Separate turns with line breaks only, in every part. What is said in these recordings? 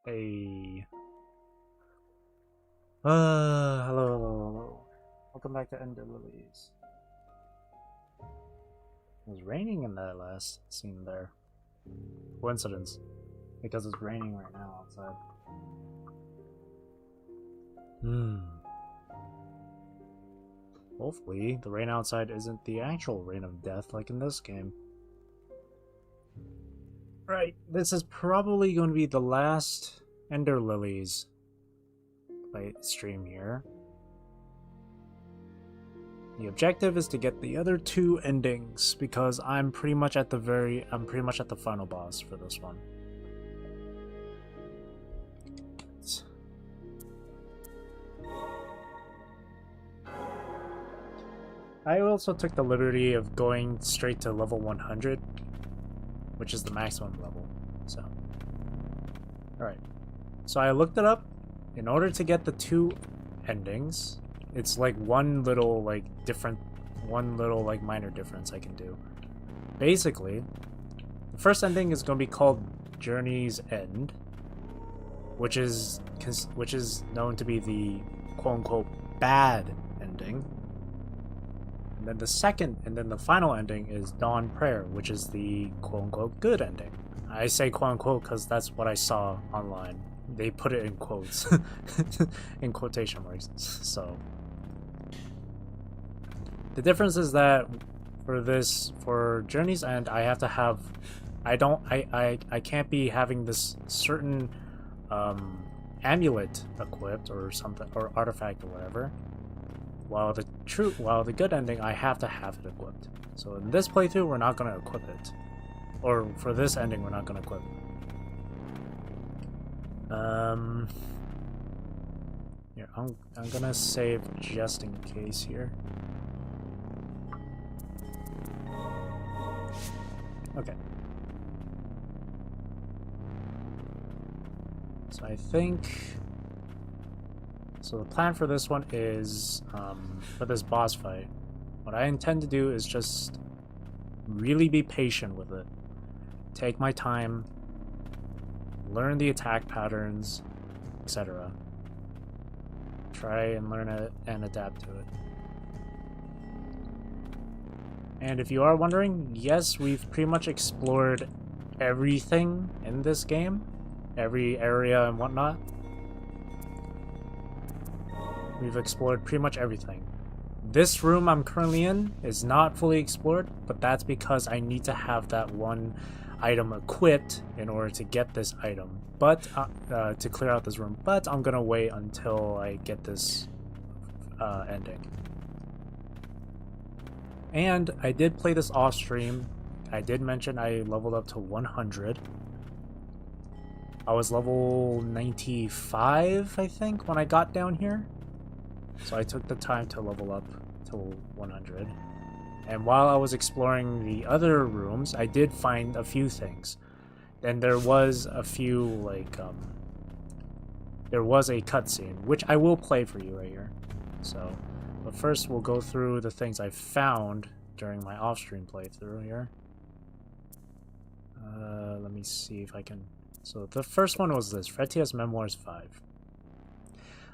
Hey. Hello, hello, hello. Welcome back to Ender Lilies. It was raining in that last scene there. Coincidence. Because it's raining right now outside. Hopefully, the rain outside isn't the actual rain of death like in this game. Right, this is probably going to be the last Ender Lilies stream here. The objective is to get the other two endings because I'm pretty much at the final boss for this one. I also took the liberty of going straight to level 100, which is the maximum level. So, alright. So I looked it up. In order to get the two endings, it's like one little minor difference I can do. Basically, the first ending is going to be called Journey's End, which is known to be the quote-unquote bad ending. And then the final ending is Dawn Prayer, which is the quote-unquote good ending. I say quote-unquote because that's what I saw online. They put it in quotes, in quotation marks. So the difference is that for Journey's End, I have to have, I can't be having this certain amulet equipped or something, or artifact or whatever. While the good ending, I have to have it equipped. So in this playthrough, we're not gonna equip it, or for this ending, we're not gonna equip it. Here, I'm gonna save just in case here. Okay. So I think... So the plan for this one is, for this boss fight, what I intend to do is just really be patient with it. Take my time, learn the attack patterns, etc. Try and learn it and adapt to it. And if you are wondering, yes, we've pretty much explored everything in this game. Every area and whatnot. We've explored pretty much everything. This room I'm currently in is not fully explored, but that's because I need to have that one item equipped in order to get this item, but to clear out this room. But I'm gonna wait until I get this ending. And I did play this off stream. I did mention I leveled up to 100. I was level 95, I think, when I got down here. So I took the time to level up to 100. And while I was exploring the other rooms, I did find a few things. And there was a few, like, there was a cutscene, which I will play for you right here. So, but first we'll go through the things I found during my off-stream playthrough here. Let me see if I can... So the first one was this, Fretia's Memoirs 5.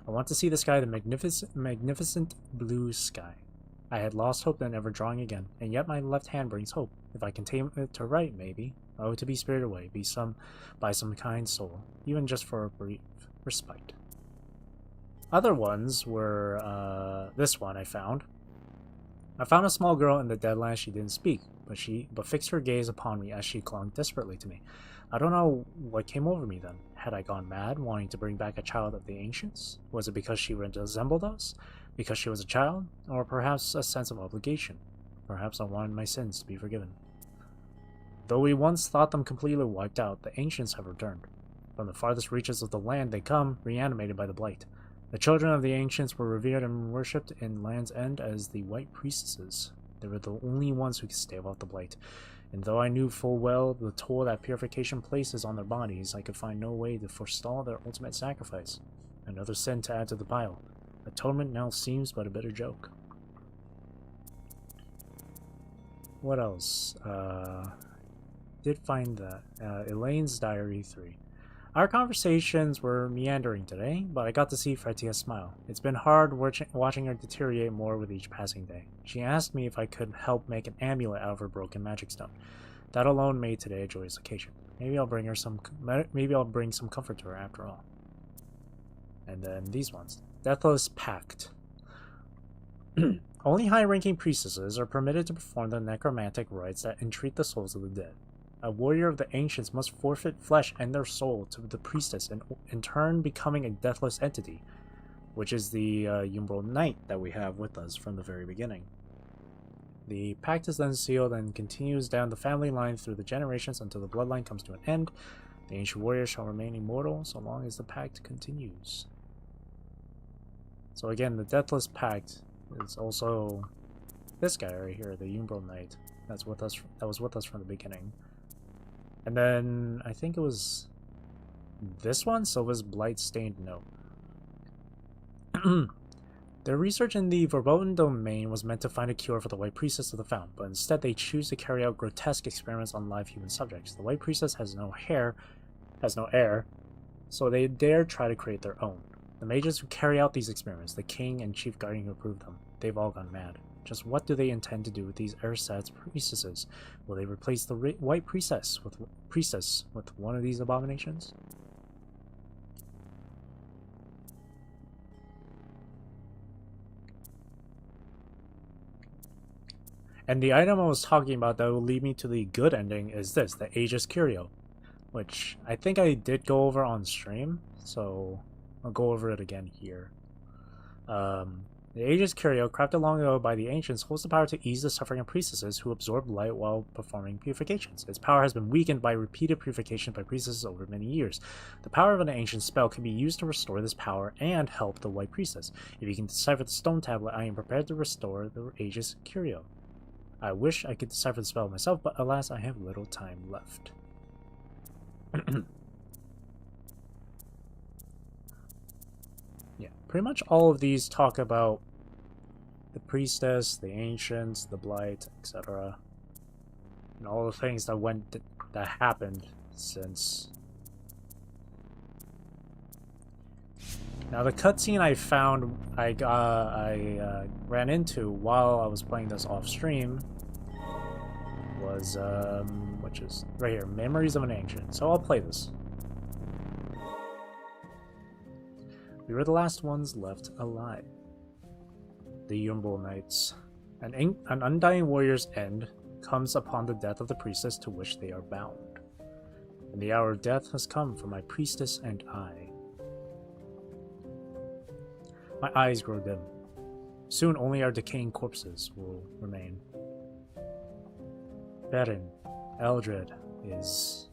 I want to see the sky, the magnificent blue sky. I had lost hope in ever drawing again, and yet my left hand brings hope. If I can tame it to write, maybe. Oh, to be spirited away, by some kind soul, even just for a brief respite. Other ones were, this one I found. I found a small girl in the Deadlands. She didn't speak, but fixed her gaze upon me as she clung desperately to me. I don't know what came over me then. Had I gone mad, wanting to bring back a child of the ancients? Was it because she resembled us? Because she was a child? Or perhaps a sense of obligation? Perhaps I wanted my sins to be forgiven. Though we once thought them completely wiped out, the ancients have returned. From the farthest reaches of the land they come, reanimated by the blight. The children of the ancients were revered and worshipped in Land's End as the White Priestesses. They were the only ones who could stave off the blight. And though I knew full well the toll that purification places on their bodies, I could find no way to forestall their ultimate sacrifice. Another sin to add to the pile. Atonement now seems but a bitter joke. What else? Did find that. Elaine's Diary 3. Our conversations were meandering today, but I got to see Fretia smile. It's been hard watching her deteriorate more with each passing day. She asked me if I could help make an amulet out of her broken magic stone. That alone made today a joyous occasion. Maybe I'll bring some comfort to her after all. And then these ones. Deathless Pact. Only high-ranking priestesses are permitted to perform the necromantic rites that entreat the souls of the dead. A warrior of the ancients must forfeit flesh and their soul to the priestess, and in turn becoming a deathless entity, which is the Umbral Knight that we have with us from the very beginning. The pact is then sealed and continues down the family line through the generations until the bloodline comes to an end. The ancient warrior shall remain immortal so long as the pact continues. So again, the Deathless Pact is also this guy right here, the Umbral Knight. That was with us from the beginning. And then I think it was this one, Silva's Blight-Stained Note. Their research in the Verboten domain was meant to find a cure for the White Priestess of the Fountain, but instead they choose to carry out grotesque experiments on live human subjects. The White Priestess has no heir, so they dare try to create their own. The mages who carry out these experiments, the king and chief guardian who approve them, they've all gone mad. Just what do they intend to do with these ersatz priestesses? Will they replace the White Priestess with one of these abominations? And the item I was talking about that will lead me to the good ending is this, the Aegis Curio, which I think I did go over on stream, so I'll go over it again here. The Aegis Curio, crafted long ago by the ancients, holds the power to ease the suffering of priestesses who absorb light while performing purifications. Its power has been weakened by repeated purification by priestesses over many years. The power of an ancient spell can be used to restore this power and help the White Priestess. If you can decipher the stone tablet, I am prepared to restore the Aegis Curio. I wish I could decipher the spell myself, but alas, I have little time left. Yeah, pretty much all of these talk about the priestess, the ancients, the blight, etc. And all the things that happened since. Now the cutscene I found, I ran into while I was playing this off stream was, which is right here, Memories of an Ancient. So I'll play this. We were the last ones left alive. The Umbral Knights. An undying warrior's end comes upon the death of the priestess to which they are bound. And the hour of death has come for my priestess and I. My eyes grow dim. Soon only our decaying corpses will remain. Beren, Eldred is...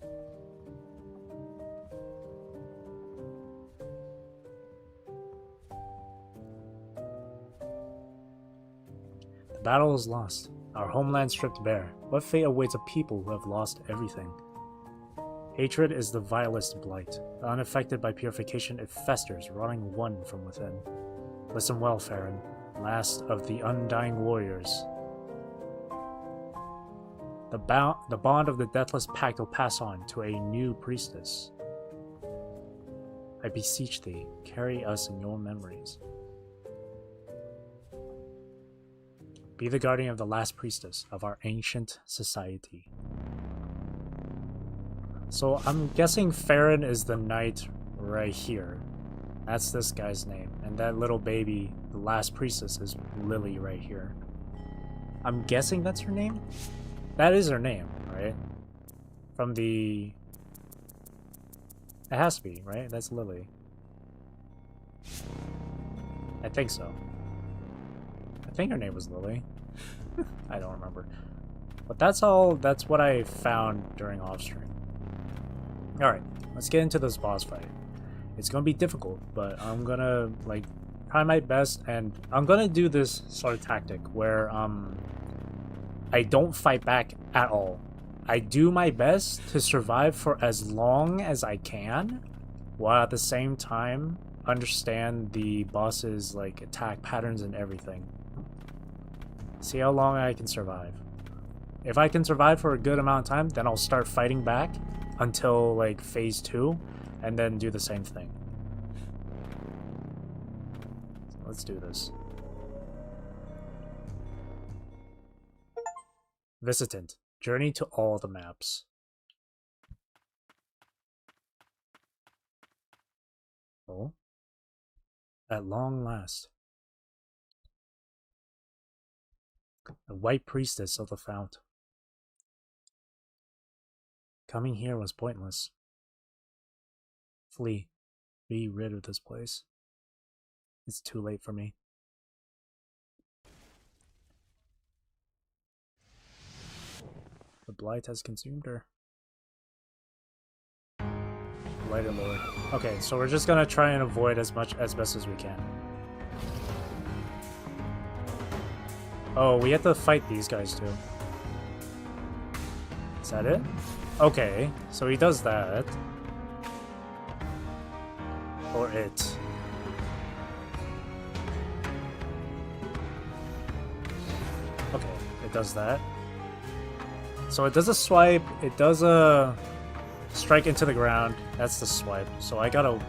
The battle is lost. Our homeland stripped bare. What fate awaits a people who have lost everything? Hatred is the vilest blight. Unaffected by purification, it festers, rotting one from within. Listen well, Farron, last of the undying warriors. The bond of the Deathless Pact will pass on to a new priestess. I beseech thee, carry us in your memories. Be the guardian of the last priestess of our ancient society. So I'm guessing Farron is the knight right here. That's this guy's name. And that little baby, the last priestess, is Lily right here. I'm guessing that's her name? That is her name, right? From the... It has to be, right? That's Lily. I think so. I think her name was Lily. I don't remember. But that's what I found during off-stream. Alright, let's get into this boss fight. It's gonna be difficult, but I'm gonna try my best, and I'm gonna do this sort of tactic where I don't fight back at all. I do my best to survive for as long as I can, while at the same time understand the boss's attack patterns and everything. See how long I can survive. If I can survive for a good amount of time, then I'll start fighting back until phase 2. and then do the same thing. So let's do this. Visitant. Journey to all the maps. Oh. At long last. The White Priestess of the Fount. Coming here was pointless. Flee. Be rid of this place. It's too late for me. The blight has consumed her. Lighter Lord. Okay, so we're just gonna try and avoid as best as we can. Oh, we have to fight these guys too. Is that it? Okay, so he does that. Or it. Okay, it does that. So it does a swipe, it does a strike into the ground. That's the swipe, so I gotta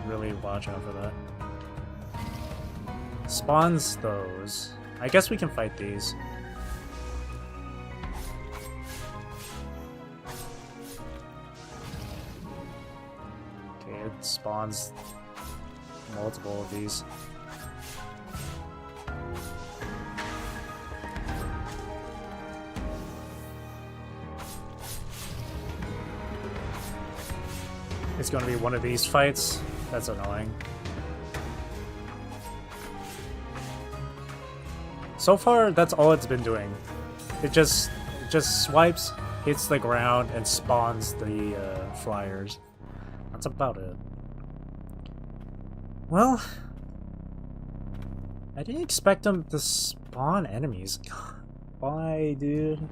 really watch out for that. Spawns those. I guess we can fight these. Okay, it spawns multiple of these. It's going to be one of these fights. That's annoying. So far, that's all it's been doing. It just swipes, hits the ground, and spawns the flyers. That's about it. Well, I didn't expect them to spawn enemies. Why, dude?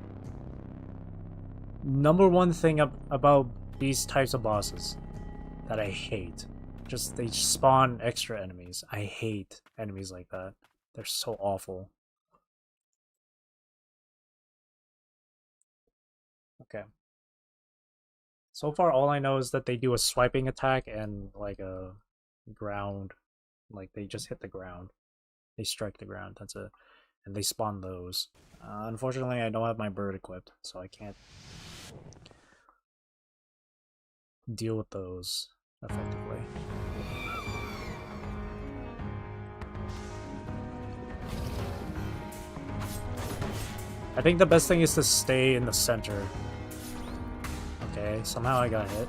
Number one thing about these types of bosses that I hate. Just they spawn extra enemies. I hate enemies like that. They're so awful. Okay. So far all I know is that they do a swiping attack and like a ground. Like they just hit the ground. They strike the ground, that's it. And they spawn those. Unfortunately I don't have my bird equipped, so I can't deal with those effectively. I think the best thing is to stay in the center. Okay, somehow I got hit.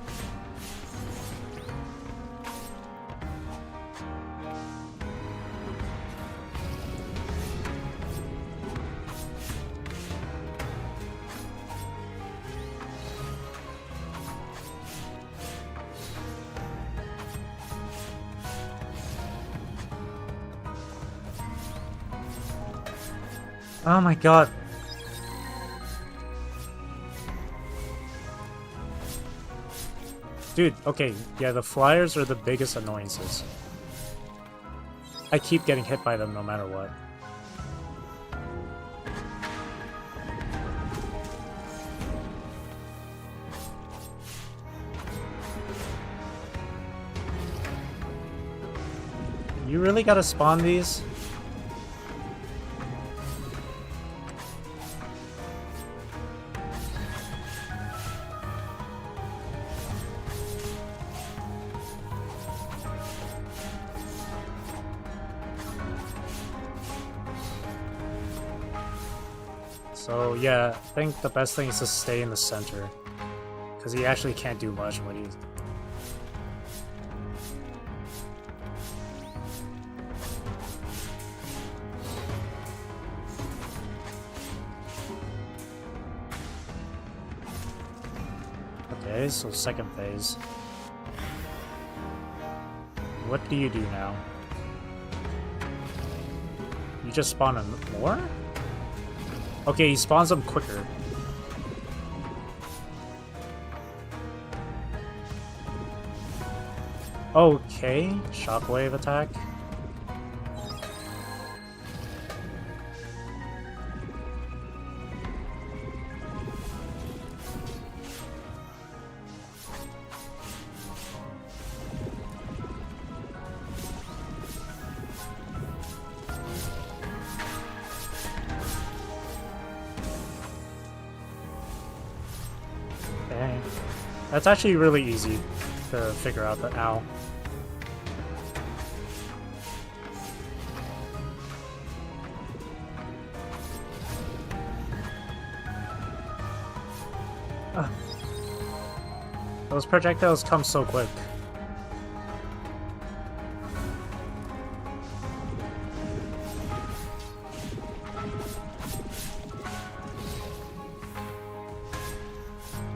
Oh my god. Dude, okay, yeah, the flyers are the biggest annoyances. I keep getting hit by them no matter what. You really gotta spawn these? So yeah, I think the best thing is to stay in the center. Because he actually can't do much when he's... Okay, so second phase. What do you do now? You just spawn him more? Okay, he spawns them quicker. Okay, shockwave attack. That's actually really easy to figure out the ow. Those projectiles come so quick.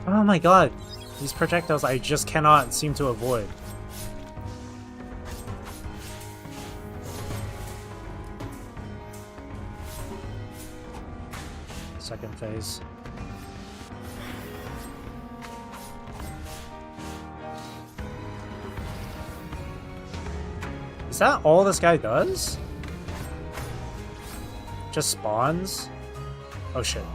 Oh my god! These projectiles I just cannot seem to avoid. Second phase. Is that all this guy does? Just spawns? Oh shit.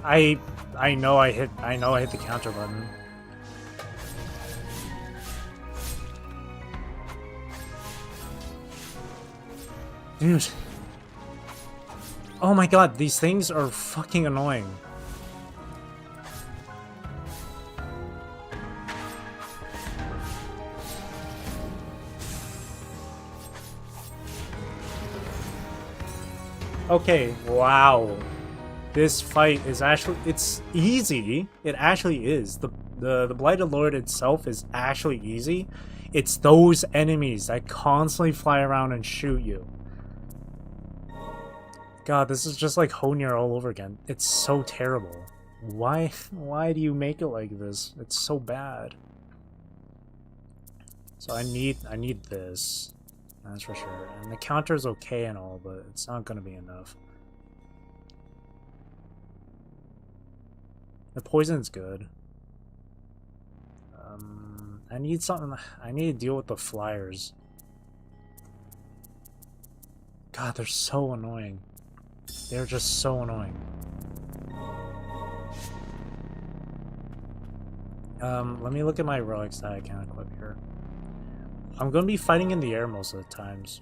I know I hit the counter button. Dude. Oh my god, these things are fucking annoying. Okay, wow. This fight is actually, it's easy. It actually is. The Blighted Lord itself is actually easy. It's those enemies that constantly fly around and shoot you. God, this is just like Honir all over again. It's so terrible. Why do you make it like this? It's so bad. So I need this. That's for sure. And the counter's okay and all, but it's not gonna be enough. The poison's good. I need something. I need to deal with the flyers. God, they're so annoying. They're just so annoying. Let me look at my relics that I can equip here. I'm gonna be fighting in the air most of the times.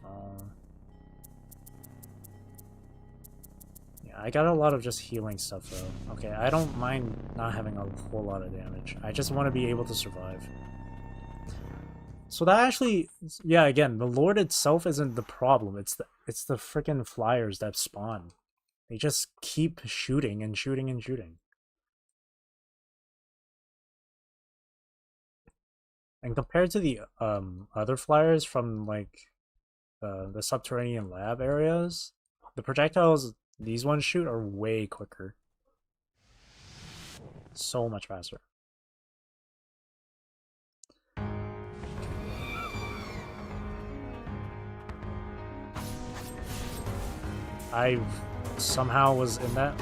Yeah, I got a lot of just healing stuff though. Okay, I don't mind not having a whole lot of damage. I just want to be able to survive. So that actually, yeah, again, the Lord itself isn't the problem. It's the freaking flyers that spawn. They just keep shooting and shooting and shooting. And compared to the other flyers from like the subterranean lab areas, the projectiles these ones shoot are way quicker. So much faster. I somehow was in that.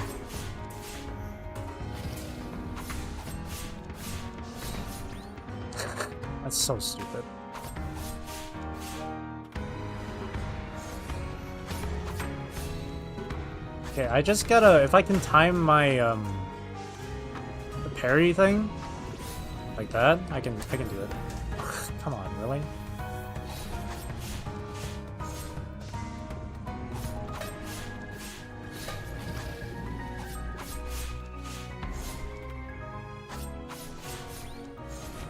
That's so stupid. Okay, I just gotta, if I can time my the parry thing like that, I can do it. Come on, really?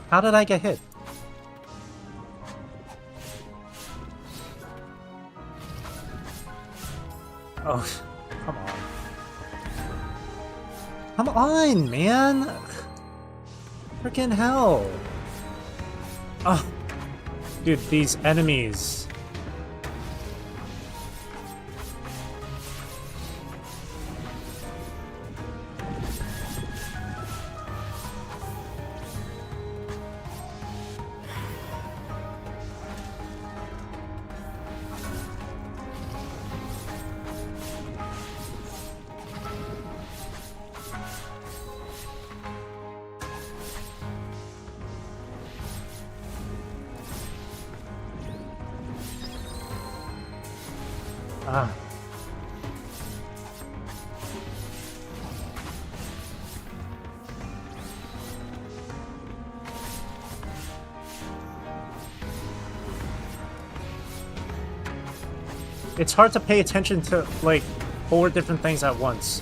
How did I get hit? Oh, come on. Come on, man! Freaking hell! Oh, dude, these enemies. Ah. It's hard to pay attention to, like, 4 different things at once.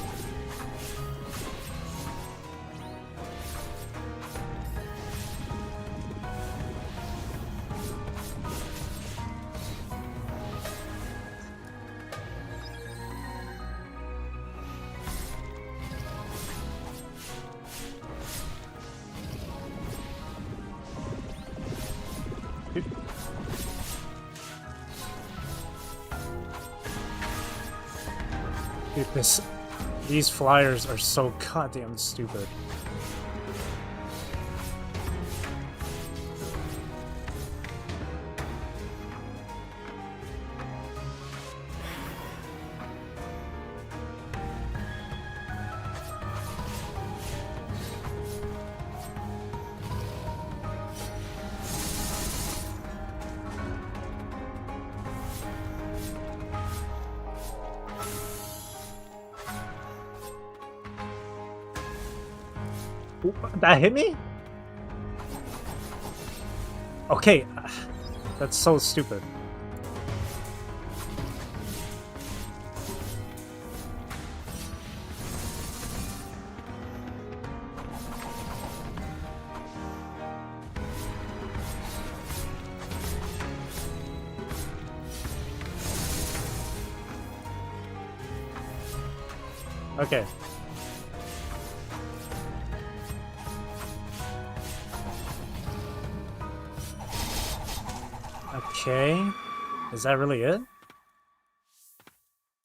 Dude, these flyers are so goddamn stupid. That hit me? Okay, that's so stupid. Okay. Okay. Is that really it?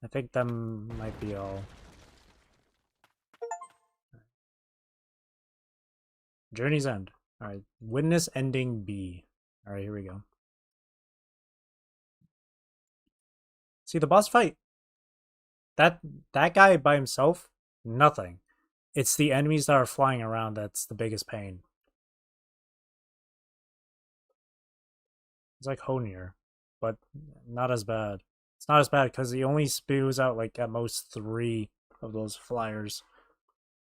I think that might be all. Journey's End. Alright. Witness Ending B. Alright, here we go. See, the boss fight. That guy by himself, nothing. It's the enemies that are flying around that's the biggest pain. It's like Honir, but not as bad. It's not as bad because he only spews out like at most 3 of those flyers.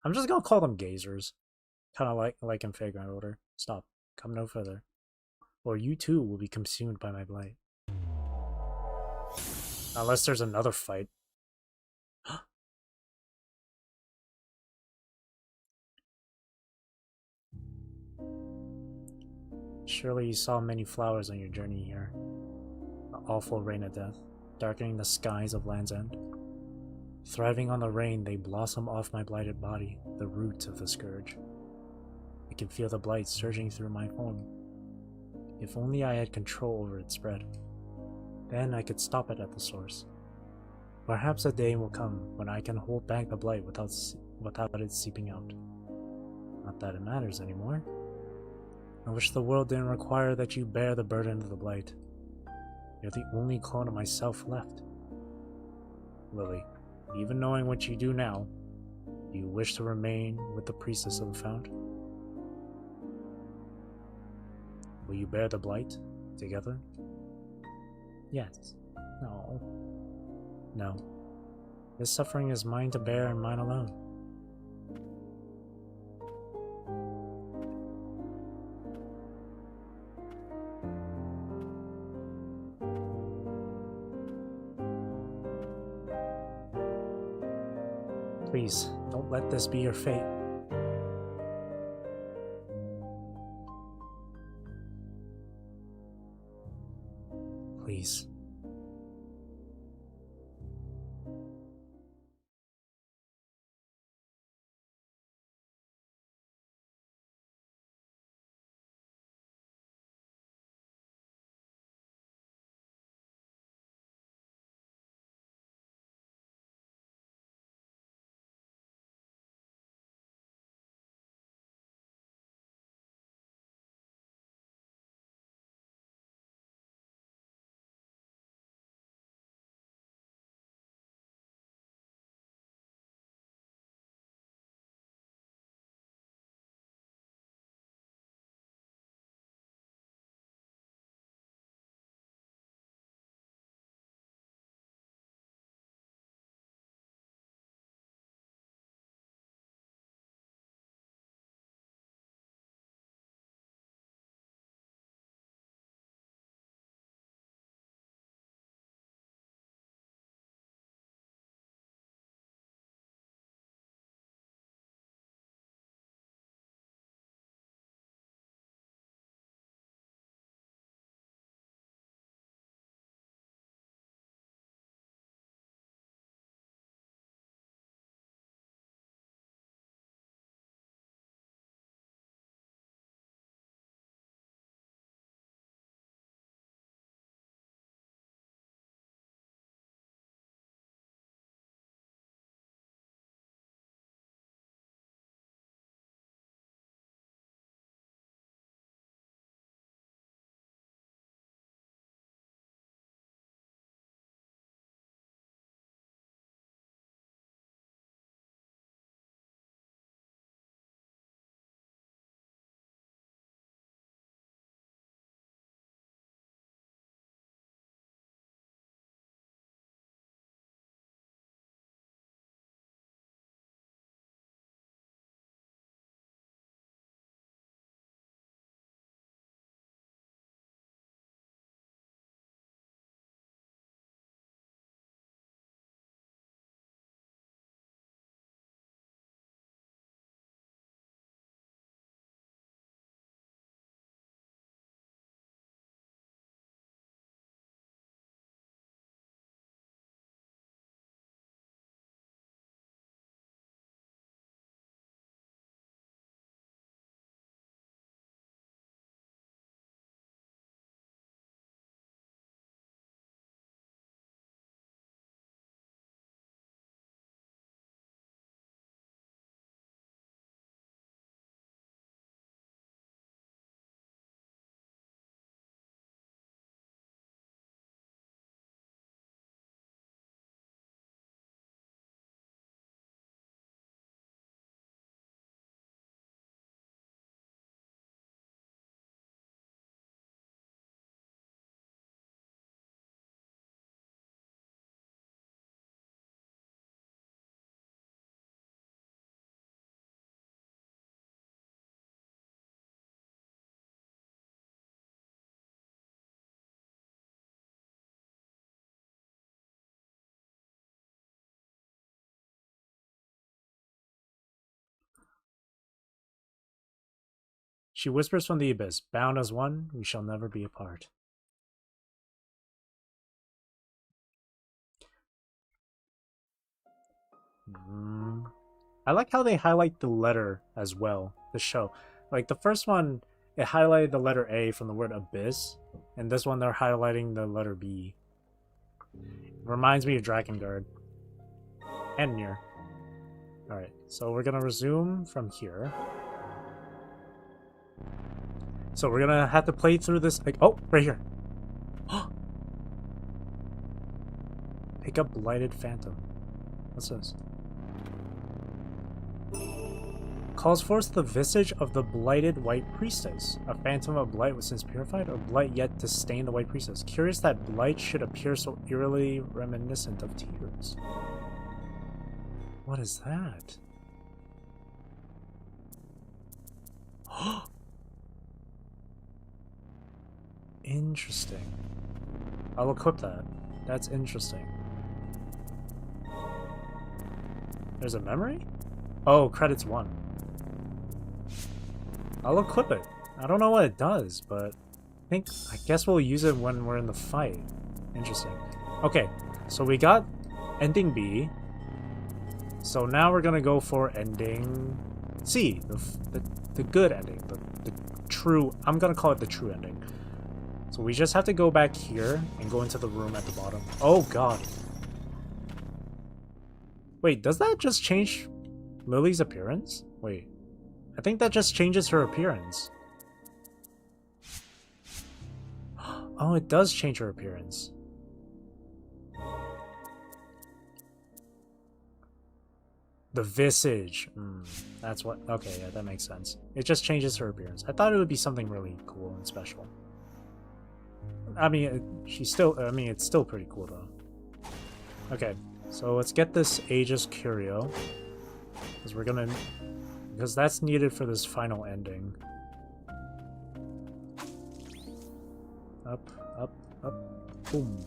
I'm just gonna call them gazers. Kind of like in Vagrant Order. Stop. Come no further. Or you too will be consumed by my blight. Unless there's another fight. Surely you saw many flowers on your journey here. The awful rain of death, darkening the skies of Land's End. Thriving on the rain, they blossom off my blighted body, the roots of the scourge. I can feel the blight surging through my form. If only I had control over its spread. Then I could stop it at the source. Perhaps a day will come when I can hold back the blight without it seeping out. Not that it matters anymore. I wish the world didn't require that you bear the burden of the blight. You're the only clone of myself left. Lily, even knowing what you do now, do you wish to remain with the priestess of the fount? Will you bear the blight together? Yes. No. No. This suffering is mine to bear and mine alone. Please, don't let this be your fate. Please. She whispers from the abyss, bound as one, we shall never be apart. I like how they highlight the letter as well, the show. Like the first one, it highlighted the letter A from the word abyss, and this one they're highlighting the letter B. It reminds me of Drakengard. And Nier. Alright, so we're gonna resume from here. So we're gonna have to play through this, like, oh, right here. Pick up Blighted Phantom. What's this? Calls forth the visage of the blighted White Priestess. A phantom of blight was since purified, or blight yet to stain the White Priestess. Curious that blight should appear so eerily reminiscent of tears. What is that? Interesting. I'll equip that. That's interesting. There's a memory? Oh, credits 1. I'll equip it. I don't know what it does, but I guess we'll use it when we're in the fight. Interesting. Okay, so we got ending B. So now we're gonna go for ending C, the good ending, the true. I'm gonna call it the true ending. So we just have to go back here and go into the room at the bottom. Oh god. Wait, does that just change Lily's appearance? Wait. I think that just changes her appearance. Oh, it does change her appearance. The visage. That's what... Okay, yeah, that makes sense. It just changes her appearance. I thought it would be something really cool and special. I mean, she's still... I mean, it's still pretty cool, though. Okay, so let's get this Aegis Curio. Because we're gonna... Because that's needed for this final ending. Up, up, up, boom.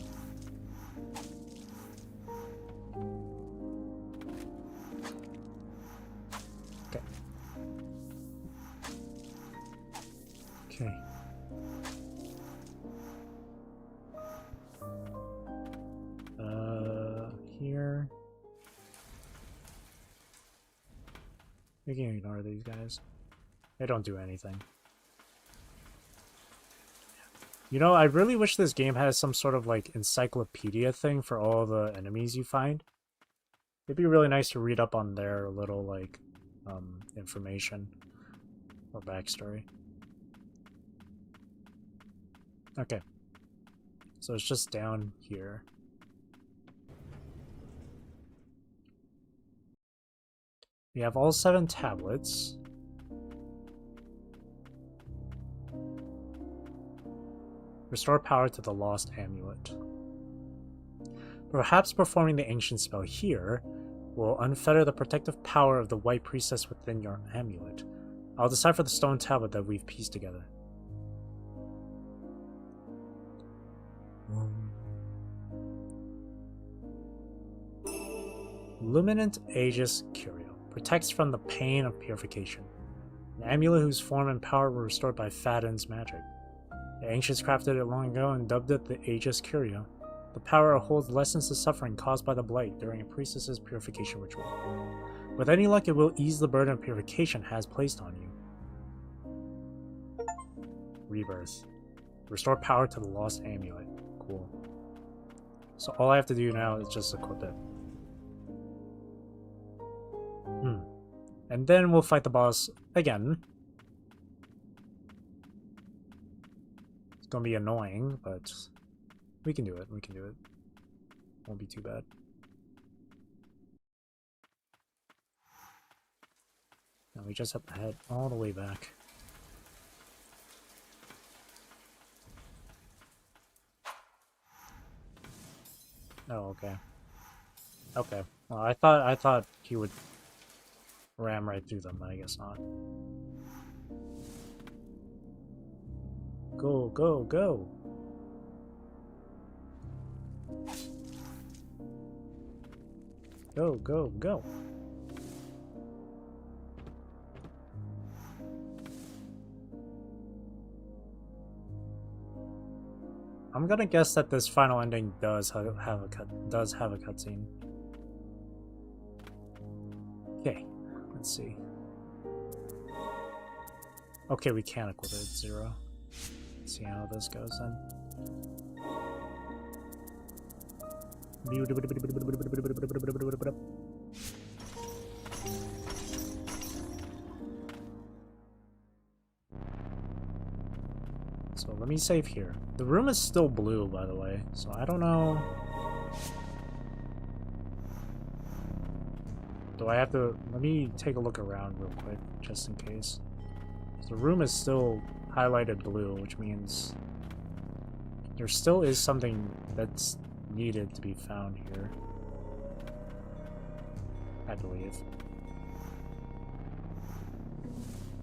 Okay. Okay. Here. We can ignore these guys. They don't do anything. You know, I really wish this game has some sort of like encyclopedia thing for all the enemies you find. It'd be really nice to read up on their little like information or backstory. Okay. So it's just down here. We have all 7 tablets. Restore power to the lost amulet. Perhaps performing the ancient spell here will unfetter the protective power of the White Priestess within your amulet. I'll decipher the stone tablet that we've pieced together. Luminant Aegis Curio. Protects from the pain of purification. An amulet whose form and power were restored by Fadden's magic. The ancients crafted it long ago and dubbed it the Aegis Curio. The power holds lessens the suffering caused by the blight during a priestess's purification ritual. With any luck, it will ease the burden of purification has placed on you. Rebirth. Restore power to the lost amulet. Cool. So all I have to do now is just equip it. And then we'll fight the boss again. It's gonna be annoying, but we can do it. We can do it. Won't be too bad. Now we just have to head all the way back. Oh, okay. Okay. Well, I thought he would ram right through them, but I guess not. Go, go, go! Go, go, go! I'm gonna guess that this final ending does have a cutscene. Okay, let's see. Okay, we can equip it at 0. Let's see how this goes then. So let me save here. The room is still blue, by the way, so I don't know. Do I have to... Let me take a look around real quick, just in case. The room is still highlighted blue, which means there still is something that's needed to be found here. I believe.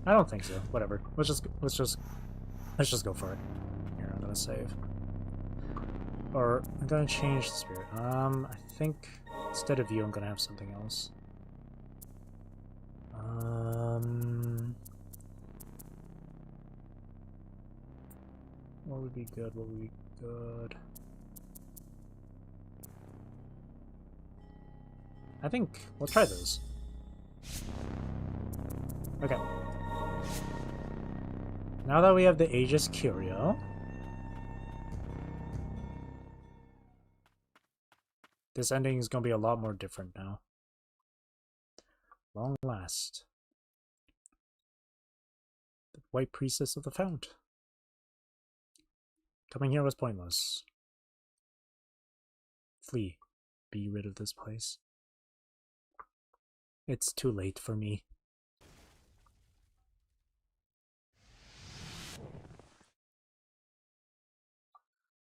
I don't think so. Whatever. Let's just go for it. Here, I'm gonna save. Or I'm gonna change the spirit. I think instead of you, I'm gonna have something else. What would be good? What would be good? I think we'll try those. Okay. Now that we have the Aegis Curio, this ending is gonna be a lot more different now. Long last. The White Priestess of the Fount. Coming here was pointless. Flee. Be rid of this place. It's too late for me.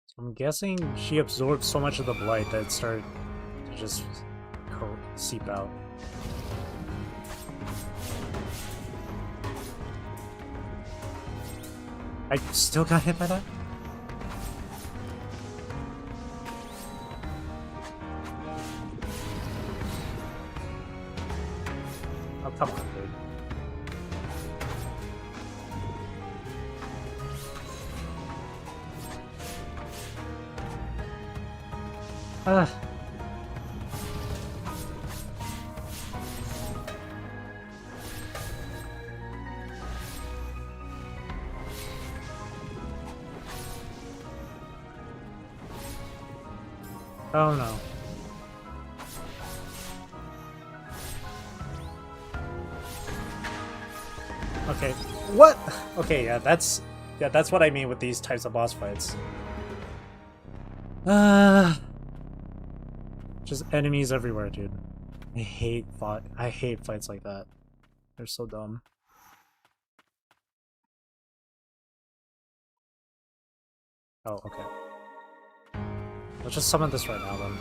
So I'm guessing she absorbed so much of the blight that it started to just seep out. I still got hit by that? Oh, come on, dude. Oh no. Okay. What? Okay, yeah, that's what I mean with these types of boss fights. Just enemies everywhere, dude. I hate fights like that. They're so dumb. Oh, okay. Let's just summon this right now, then.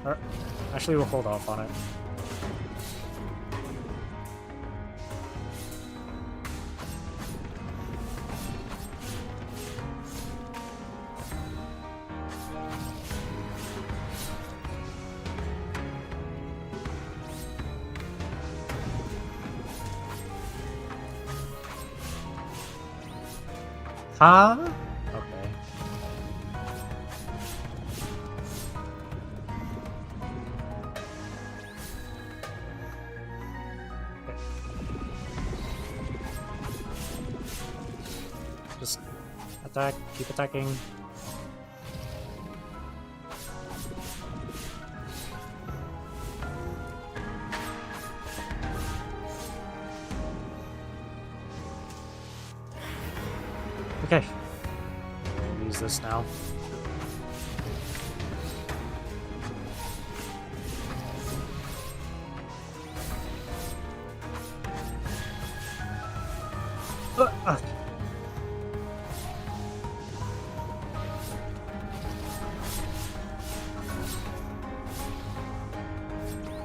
Or, actually, we'll hold off on it. Huh? Okay. Just attack, keep attacking. Okay. We'll use this now.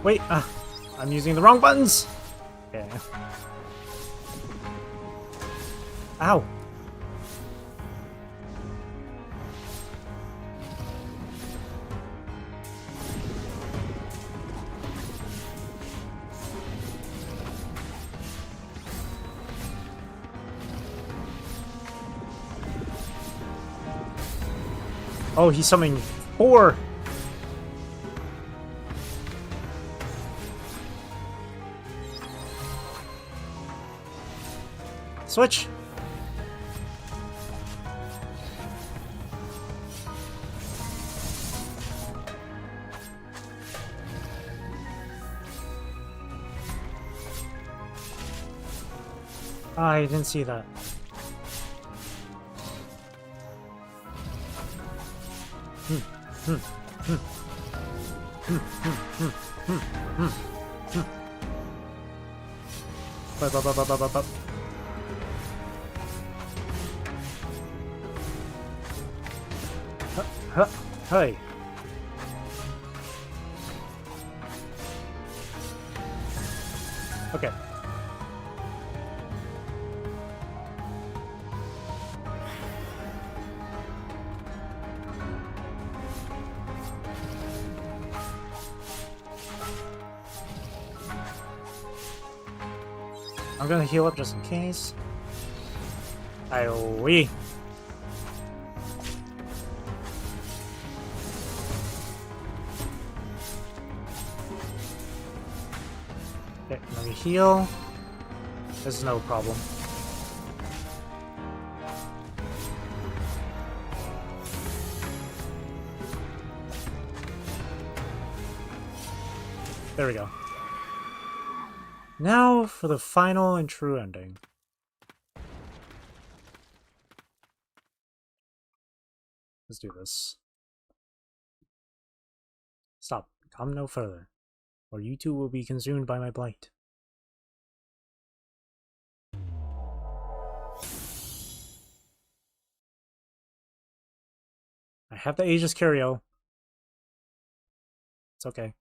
Wait, I'm using the wrong buttons! Okay. Ow! Oh, he's summoning 4! Switch! Ah, I didn't see that. Up. Hey. Okay. I'm gonna heal up just in case. Aye-wee. Okay, let me heal. This is no problem. There we go. Now for the final and true ending. Let's do this. Stop. Come no further, or you too will be consumed by my blight. I have the Aegis Curio. It's okay.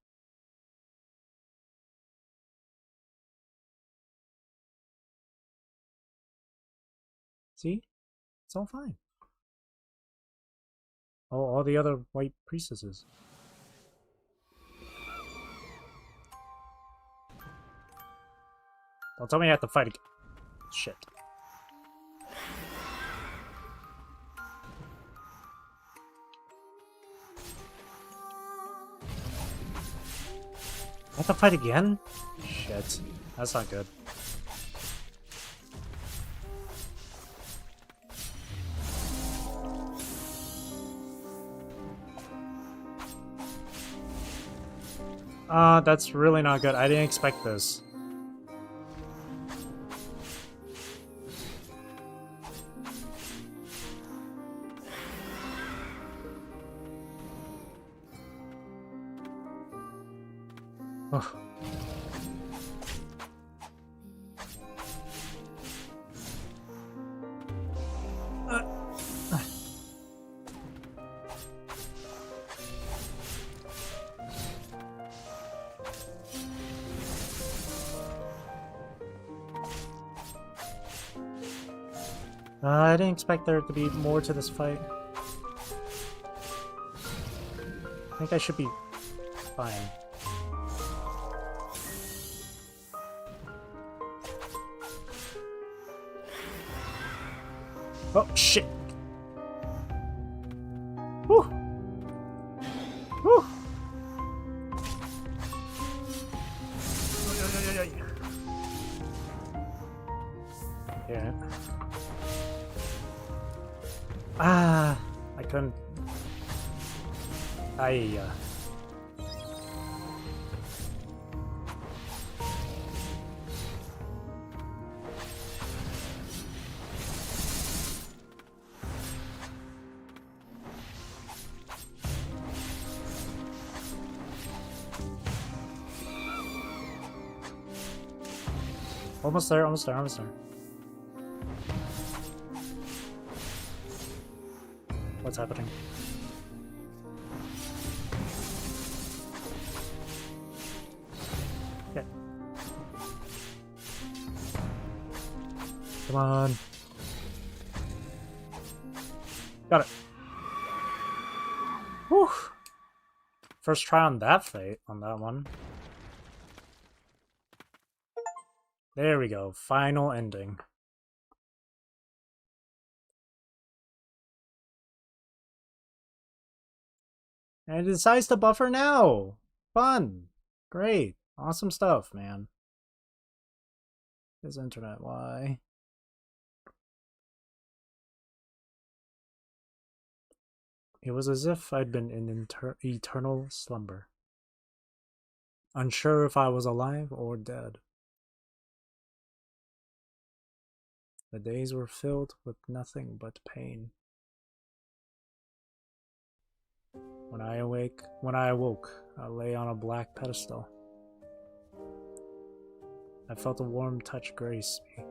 See? It's all fine. Oh, all the other white priestesses. Don't tell me I have to fight again. Shit. I have to fight again? Shit. That's not good. That's really not good. I didn't expect this. Oh. I didn't expect there to be more to this fight. I think I should be fine. Oh, shit! Whew! Whew! Yeah. Ah, I couldn't. Almost there, almost there, almost there. What's happening? Okay. Come on. Got it. Whew. First try on that fate, on that one. There we go. Final ending. And it decides to buffer now. Fun. Great. Awesome stuff, man. This internet, why? It was as if I'd been in eternal slumber, unsure if I was alive or dead. The days were filled with nothing but pain. When I awoke, I lay on a black pedestal. I felt a warm touch grace me.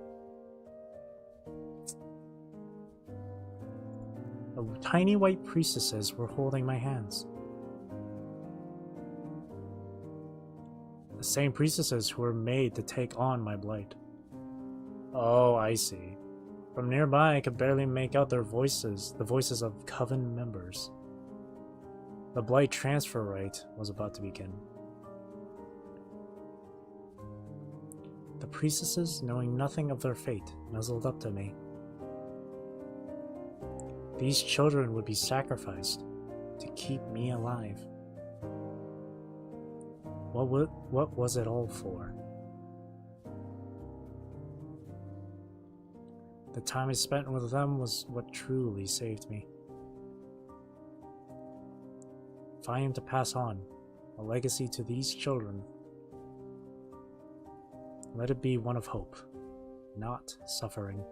The tiny white priestesses were holding my hands. The same priestesses who were made to take on my blight. Oh, I see. From nearby, I could barely make out their voices, the voices of coven members. The blight transfer rite was about to begin. The priestesses, knowing nothing of their fate, nuzzled up to me. These children would be sacrificed to keep me alive. What was it all for? The time I spent with them was what truly saved me. If I am to pass on a legacy to these children, let it be one of hope, not suffering.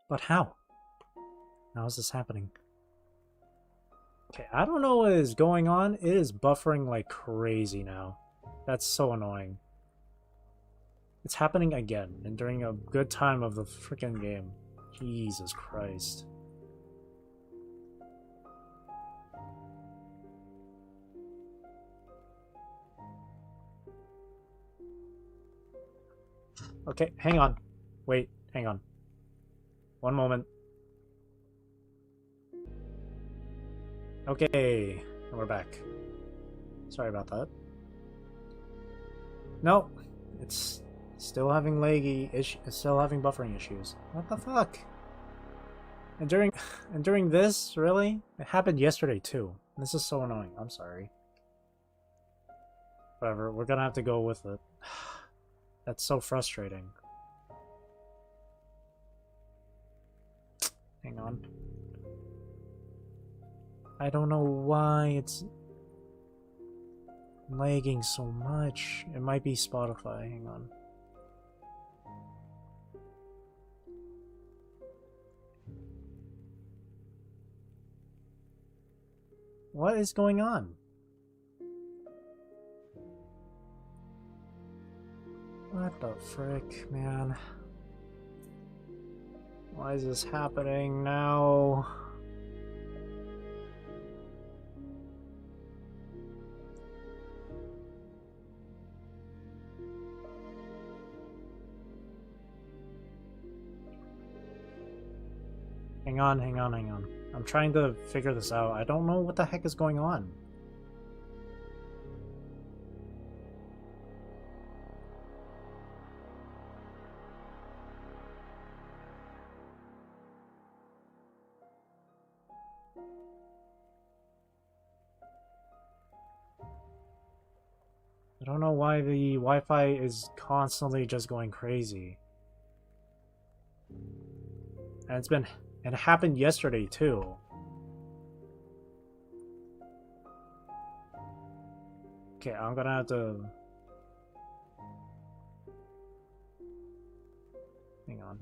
But how? How is this happening? Okay, I don't know what is going on. It is buffering like crazy now. That's so annoying. It's happening again, and during a good time of the freaking game. Jesus Christ. Okay, hang on. Wait, hang on. One moment. Okay, and we're back. Sorry about that. No, it's still having laggy issues. It's still having buffering issues. What the fuck? And during this, really? It happened yesterday too. This is so annoying. I'm sorry. Whatever, we're gonna have to go with it. That's so frustrating. Hang on. I don't know why it's lagging so much. It might be Spotify. Hang on. What is going on? What the frick, man? Why is this happening now? Hang on. I'm trying to figure this out. I don't know what the heck is going on. I don't know why the Wi-Fi is constantly just going crazy. And it happened yesterday too. Okay, I'm gonna have to... Hang on.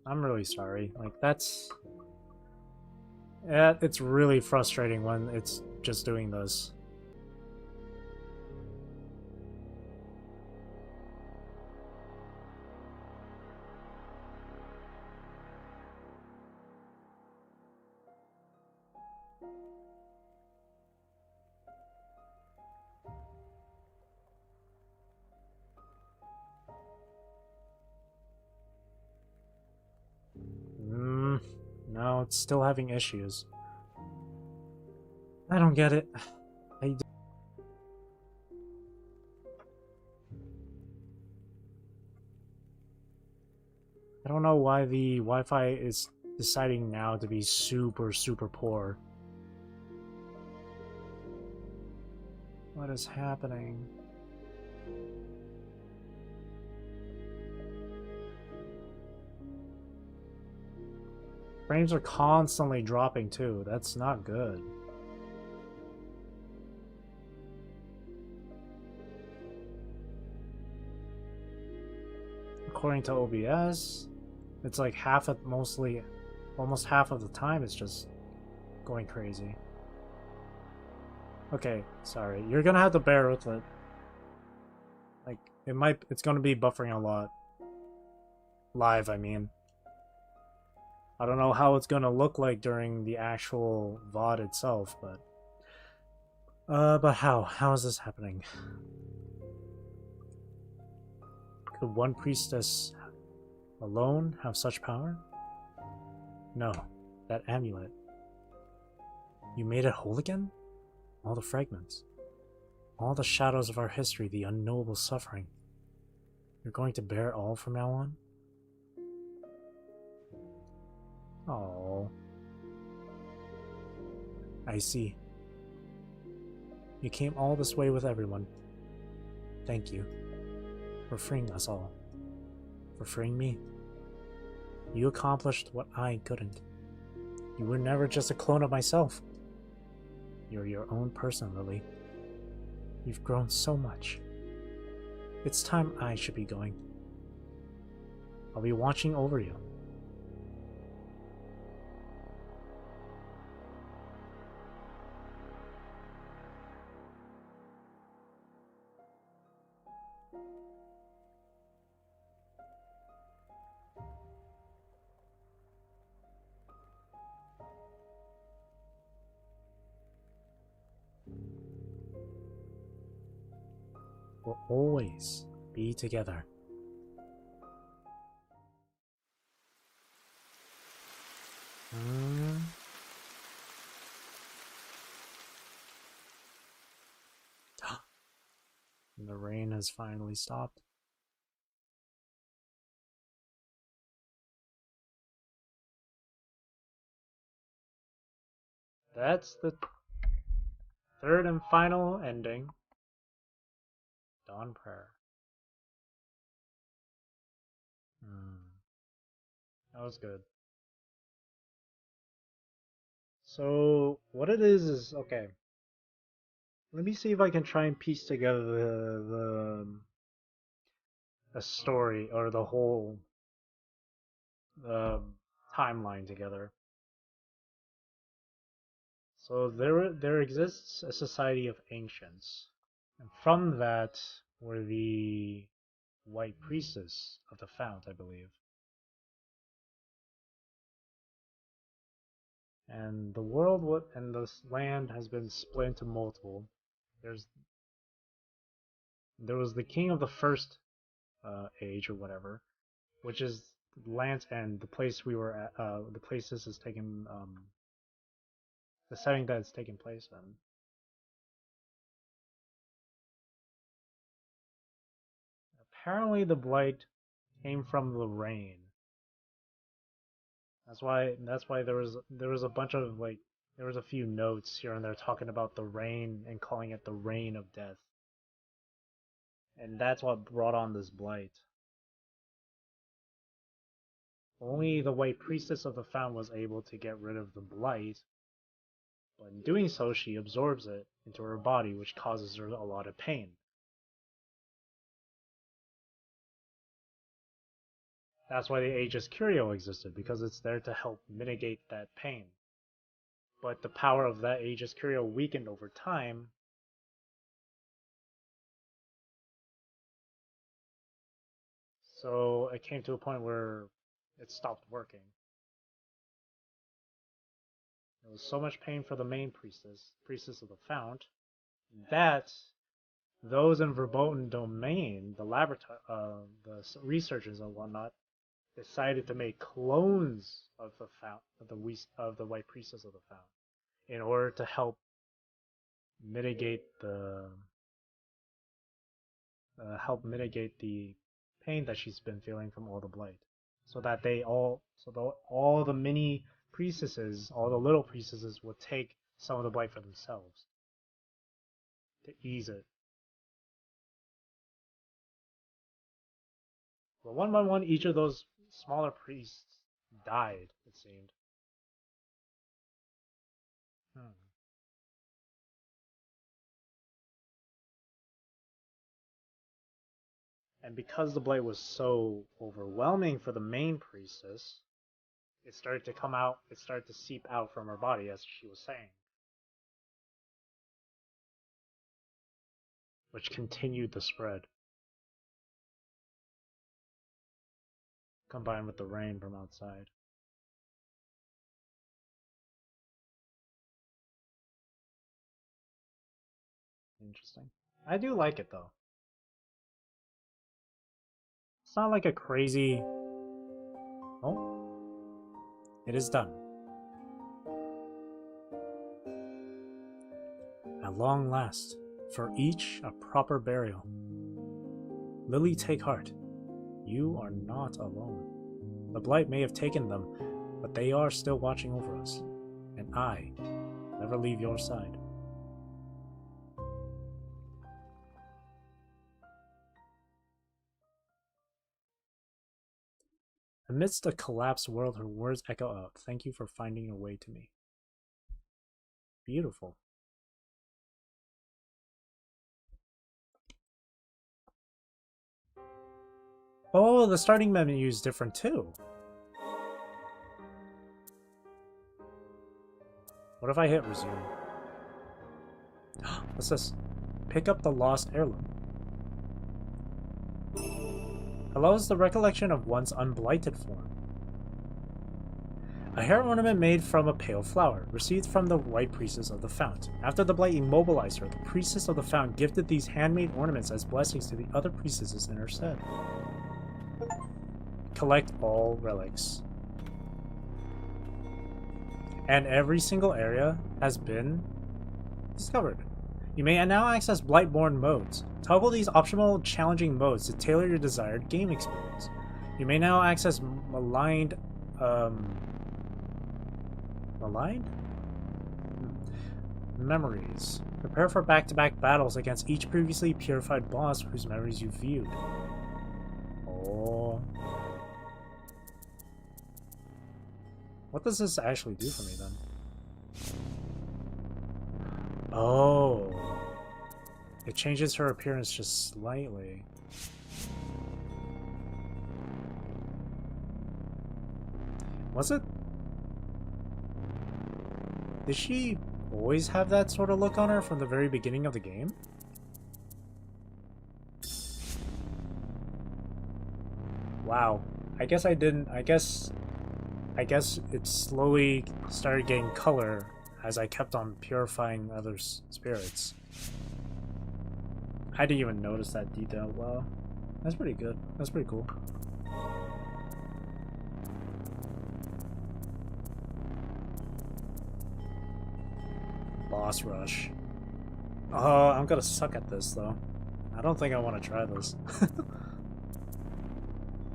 I'm really sorry. Like, that's... Yeah, it's really frustrating when it's just doing this. It's still having issues. I don't get it. don't know why the Wi-Fi is deciding now to be super, super poor. What is happening? Frames are constantly dropping too. That's not good. According to OBS, it's like almost half of the time it's just going crazy. Okay, sorry. You're gonna have to bear with it. Like, it's gonna be buffering a lot. Live, I mean. I don't know how it's gonna look like during the actual VOD itself, but... but how? How is this happening? Could one priestess alone have such power? No, that amulet. You made it whole again? All the fragments. All the shadows of our history, the unknowable suffering. You're going to bear it all from now on? Oh, I see. You came all this way with everyone. Thank you. For freeing us all. For freeing me. You accomplished what I couldn't. You were never just a clone of myself. You're your own person, Lily. You've grown so much. It's time I should be going. I'll be watching over you. We'll always be together. And the rain has finally stopped. That's the third and final ending. Dawn Prayer. That was good. So, what it is okay. Let me see if I can try and piece together the story or the whole timeline together. So there exists a society of ancients, and from that were the white priestess of the fount, I believe. And the world and this land has been split into multiple. There was the king of the first age or whatever, which is Land's End, the place we were at, the place this is taken, the setting that it's taking place in. Apparently, the blight came from the rain. That's why there was a bunch of like there was a few notes here and there talking about the rain and calling it the rain of death. And that's what brought on this blight. Only the white priestess of the fount was able to get rid of the blight, but in doing so she absorbs it into her body, which causes her a lot of pain. That's why the Aegis Curio existed, because it's there to help mitigate that pain. But the power of that Aegis Curio weakened over time. So it came to a point where it stopped working. There was so much pain for the main priestess of the fount, that those in Verboten Domain, the laboratory, the researchers and whatnot, decided to make clones of the fount, of the white priestess of the fount, in order to help mitigate the pain that she's been feeling from all the blight. so that all the mini priestesses, all the little priestesses, would take some of the blight for themselves to ease it. But one by one, each of those smaller priests died, it seemed. And because the blight was so overwhelming for the main priestess, it started to come out, it started to seep out from her body, as she was saying. Which continued the spread. Combined with the rain from outside. Interesting. I do like it though. It's not like a crazy... Oh. It is done. At long last, for each a proper burial. Lily, take heart. You are not alone. The blight may have taken them, but they are still watching over us. And I never leave your side. Amidst a collapsed world, her words echo out. Thank you for finding your way to me. Beautiful. Oh, the starting menu is different too. What if I hit resume? What's this? Pick up the lost heirloom. Allows the recollection of one's unblighted form. A hair ornament made from a pale flower, received from the white priestess of the fount. After the blight immobilized her, the priestess of the fount gifted these handmade ornaments as blessings to the other priestesses in her stead. Collect all relics. And every single area has been discovered. You may now access Blightborn modes. Toggle these optional challenging modes to tailor your desired game experience. You may now access maligned memories. Prepare for back-to-back battles against each previously purified boss whose memories you viewed. Oh. What does this actually do for me then? Oh. It changes her appearance just slightly. Was it? Did she always have that sort of look on her from the very beginning of the game? Wow. I guess I didn't. I guess it slowly started getting color as I kept on purifying other spirits. I didn't even notice that detail. Wow. That's pretty good. That's pretty cool. Boss rush. Oh, I'm gonna suck at this though. I don't think I want to try this.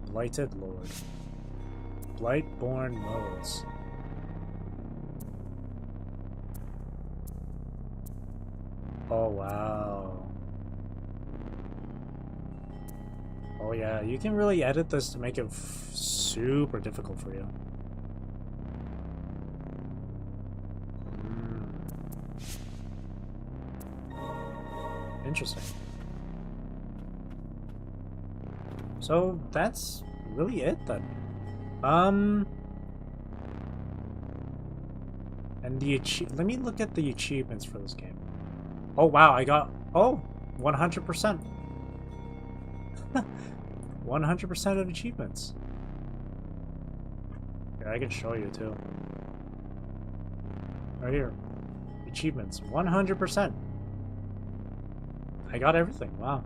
Blighted Lord. Blightborn modes. Oh wow. Oh yeah, you can really edit this to make it super difficult for you. Interesting. So that's really it then. And let me look at the achievements for this game. Oh wow, I got 100%. 100% of achievements. Here, I can show you too. Right here. Achievements, 100%. I got everything, wow.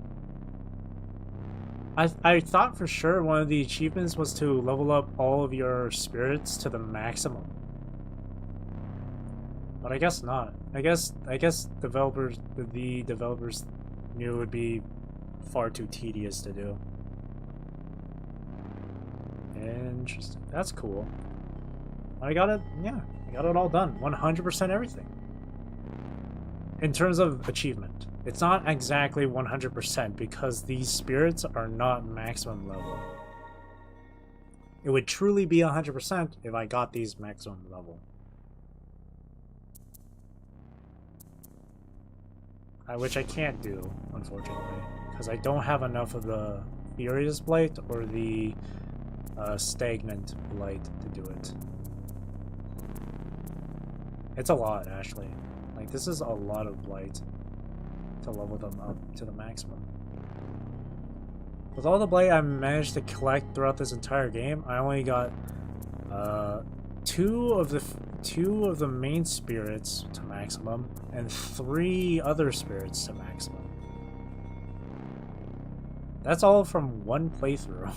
I thought for sure one of the achievements was to level up all of your spirits to the maximum. But I guess not. I guess developers the developers knew it would be far too tedious to do. Interesting. That's cool. I got it, yeah. I got it all done. 100% everything. In terms of achievement. It's not exactly 100% because these spirits are not maximum level. It would truly be 100% if I got these maximum level. Which I can't do, unfortunately, because I don't have enough of the Furious Blight or the Stagnant Blight to do it. It's a lot, actually. Like, this is a lot of Blight to level them up to the maximum. With all the Blight I managed to collect throughout this entire game, I only got two of the main spirits to maximum and 3 other spirits to maximum. That's all from one playthrough.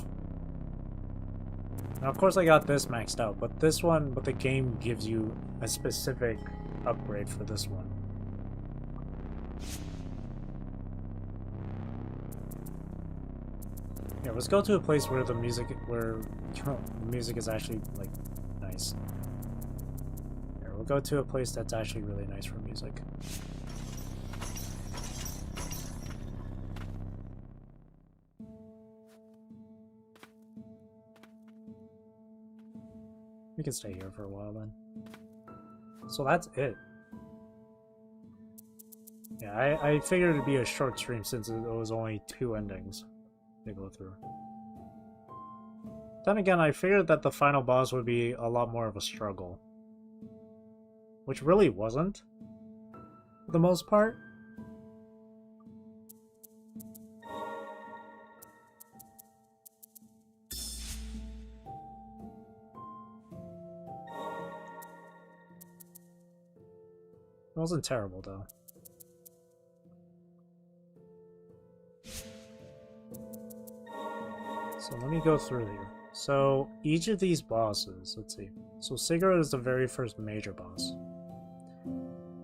Now, of course, I got this maxed out, but the game gives you a specific upgrade for this one. Yeah, let's go to a place where the music is actually like nice. Here, we'll go to a place that's actually really nice for music. We can stay here for a while then. So that's it. Yeah, I figured it'd be a short stream since it was only 2 endings to go through. Then again, I figured that the final boss would be a lot more of a struggle. Which really wasn't, for the most part. It wasn't terrible, though. So let me go through here. So each of these bosses, let's see. So Sigurd is the very first major boss.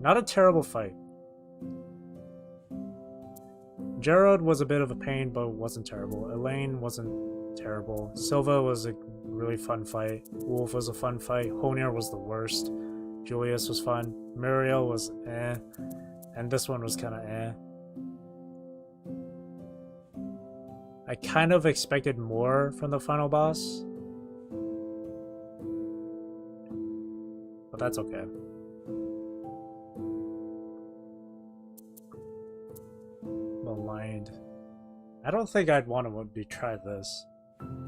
Not a terrible fight. Gerard was a bit of a pain, but wasn't terrible. Elaine wasn't terrible. Silva was a really fun fight. Wolf was a fun fight. Honir was the worst. Julius was fun. Muriel was eh. And this one was kind of eh. I kind of expected more from the final boss. But that's okay. Maligned. I don't think I'd want to try this.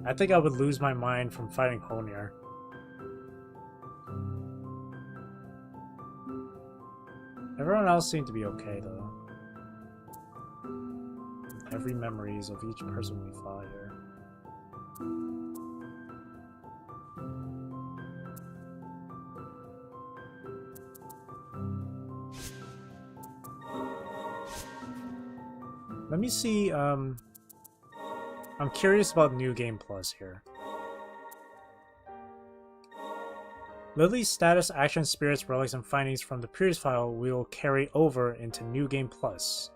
I think I would lose my mind from fighting Honir. Everyone else seemed to be okay, though. Every memories of each person we fought here. Let me see, I'm curious about New Game Plus here. Lily's status, action, spirits, relics, and findings from the previous file will carry over into New Game Plus.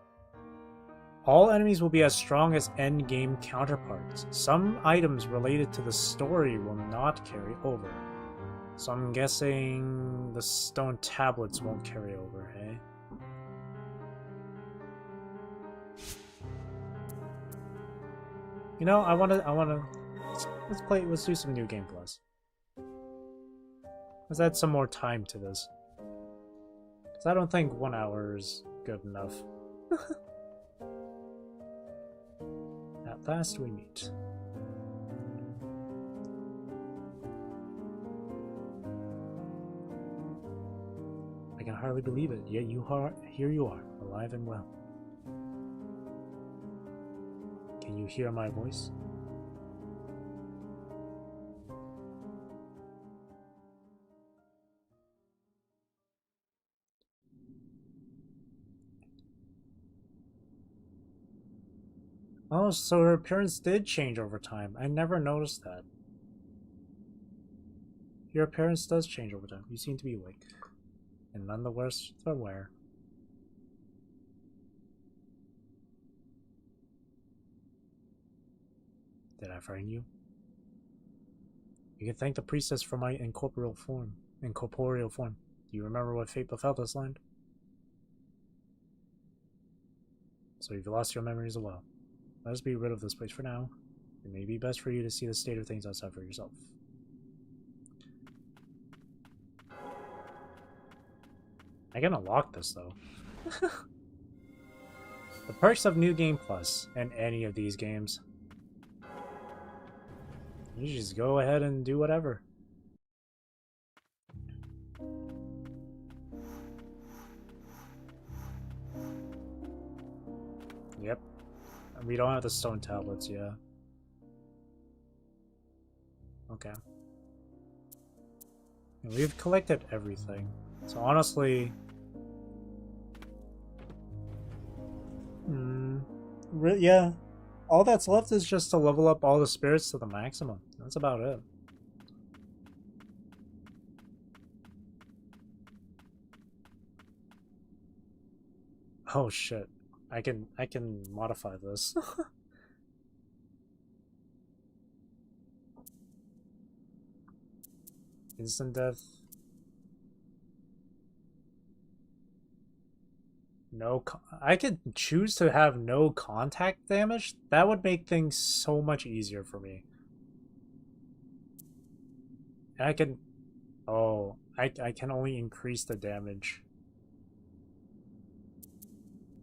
All enemies will be as strong as endgame counterparts. Some items related to the story will not carry over. So I'm guessing the stone tablets won't carry over, hey? You know, let's do some New Game Plus. Let's add some more time to this. Because I don't think 1 hour is good enough. At last we meet. I can hardly believe it, yet here you are, alive and well. Can you hear my voice? Oh, so her appearance did change over time. I never noticed that. Your appearance does change over time. You seem to be awake. And none the worse for wear. Did I frighten you? You can thank the priestess for my incorporeal form. Do you remember what fate befell this land? So you've lost your memories as well. Let us be rid of this place for now. It may be best for you to see the state of things outside for yourself. I can unlock this though. The perks of New Game Plus and any of these games. You just go ahead and do whatever. Yep. We don't have the stone tablets, yeah. Okay. And we've collected everything. So honestly... yeah. All that's left is just to level up all the spirits to the maximum. That's about it. Oh shit. I can modify this. Instant death. No, I could choose to have no contact damage. That would make things so much easier for me. And I can, oh, I can only increase the damage.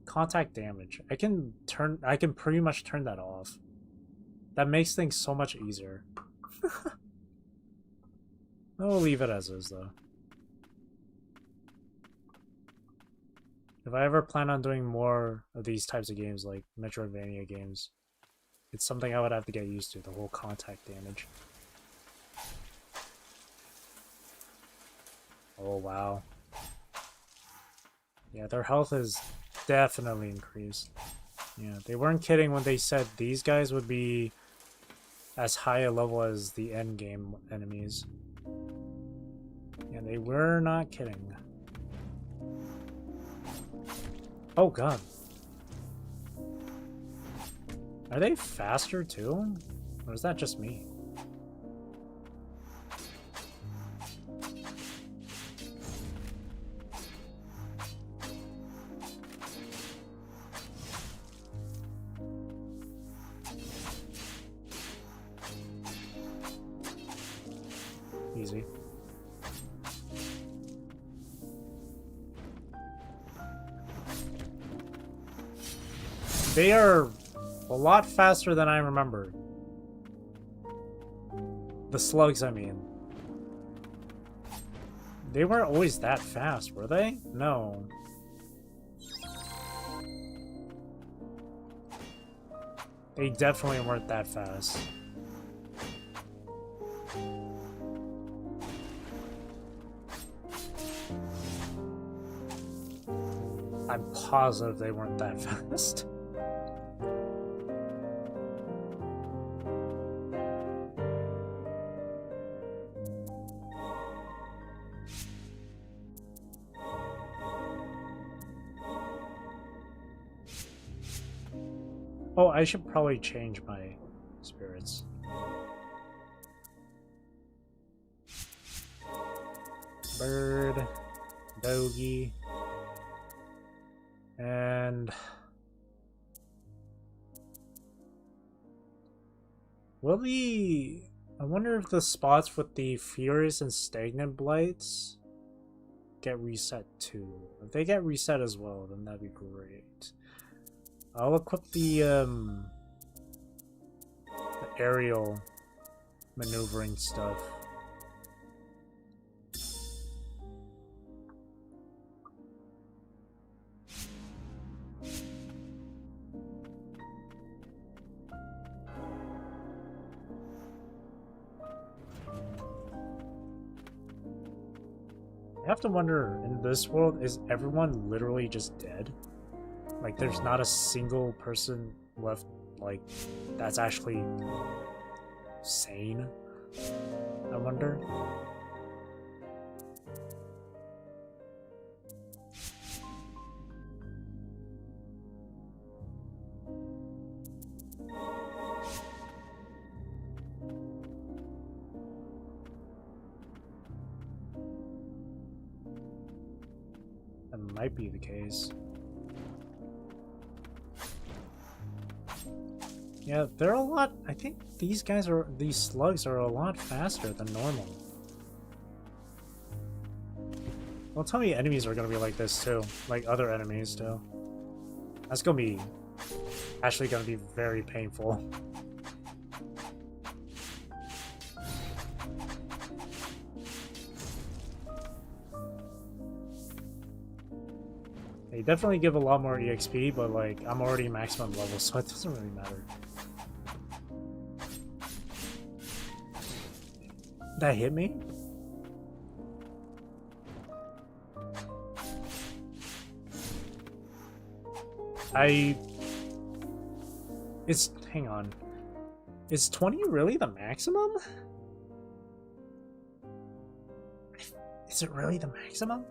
Contact damage. I can pretty much turn that off. That makes things so much easier. I'll leave it as is though. If I ever plan on doing more of these types of games, like Metroidvania games, it's something I would have to get used to, the whole contact damage. Oh, wow. Yeah, their health is definitely increased. Yeah, they weren't kidding when they said these guys would be as high a level as the end game enemies. Yeah, they were not kidding. Oh god. Are they faster too? Or is that just me? Easy. They are a lot faster than I remembered. The slugs, I mean. They weren't always that fast, were they? No. They definitely weren't that fast. I'm positive they weren't that fast. Oh, I should probably change my spirits. Bird, Dogie, and I wonder if the spots with the Furious and Stagnant Blights get reset too. If they get reset as well, then that'd be great. I'll equip the aerial maneuvering stuff. I have to wonder, in this world, is everyone literally just dead? Like, there's not a single person left, like, that's actually sane? I wonder. That might be the case. Yeah, they're a lot... I think these slugs are a lot faster than normal. Don't tell me enemies are gonna be like this too. Like other enemies too. That's gonna be... actually gonna be very painful. They definitely give a lot more EXP, but like, I'm already maximum level, so it doesn't really matter. That hit me? Hang on. Is 20 really the maximum? Is it really the maximum?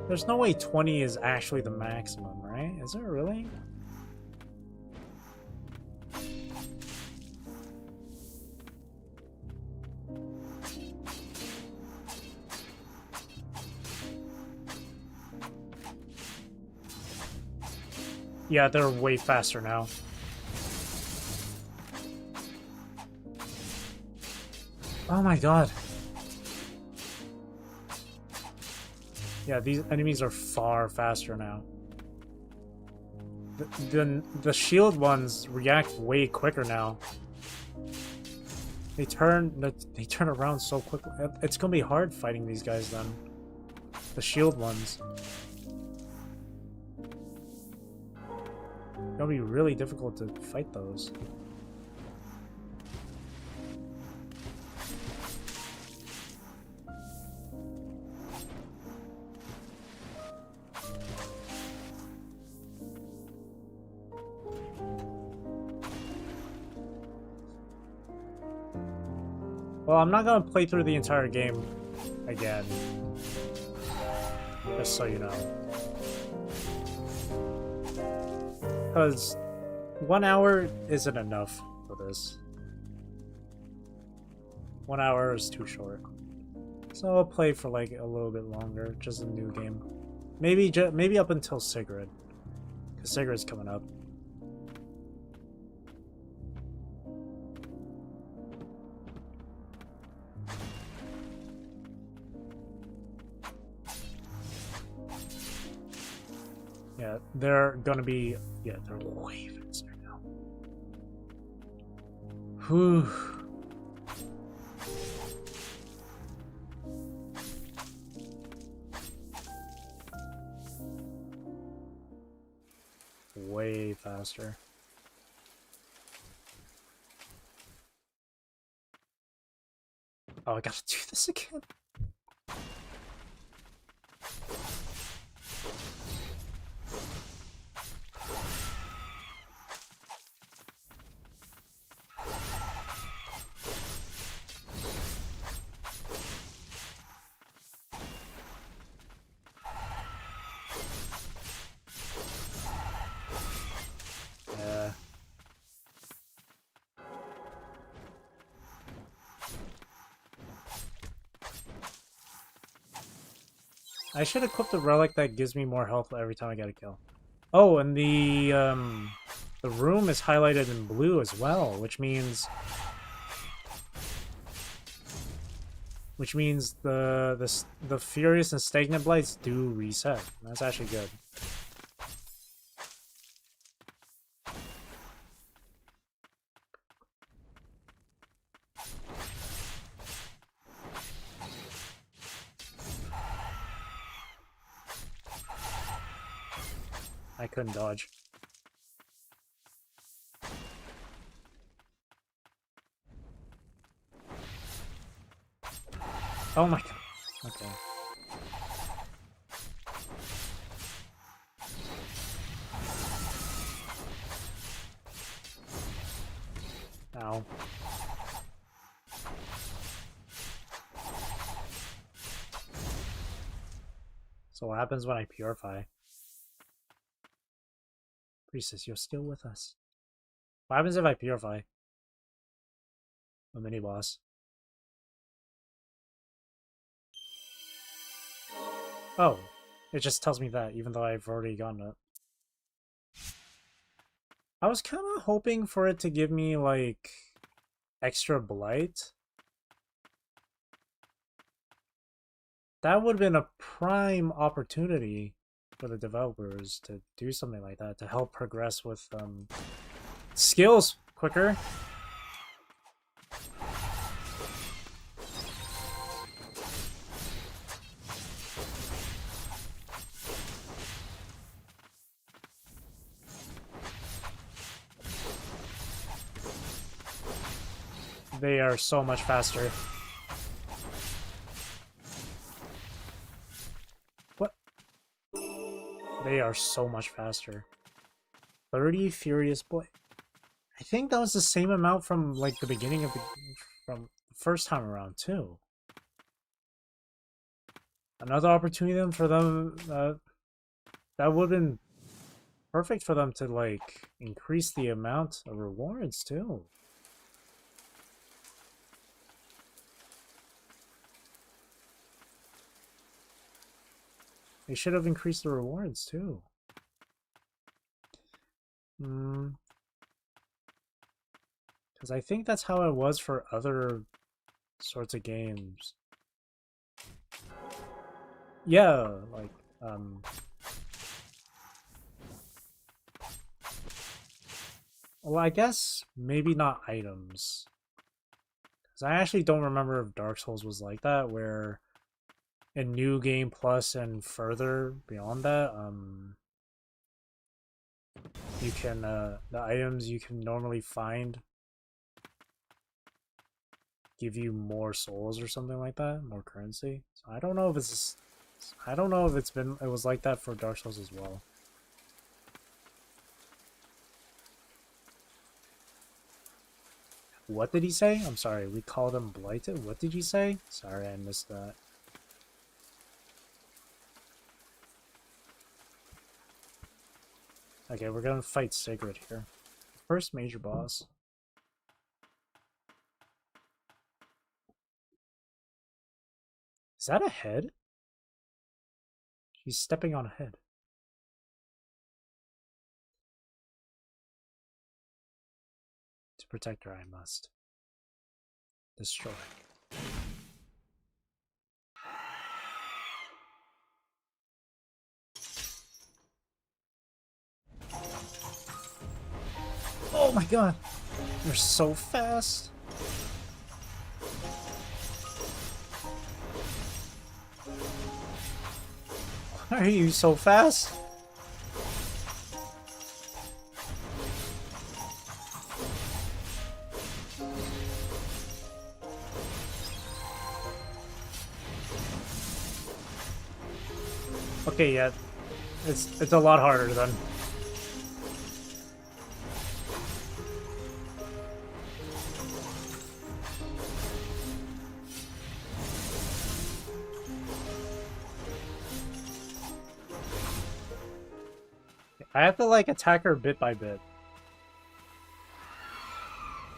There's no way 20 is actually the maximum, right? Is it really? Yeah, they're way faster now. Oh my god. Yeah, these enemies are far faster now. The shield ones react way quicker now. They turn around so quickly. It's gonna be hard fighting these guys then. The shield ones. It's gonna be really difficult to fight those. Well, I'm not gonna play through the entire game again. Just so you know. Because 1 hour isn't enough for this. 1 hour is too short. So I'll play for like a little bit longer, just a new game. Maybe up until Sigrid. Because Sigrid's coming up. Yeah, they're gonna be... Yeah, they're way faster now. Whew. Way faster. Oh, I gotta do this again. I should equip the relic that gives me more health every time I get a kill. Oh, and the room is highlighted in blue as well, which means the Furious and Stagnant Blights do reset. That's actually good. I couldn't dodge. Oh my god. Okay. Ow. So what happens when I purify? Priestess, you're still with us. What happens if I purify? A mini boss. Oh, it just tells me that, even though I've already gotten it. I was kind of hoping for it to give me, like, extra blight. That would have been a prime opportunity for the developers to do something like that, to help progress with skills quicker. They are so much faster. What? They are so much faster. 30 Furious Blade. I think that was the same amount from like the beginning of from the first time around too. Another opportunity then for them that would have been perfect for them to like increase the amount of rewards too. They should have increased the rewards too. Because I think that's how it was for other sorts of games. Yeah, like, well, I guess maybe not items. Because I actually don't remember if Dark Souls was like that, where in New Game Plus and further beyond that, you can, the items you can normally find give you more souls or something like that, more currency. So I don't know if it's, I don't know if it was like that for Dark Souls as well. What did he say? I'm sorry, we called him blighted. What did you say? Sorry, I missed that. Okay, we're gonna fight Sigrid here. First major boss. Is that a head? She's stepping on a head. To protect her, I must. Destroy. Oh my god! You're so fast! Why are you so fast? Okay, yeah. It's a lot harder then. I have to like attack her bit by bit.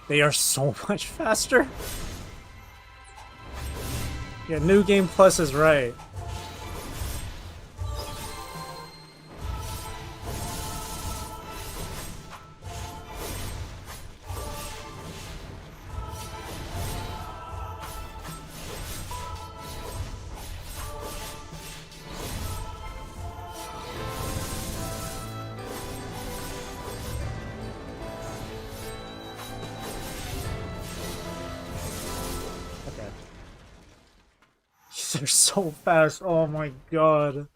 They are so much faster. Yeah, New Game Plus is right. They're so fast. Oh my god.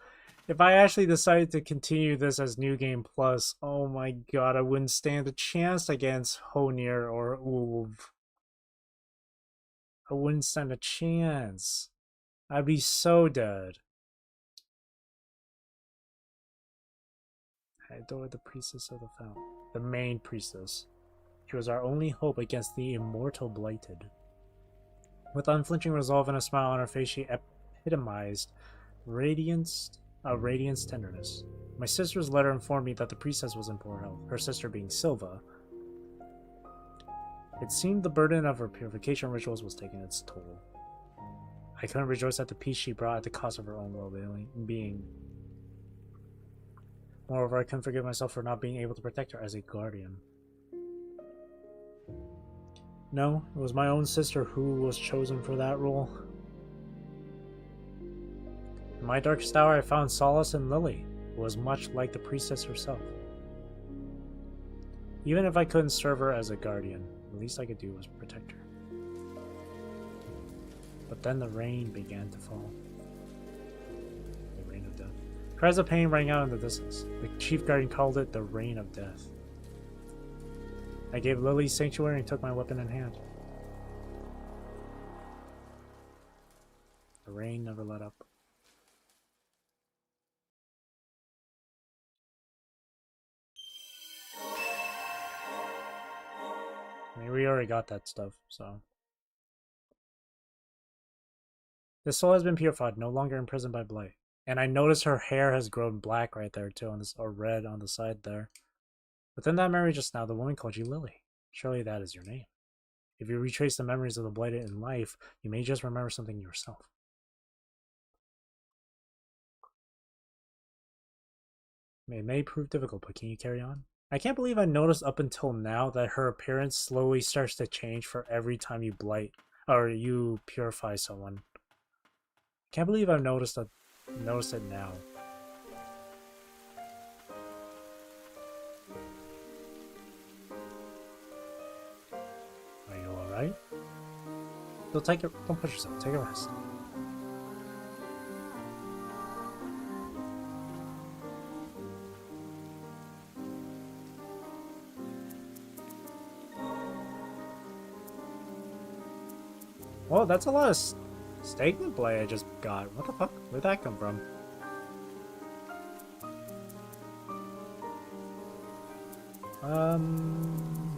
If I actually decided to continue this as New Game Plus, oh my god, I wouldn't stand a chance against Honir or Ulv. I wouldn't stand a chance. I'd be so dead. I adore the priestess of the fountain. The main priestess. She was our only hope against the immortal blighted. With unflinching resolve and a smile on her face, she epitomized radiance tenderness. My sister's letter informed me that the priestess was in poor health, her sister being Silva. It seemed the burden of her purification rituals was taking its toll. I couldn't rejoice at the peace she brought at the cost of her own well-being. Moreover, I couldn't forgive myself for not being able to protect her as a guardian. No, it was my own sister who was chosen for that role. In my darkest hour, I found solace in Lily, who was much like the priestess herself. Even if I couldn't serve her as a guardian, the least I could do was protect her. But then the rain began to fall. The rain of death. Cries of pain rang out in the distance. The chief guardian called it the rain of death. I gave Lily sanctuary and took my weapon in hand. The rain never let up. I mean, we already got that stuff, so. This soul has been purified, no longer imprisoned by blight. And I noticed her hair has grown black right there too, on this, or red on the side there. Within that memory just now, the woman called you Lily. Surely that is your name. If you retrace the memories of the blighted in life, you may just remember something yourself. It may prove difficult, but can you carry on? I can't believe I noticed up until now that her appearance slowly starts to change for every time you blight, or you purify someone. Can't believe I've noticed it now. Are you alright? Don't push yourself, take a rest. Well, that's a lot of statement play I just got. What the fuck? Where'd that come from?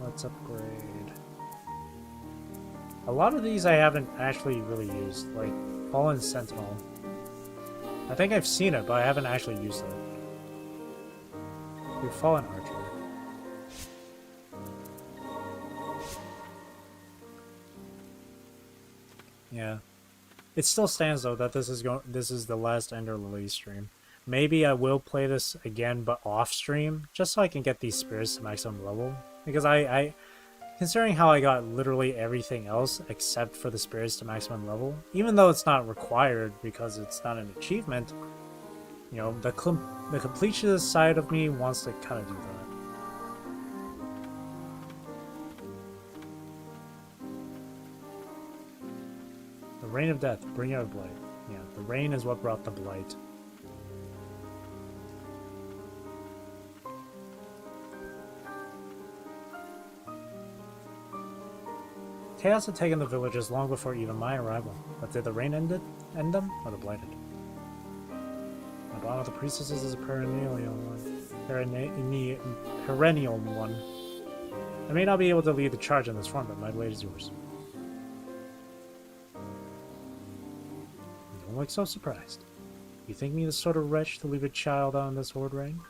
Let's upgrade. A lot of these I haven't actually really used, like Fallen Sentinel. I think I've seen it, but I haven't actually used it. We've Fallen Archer. Yeah. It still stands though that this is the last Ender Lily stream. Maybe I will play this again but off stream, just so I can get these spirits to maximum level. Because I considering how I got literally everything else except for the spirits to maximum level, even though it's not required because it's not an achievement, you know, the completionist side of me wants to kind of do that. The rain of death, bringer of blight. Yeah, the rain is what brought the blight. Chaos had taken the villages long before even my arrival, but did the rain end them, or the blighted? The bond of the priestesses is a perennial one. I may not be able to lead the charge in this form, but my blade is yours. You don't look so surprised. You think me the sort of wretch to leave a child out in this horde ring?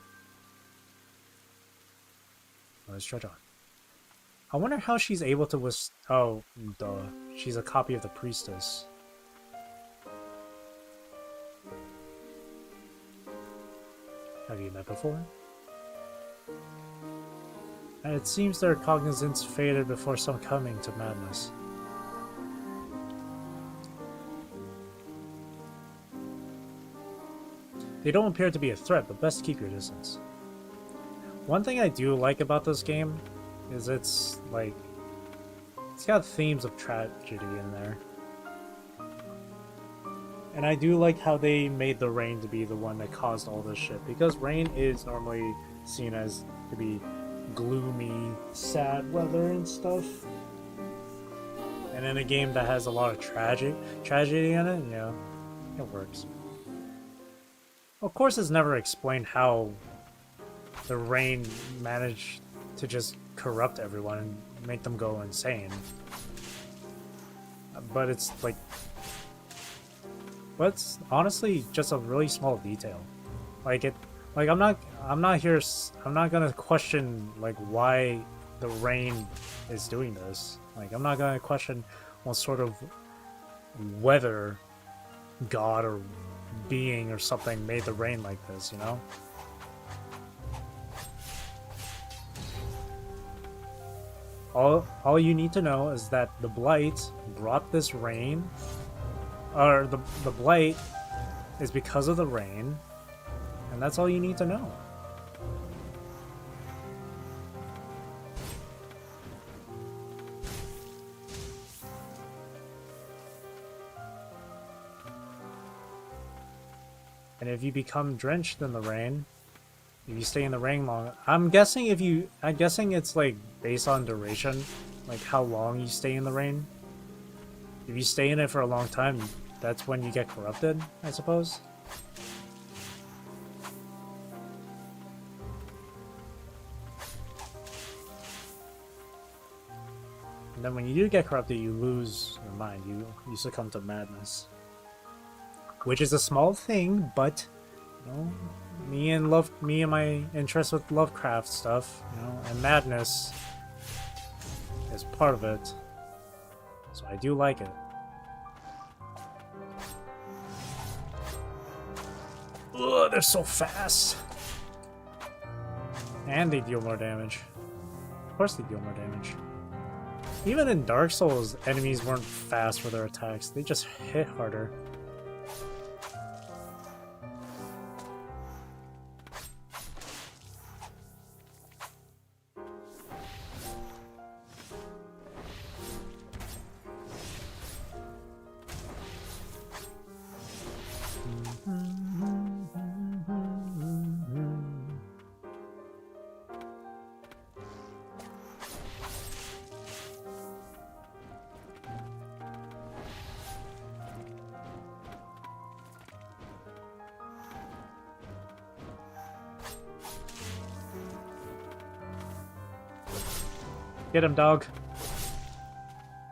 Let's trudge on. I wonder how she's able to oh, duh. She's a copy of the priestess. Have you met before? And it seems their cognizance faded before some coming to madness. They don't appear to be a threat, but best keep your distance. One thing I do like about this game is it's got themes of tragedy in there. And I do like how they made the rain to be the one that caused all this shit, because rain is normally seen as to be gloomy, sad weather and stuff. And in a game that has a lot of tragedy in it, yeah, it works. Of course, it's never explained how the rain managed to just corrupt everyone and make them go insane. But it's like, but it's honestly just a really small detail. I'm not gonna question like why the rain is doing this. Like, I'm not gonna question what sort of weather god or being or something made the rain like this, you know? All you need to know is that the blight brought this rain, or the blight is because of the rain, and that's all you need to know. And if you become drenched in the rain, if you stay in the rain long, I'm guessing it's like based on duration, like how long you stay in the rain. If you stay in it for a long time, that's when you get corrupted, I suppose. And then when you do get corrupted, you lose your mind. You succumb to madness. Which is a small thing, but you know, me and my interest with Lovecraft stuff, you know, and madness is part of it. So I do like it. Ugh, they're so fast. And they deal more damage. Of course they deal more damage. Even in Dark Souls, enemies weren't fast for their attacks. They just hit harder. Get him, dog.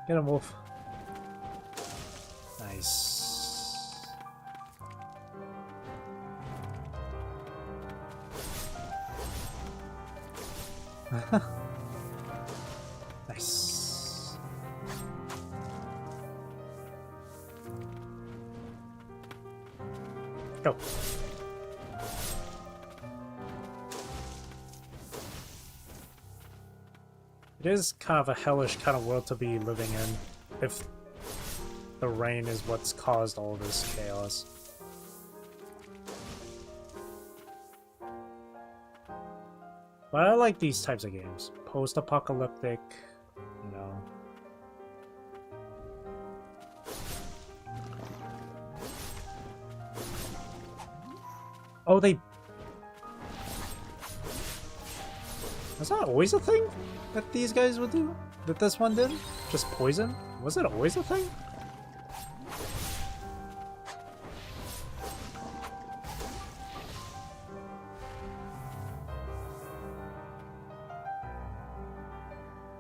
Get him, wolf. Nice. Nice. Go. It is kind of a hellish kind of world to be living in, if the rain is what's caused all this chaos. But I like these types of games. Post-apocalyptic, you know. Oh, they... Was that always a thing that these guys would do? That this one did? Just poison? Was it always a thing?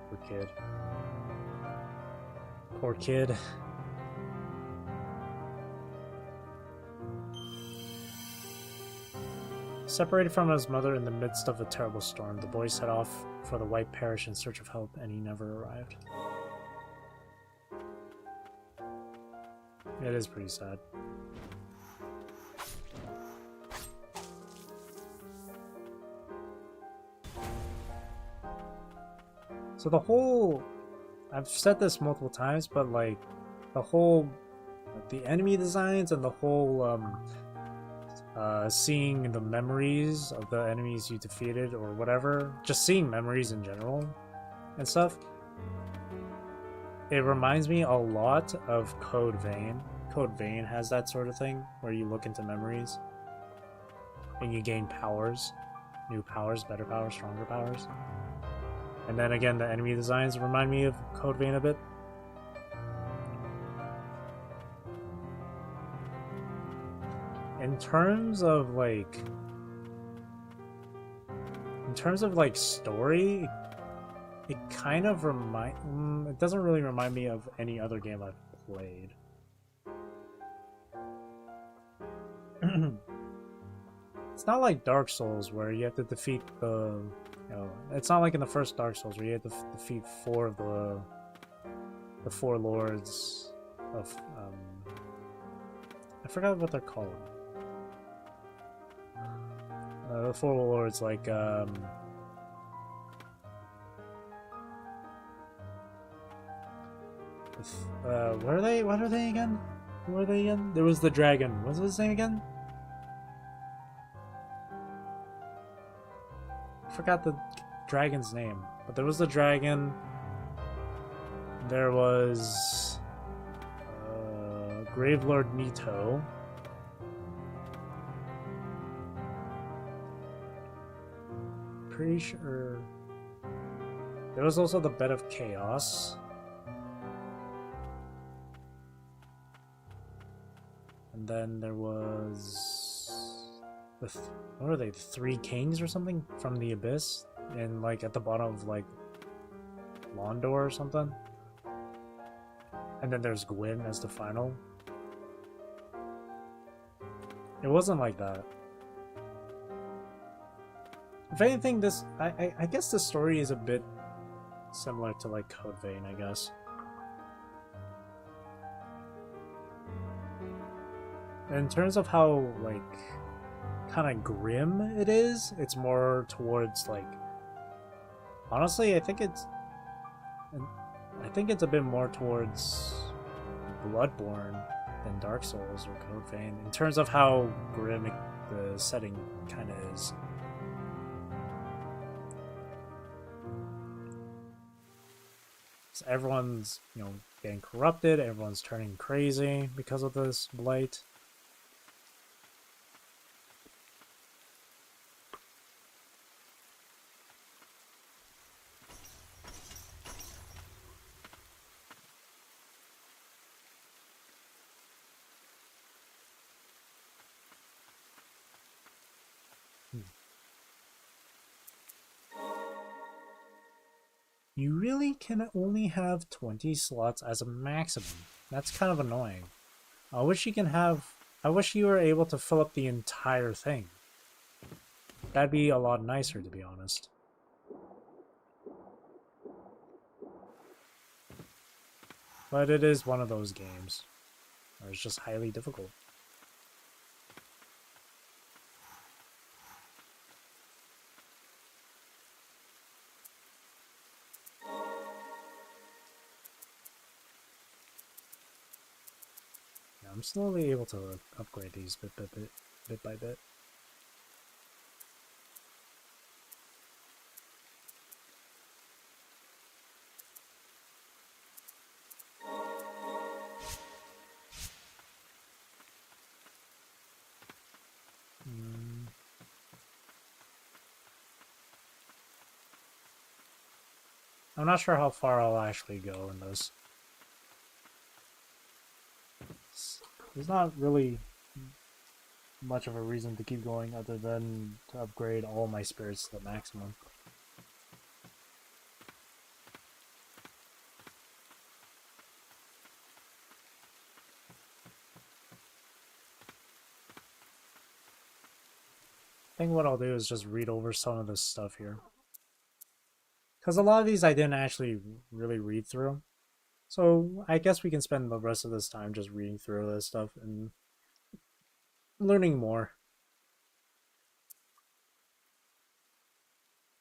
Poor kid. Poor kid. Separated from his mother in the midst of a terrible storm, the boy set off for the White Parish in search of help, and he never arrived. It is pretty sad. So the whole... I've said this multiple times, but like, the enemy designs and the whole, seeing the memories of the enemies you defeated or whatever, just seeing memories in general and stuff, it reminds me a lot of Code Vein. Code Vein has that sort of thing where you look into memories and you gain powers, new powers, better powers, stronger powers. And then again, the enemy designs remind me of Code Vein a bit. In terms of like story, it kind of it doesn't really remind me of any other game I've played. It's not like Dark Souls where you have to defeat the, you know, it's not like in the first Dark Souls where you have to defeat four of the four lords of I forgot what they're called. The four lords, like, what are they? What are they again? Who are they again? There was the dragon. What's his name again? I forgot the dragon's name. But there was the dragon. There was Gravelord Nito. Pretty sure there was also the Bed of Chaos. And then there was the what are they? The Three Kings or something from the Abyss, and like at the bottom of like Londor or something. And then there's Gwyn as the final. It wasn't like that. If anything, this I guess the story is a bit similar to like Code Vein, I guess. In terms of how like kind of grim it is, it's more towards like, honestly, I think it's a bit more towards Bloodborne than Dark Souls or Code Vein in terms of how grim the setting kind of is. So everyone's, you know, getting corrupted, everyone's turning crazy because of this blight. You really can only have 20 slots as a maximum. That's kind of annoying. I wish you were able to fill up the entire thing. That'd be a lot nicer, to be honest. But it is one of those games where it's just highly difficult. I'm slowly able to upgrade these bit by bit. I'm not sure how far I'll actually go in this. There's not really much of a reason to keep going other than to upgrade all my spirits to the maximum. I think what I'll do is just read over some of this stuff here. Because a lot of these I didn't actually really read through. So I guess we can spend the rest of this time just reading through this stuff and learning more.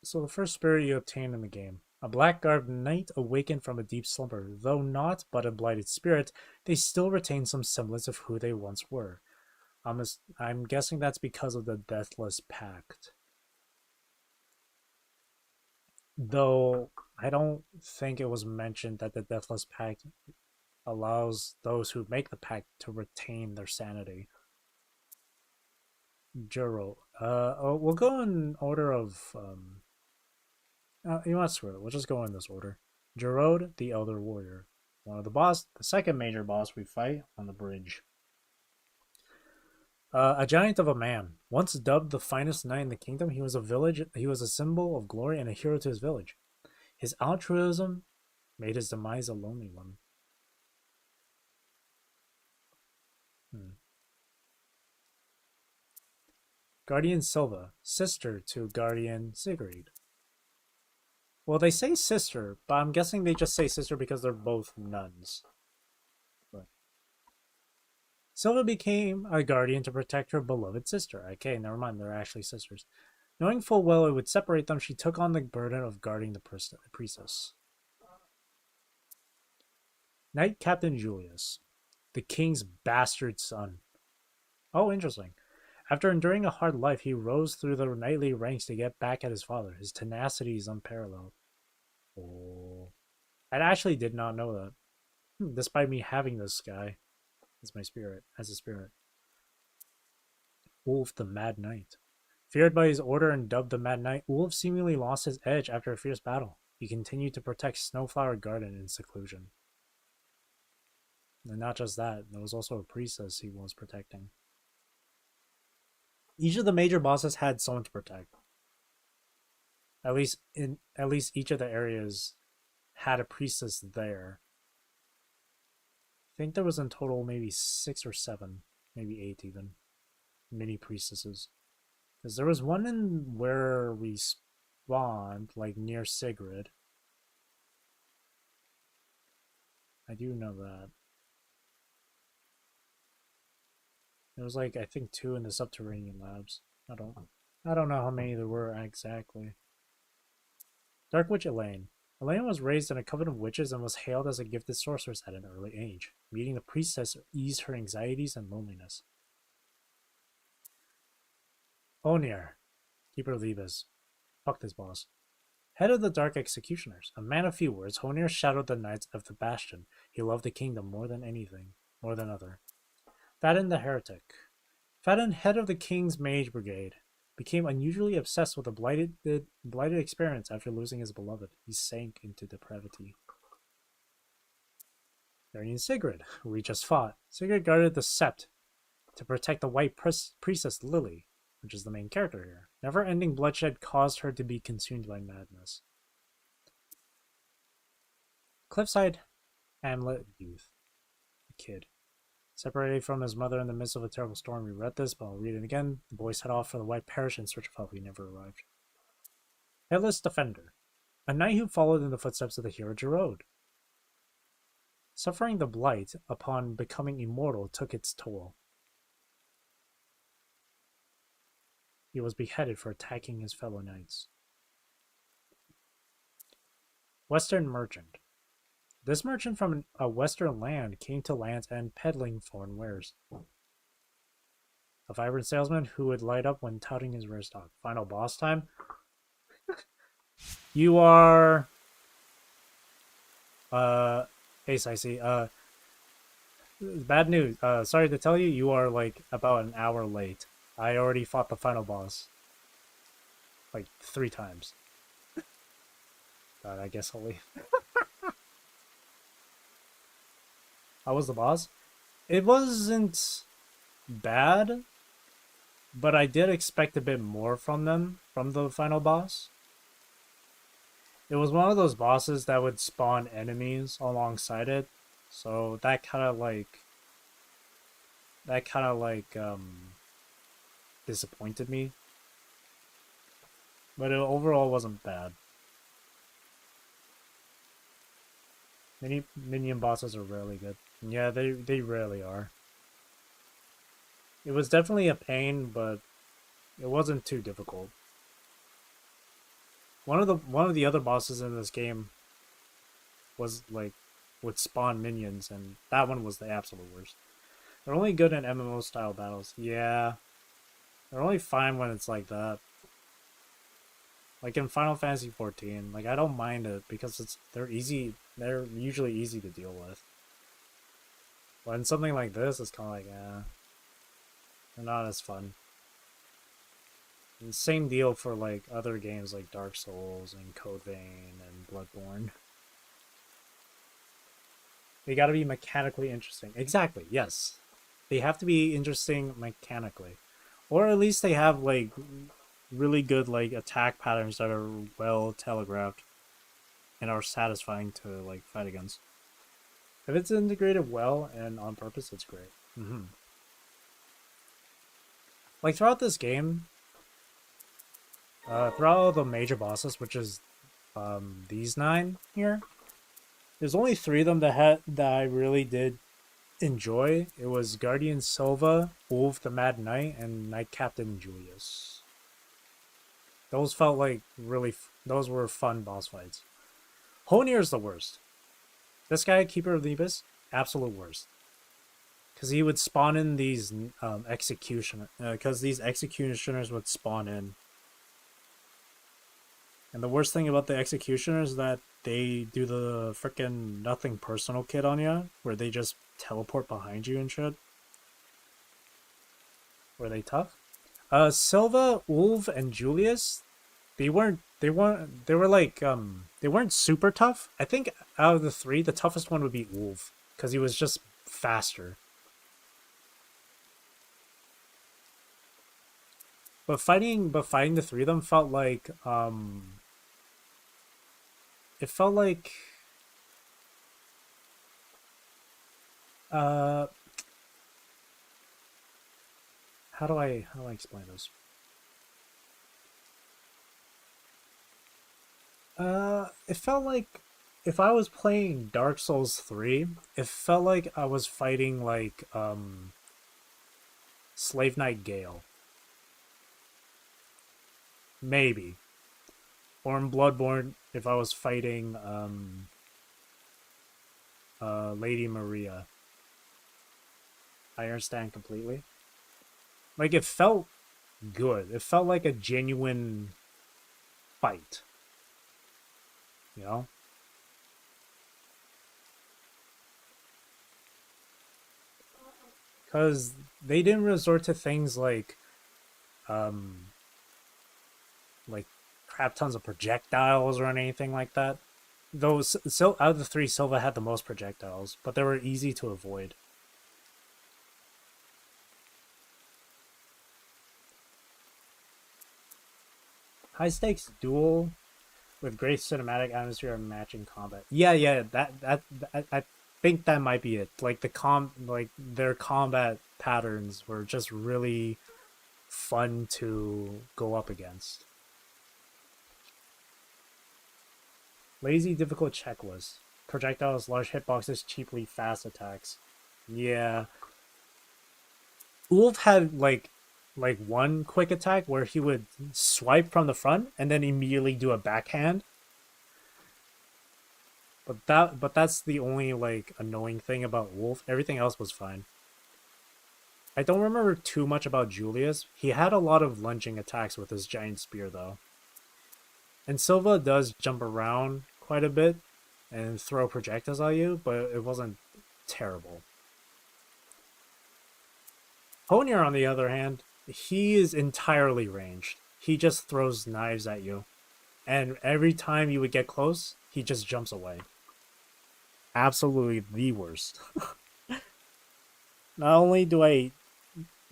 So the first spirit you obtain in the game. A black-garbed knight awakened from a deep slumber. Though not but a blighted spirit, they still retain some semblance of who they once were. I'm guessing that's because of the Deathless Pact. Though I don't think it was mentioned that the Deathless Pact allows those who make the pact to retain their sanity. Juro. We'll go in order of you know what, screw it. We'll just go in this order. Jarod, the Elder Warrior. One of the second major boss we fight on the bridge. A giant of a man. Once dubbed the finest knight in the kingdom, he was a symbol of glory and a hero to his village. His altruism made his demise a lonely one. Guardian Silva, sister to Guardian Sigrid. Well, they say sister, but I'm guessing they just say sister because they're both nuns. But Silva became a guardian to protect her beloved sister. Okay, never mind, they're actually sisters. Knowing full well it would separate them, she took on the burden of guarding the priestess. Knight Captain Julius, the king's bastard son. Oh, interesting. After enduring a hard life, he rose through the knightly ranks to get back at his father. His tenacity is unparalleled. Oh, I actually did not know that. Despite me having this guy as my spirit, as a spirit. Ulf the Mad Knight. Feared by his order and dubbed the Mad Knight, Ulf seemingly lost his edge after a fierce battle. He continued to protect Snowflower Garden in seclusion. And not just that, there was also a priestess he was protecting. Each of the major bosses had someone to protect. At least each of the areas had a priestess there. I think there was in total maybe 6 or 7, maybe 8 even, mini priestesses. Because there was one in where we spawned, like near Sigrid. I do know that. There was like, I think 2 in the subterranean labs. I don't know how many there were exactly. Dark Witch Elaine. Elaine was raised in a coven of witches and was hailed as a gifted sorceress at an early age. Meeting the priestess eased her anxieties and loneliness. Onir, Keeper of Libes. Fuck this boss. Head of the Dark Executioners. A man of few words, Honir shadowed the Knights of the Bastion. He loved the kingdom more than anything, more than other. Fadden the Heretic. Fadden, head of the King's Mage Brigade, became unusually obsessed with a blighted experience after losing his beloved. He sank into depravity. Guardian Sigrid, who we just fought. Sigrid guarded the Sept to protect the White Priestess Lily, which is the main character here. Never-ending bloodshed caused her to be consumed by madness. Cliffside Hamlet Youth. A kid. Separated from his mother in the midst of a terrible storm, we read this, but I'll read it again. The boy set off for the White Parish in search of help. He never arrived. Headless Defender. A knight who followed in the footsteps of the hero Gerode. Suffering the blight upon becoming immortal took its toll. He was beheaded for attacking his fellow knights. Western Merchant. This merchant from a western land came to Land's End peddling foreign wares. A vibrant salesman who would light up when touting his rare stock. Final boss time. You are... Hey, Sicey. Bad news. Sorry to tell you, you are like about an hour late. I already fought the final boss. Like 3 times. God, I guess I'll leave. How was the boss? It wasn't bad, but I did expect a bit more from them, from the final boss. It was one of those bosses that would spawn enemies alongside it, so that kind of like disappointed me. But it overall wasn't bad. Minion bosses are really good. Yeah, they rarely are. It was definitely a pain, but it wasn't too difficult. One of the other bosses in this game was like would spawn minions, and that one was the absolute worst. They're only good in MMO style battles. Yeah. They're only fine when it's like that. Like in Final Fantasy XIV, like I don't mind it because they're usually easy to deal with. When something like this is kind of like, they're not as fun. And same deal for like other games like Dark Souls and Code Vein and Bloodborne. They gotta be mechanically interesting. Exactly, yes. They have to be interesting mechanically. Or at least they have like really good like attack patterns that are well telegraphed and are satisfying to like fight against. If it's integrated well and on purpose, it's great. Like throughout this game, throughout all the major bosses, which is these 9 here, there's only 3 of them that I really did enjoy, it was Guardian Silva, Wolf the Mad Knight, and Knight Captain Julius. Those felt like those were fun boss fights. Honier's the worst. This guy, Keeper of the Abyss, absolute worst. Because he would spawn in these because these executioners would spawn in. And the worst thing about the executioners is that they do the freaking nothing personal kit on you, where they just teleport behind you and shit. Were they tough? Silva, Ulv, and Julius, they weren't super tough. I think out of the three, the toughest one would be Ulv, because he was just faster. But fighting the three of them felt like it felt like how do I explain this? It felt like if I was playing Dark Souls 3, it felt like I was fighting like Slave Knight Gale. Maybe. Or in Bloodborne, if I was fighting Lady Maria. I understand completely. Like, it felt good. It felt like a genuine fight. You know? Because they didn't resort to things like crap tons of projectiles or anything like that. Though, so out of the three, Silva had the most projectiles, but they were easy to avoid. High stakes duel with great cinematic atmosphere and matching combat. Yeah, that I think that might be it. Like their combat patterns were just really fun to go up against. Lazy difficult checklist. Projectiles, large hitboxes, cheaply fast attacks. Yeah. Ulf had like one quick attack where he would swipe from the front and then immediately do a backhand. But that's the only like annoying thing about Wolf. Everything else was fine. I don't remember too much about Julius. He had a lot of lunging attacks with his giant spear though. And Silva does jump around quite a bit and throw projectiles at you, but it wasn't terrible. Honier, on the other hand, he is entirely ranged. He just throws knives at you. And every time you would get close, he just jumps away. Absolutely the worst. Not only do I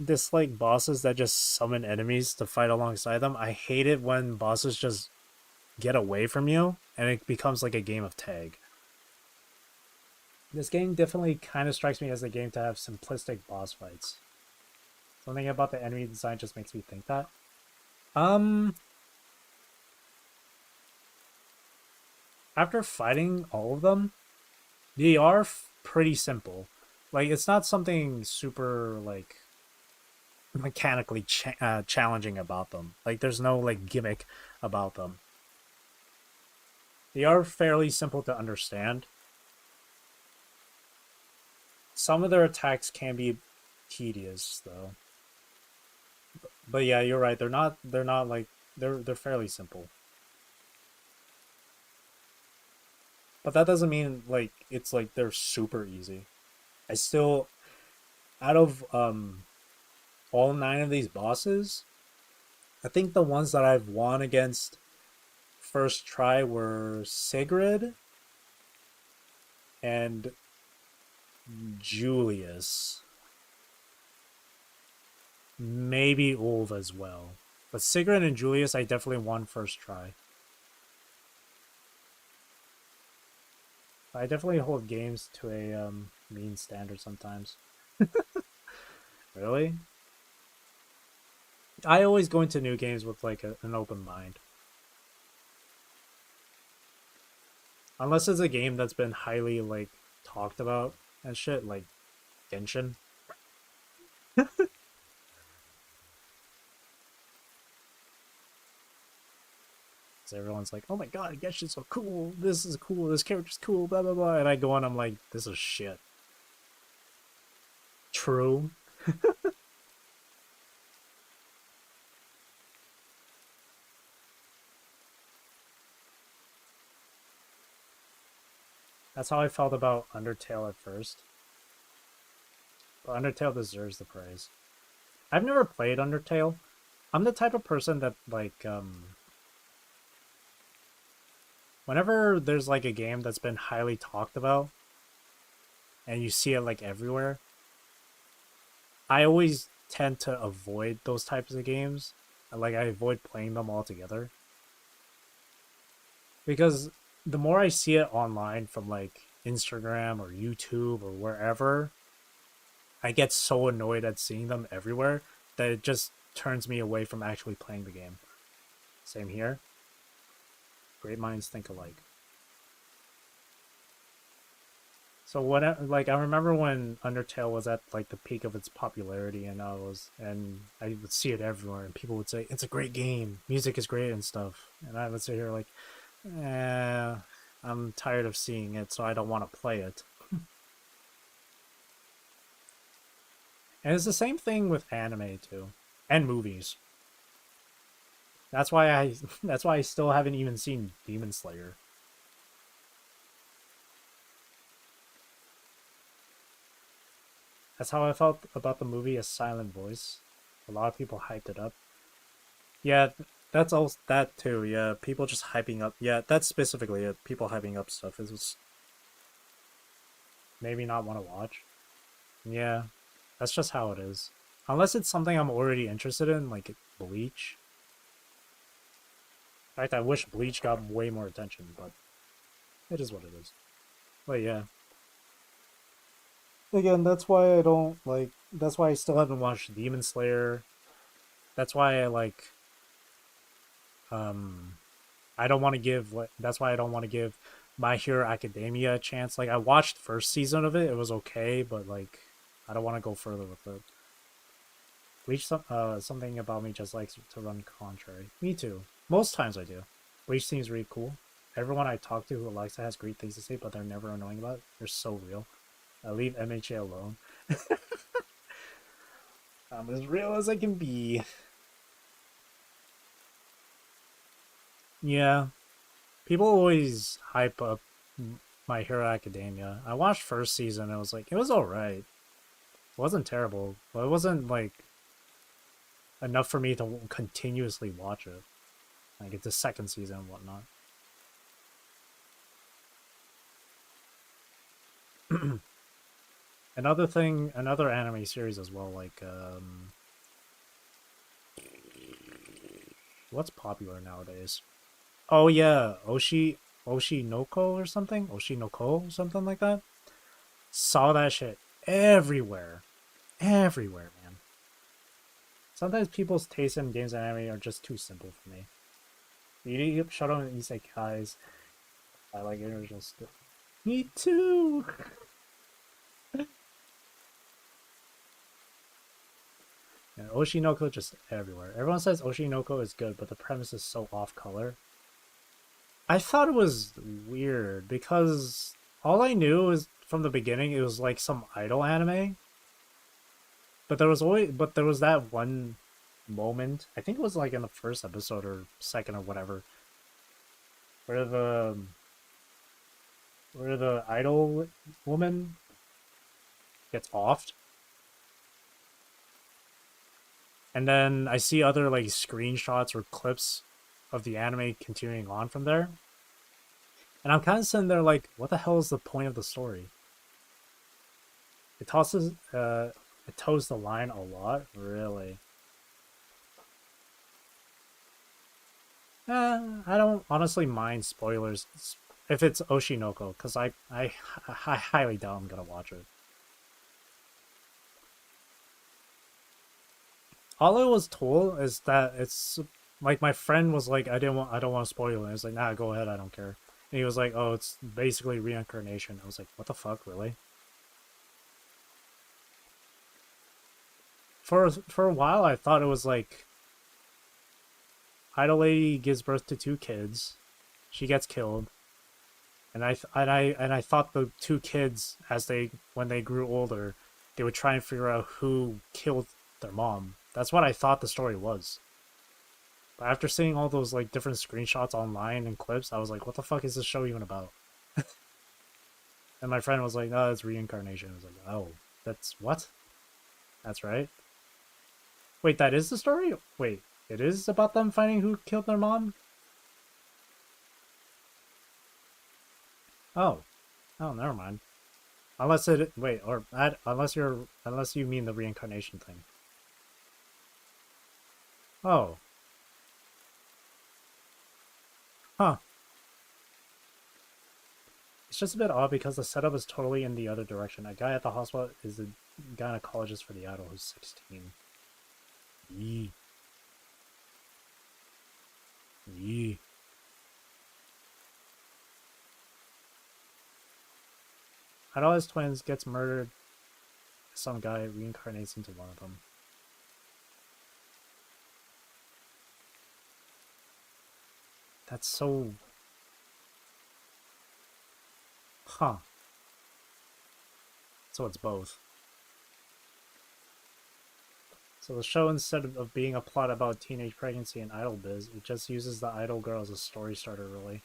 dislike bosses that just summon enemies to fight alongside them, I hate it when bosses just get away from you and it becomes like a game of tag. This game definitely kind of strikes me as a game to have simplistic boss fights. Something about the enemy design just makes me think that. After fighting all of them, they are pretty simple. Like, it's not something super, like, mechanically challenging about them. Like, there's no, like, gimmick about them. They are fairly simple to understand. Some of their attacks can be tedious, though. But yeah, you're right. They're not like they're fairly simple. But that doesn't mean like it's like they're super easy. I still out of all 9 of these bosses, I think the ones that I've won against first try were Sigrid and Julius. Maybe Ulv as well. But Sigrid and Julius, I definitely won first try. I definitely hold games to a mean standard sometimes. Really? I always go into new games with like an open mind. Unless it's a game that's been highly like talked about and shit, like Genshin. So everyone's like, oh my god, Genshin's so cool, this is cool, this character's cool, blah blah blah, and I go on, I'm like, this is shit. True. That's how I felt about Undertale at first. But Undertale deserves the praise. I've never played Undertale. I'm the type of person that, like, whenever there's, like, a game that's been highly talked about, and you see it, like, everywhere, I always tend to avoid those types of games. Like, I avoid playing them altogether. Because the more I see it online from, like, Instagram or YouTube or wherever, I get so annoyed at seeing them everywhere that it just turns me away from actually playing the game. Same here. Great minds think alike. So what, like, I remember when Undertale was at, like, the peak of its popularity, and I would see it everywhere, and people would say it's a great game, music is great and stuff, and I would sit here like, I'm tired of seeing it, so I don't want to play it. And it's the same thing with anime too, and movies. That's why I still haven't even seen Demon Slayer. That's how I felt about the movie A Silent Voice. A lot of people hyped it up. Yeah, that's all that too. Yeah, people just hyping up. Yeah, that's specifically it. People hyping up stuff is maybe not want to watch. Yeah, that's just how it is. Unless it's something I'm already interested in, like Bleach. In fact, I wish Bleach got way more attention, but it is what it is. But yeah. Again, that's why I don't like. That's why I still haven't watched Demon Slayer. That's why I like. Um, I don't want to give what. That's why I don't want to give My Hero Academia a chance. Like I watched first season of it, it was okay, but like I don't want to go further with it. Bleach, something about me just likes to run contrary. Me too. Most times I do. Bleach seems really cool. Everyone I talk to who likes it has great things to say, but they're never annoying about it. They're so real. I leave MHA alone. I'm as real as I can be. Yeah. People always hype up My Hero Academia. I watched first season and I was like, it was alright. It wasn't terrible, but it wasn't like enough for me to continuously watch it. Like it's the second season and whatnot. Another anime series as well, like what's popular nowadays? Oh yeah, Oshinoko or something? Oshinoko, something like that. Saw that shit everywhere. Everywhere, man. Sometimes people's taste in games and anime are just too simple for me. You shut on isekais. I like original stuff. Me too. Yeah, Oshinoko just everywhere. Everyone says Oshinoko is good, but the premise is so off color. I thought it was weird because all I knew is from the beginning it was like some idol anime. But there was that one moment. I think it was like in the first episode or second or whatever, where the idol woman gets offed. And then I see other like screenshots or clips of the anime continuing on from there. And I'm kind of sitting there like, what the hell is the point of the story? It toes the line a lot, really. I don't honestly mind spoilers if it's Oshinoko, because I highly doubt I'm gonna watch it. All I was told is that it's like my friend was like, I don't want to spoil it. I was like, nah, go ahead, I don't care. And he was like, oh, it's basically reincarnation. I was like, what the fuck, really? for a while I thought it was like Idol Lady gives birth to two kids, she gets killed, and I thought the two kids, as they when they grew older, they would try and figure out who killed their mom. That's what I thought the story was. But after seeing all those like different screenshots online and clips, I was like, what the fuck is this show even about? And my friend was like, no, it's reincarnation. I was like, oh, that's what? That's right. Wait, that is the story? Wait, it is about them finding who killed their mom? Oh. Oh, never mind. Unless it wait, or unless you mean the reincarnation thing. Oh. Huh. It's just a bit odd because the setup is totally in the other direction. A guy at the hospital is a gynecologist for the idol who's 16. Yee. Yee. Idol has twins, gets murdered. Some guy reincarnates into one of them. That's so... Huh. So it's both. So the show, instead of being a plot about teenage pregnancy and idol biz, it just uses the idol girl as a story starter, really.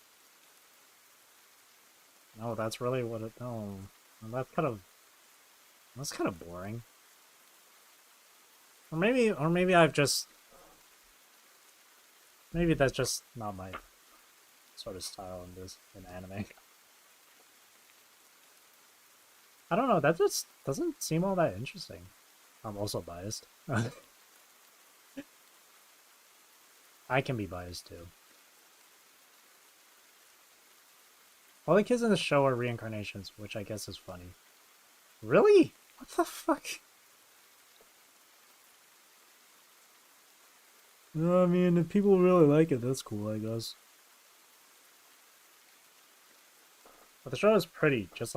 No, that's really what it... No. Well, that's kind of boring. Or maybe I've just... Maybe that's just not my sort of style in anime. I don't know, that just doesn't seem all that interesting. I'm also biased. I can be biased too. All the kids in the show are reincarnations, which I guess is funny. Really? What the fuck? No, I mean, if people really like it, that's cool, I guess. But the show is pretty, just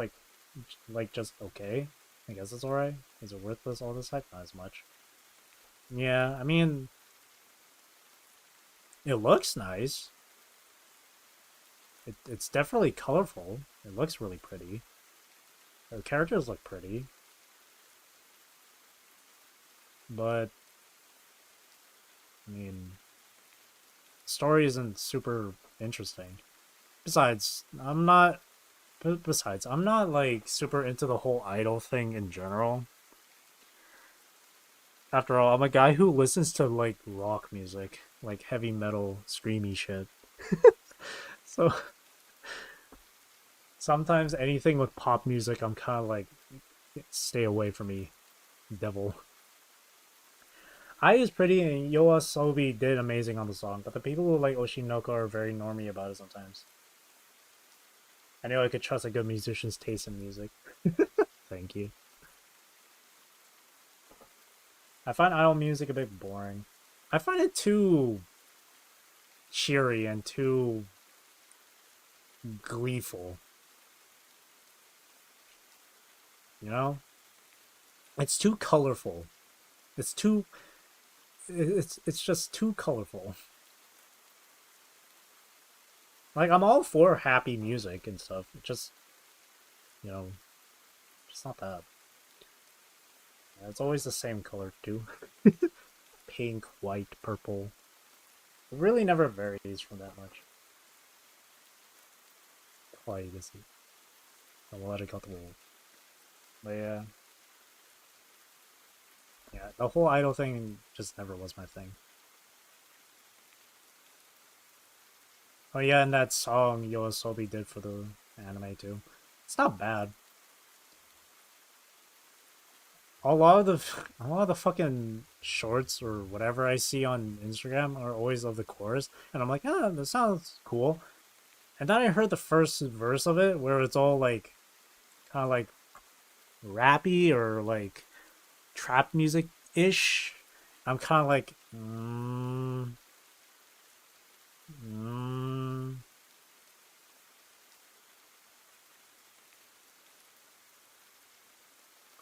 just okay. I guess it's alright. Is it worth all this hype? Not as much. Yeah, I mean, it looks nice. It's definitely colorful. It looks really pretty. The characters look pretty. But, I mean, the story isn't super interesting. Besides, I'm not like super into the whole idol thing in general. After all, I'm a guy who listens to like rock music, like heavy metal, screamy shit. So sometimes anything with pop music, I'm kind of like, stay away from me, devil. Ai is pretty, and Yoasobi did amazing on the song, but the people who like Oshinoko are very normy about it sometimes. I know I could trust a good musician's taste in music. Thank you. I find idol music a bit boring. I find it too cheery and too gleeful. You know? It's too colorful. It's just too colorful. Like, I'm all for happy music and stuff. It just, you know, just not that. Yeah, it's always the same color too. Pink, white, purple. It really never varies from that much. Quietus. I'll let it go through. But yeah. Yeah, the whole idol thing just never was my thing. Oh yeah, and that song Yoasobi did for the anime too. It's not bad. A lot of the fucking shorts or whatever I see on Instagram are always of the chorus, and I'm like, ah, that sounds cool. And then I heard the first verse of it, where it's all like, kind of like rappy or like trap music ish. I'm kind of like,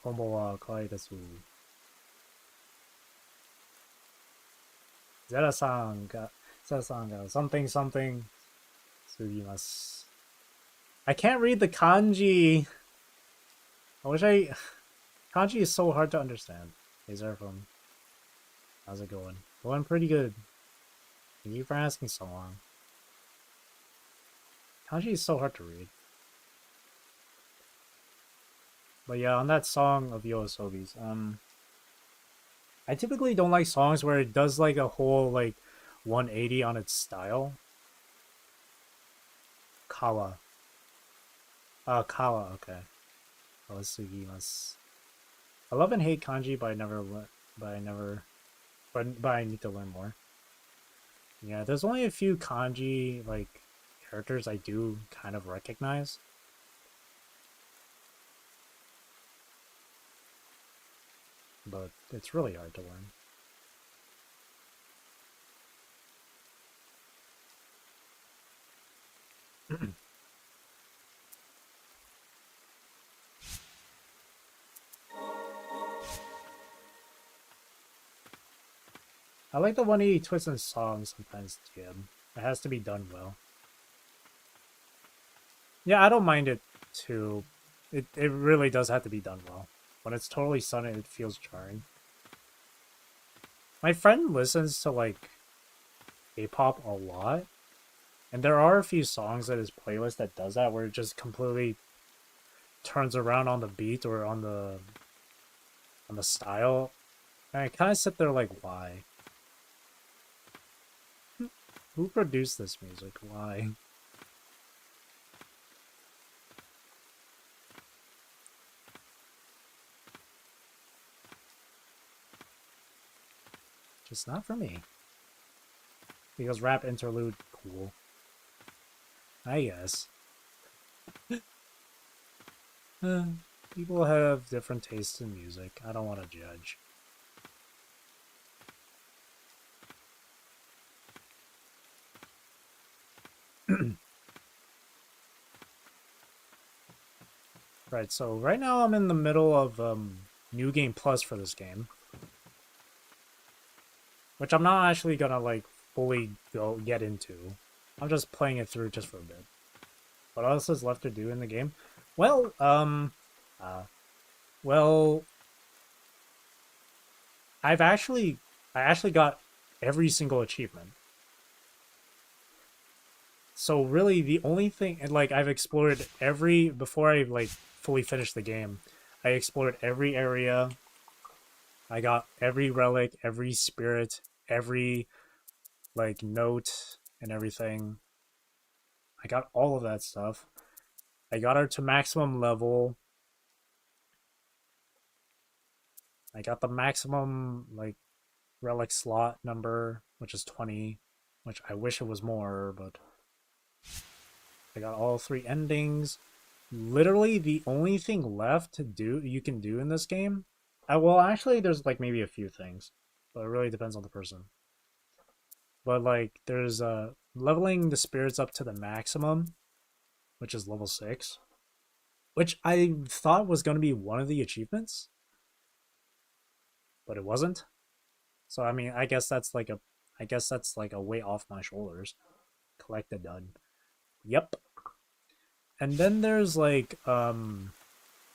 Konbo wa Quietus. Zeraphym ga, Zeraphym ga, something something. Sugimasu. I can't read the kanji. I wish I. Kanji is so hard to understand. Hey, Zeraphym. How's it going? Going pretty good. Thank you for asking so long. Kanji is so hard to read. But yeah, on that song of Yoasobi's, I typically don't like songs where it does like a whole like 180 on its style. Kawa. Kawa, okay. Sugimasu. I love and hate kanji, but I need to learn more. Yeah, there's only a few kanji like characters I do kind of recognize. But it's really hard to learn. I like the 180 twists in songs sometimes, Jim. It has to be done well. Yeah, I don't mind it too. It really does have to be done well. When it's totally sudden, it feels jarring. My friend listens to like K-pop a lot, and there are a few songs at his playlist that does that, where it just completely turns around on the beat or on the style. And I kind of sit there like, why? Who produced this music? Why? Just not for me. Because rap interlude, cool. I guess. People have different tastes in music. I don't want to judge. Right, so right now I'm in the middle of New Game Plus for this game. Which I'm not actually gonna like fully get into. I'm just playing it through just for a bit. What else is left to do in the game? Well, well, I actually got every single achievement. So really the only thing, and like I've explored every, before I like fully finished the game, I explored every area. I got every relic, every spirit, every like note and everything. I got all of that stuff. I got her to maximum level. I got the maximum like relic slot number, which is 20, which I wish it was more, but I got all 3 endings. Literally the only thing left to do you can do in this game. Well, actually there's like maybe a few things, but it really depends on the person. But like there's leveling the spirits up to the maximum, which is level 6, which I thought was going to be one of the achievements, but it wasn't. So I mean, I guess that's like a weight off my shoulders. Collect a done. Yep. And then there's like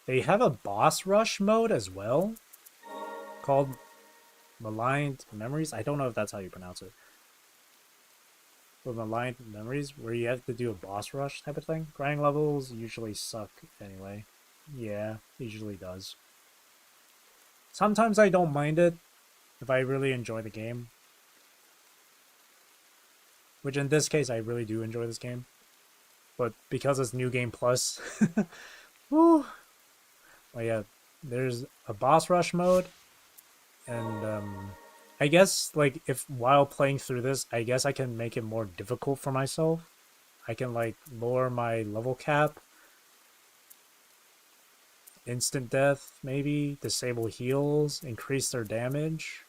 they have a boss rush mode as well called Maligned Memories. I don't know if that's how you pronounce it. But Maligned Memories, where you have to do a boss rush type of thing. Grinding levels usually suck anyway. Yeah, usually does. Sometimes I don't mind it if I really enjoy the game. Which in this case, I really do enjoy this game. But because it's New Game Plus, woo. Well, yeah, there's a boss rush mode, and I guess like if while playing through this, I guess I can make it more difficult for myself. I can like lower my level cap, instant death maybe, disable heals, increase their damage.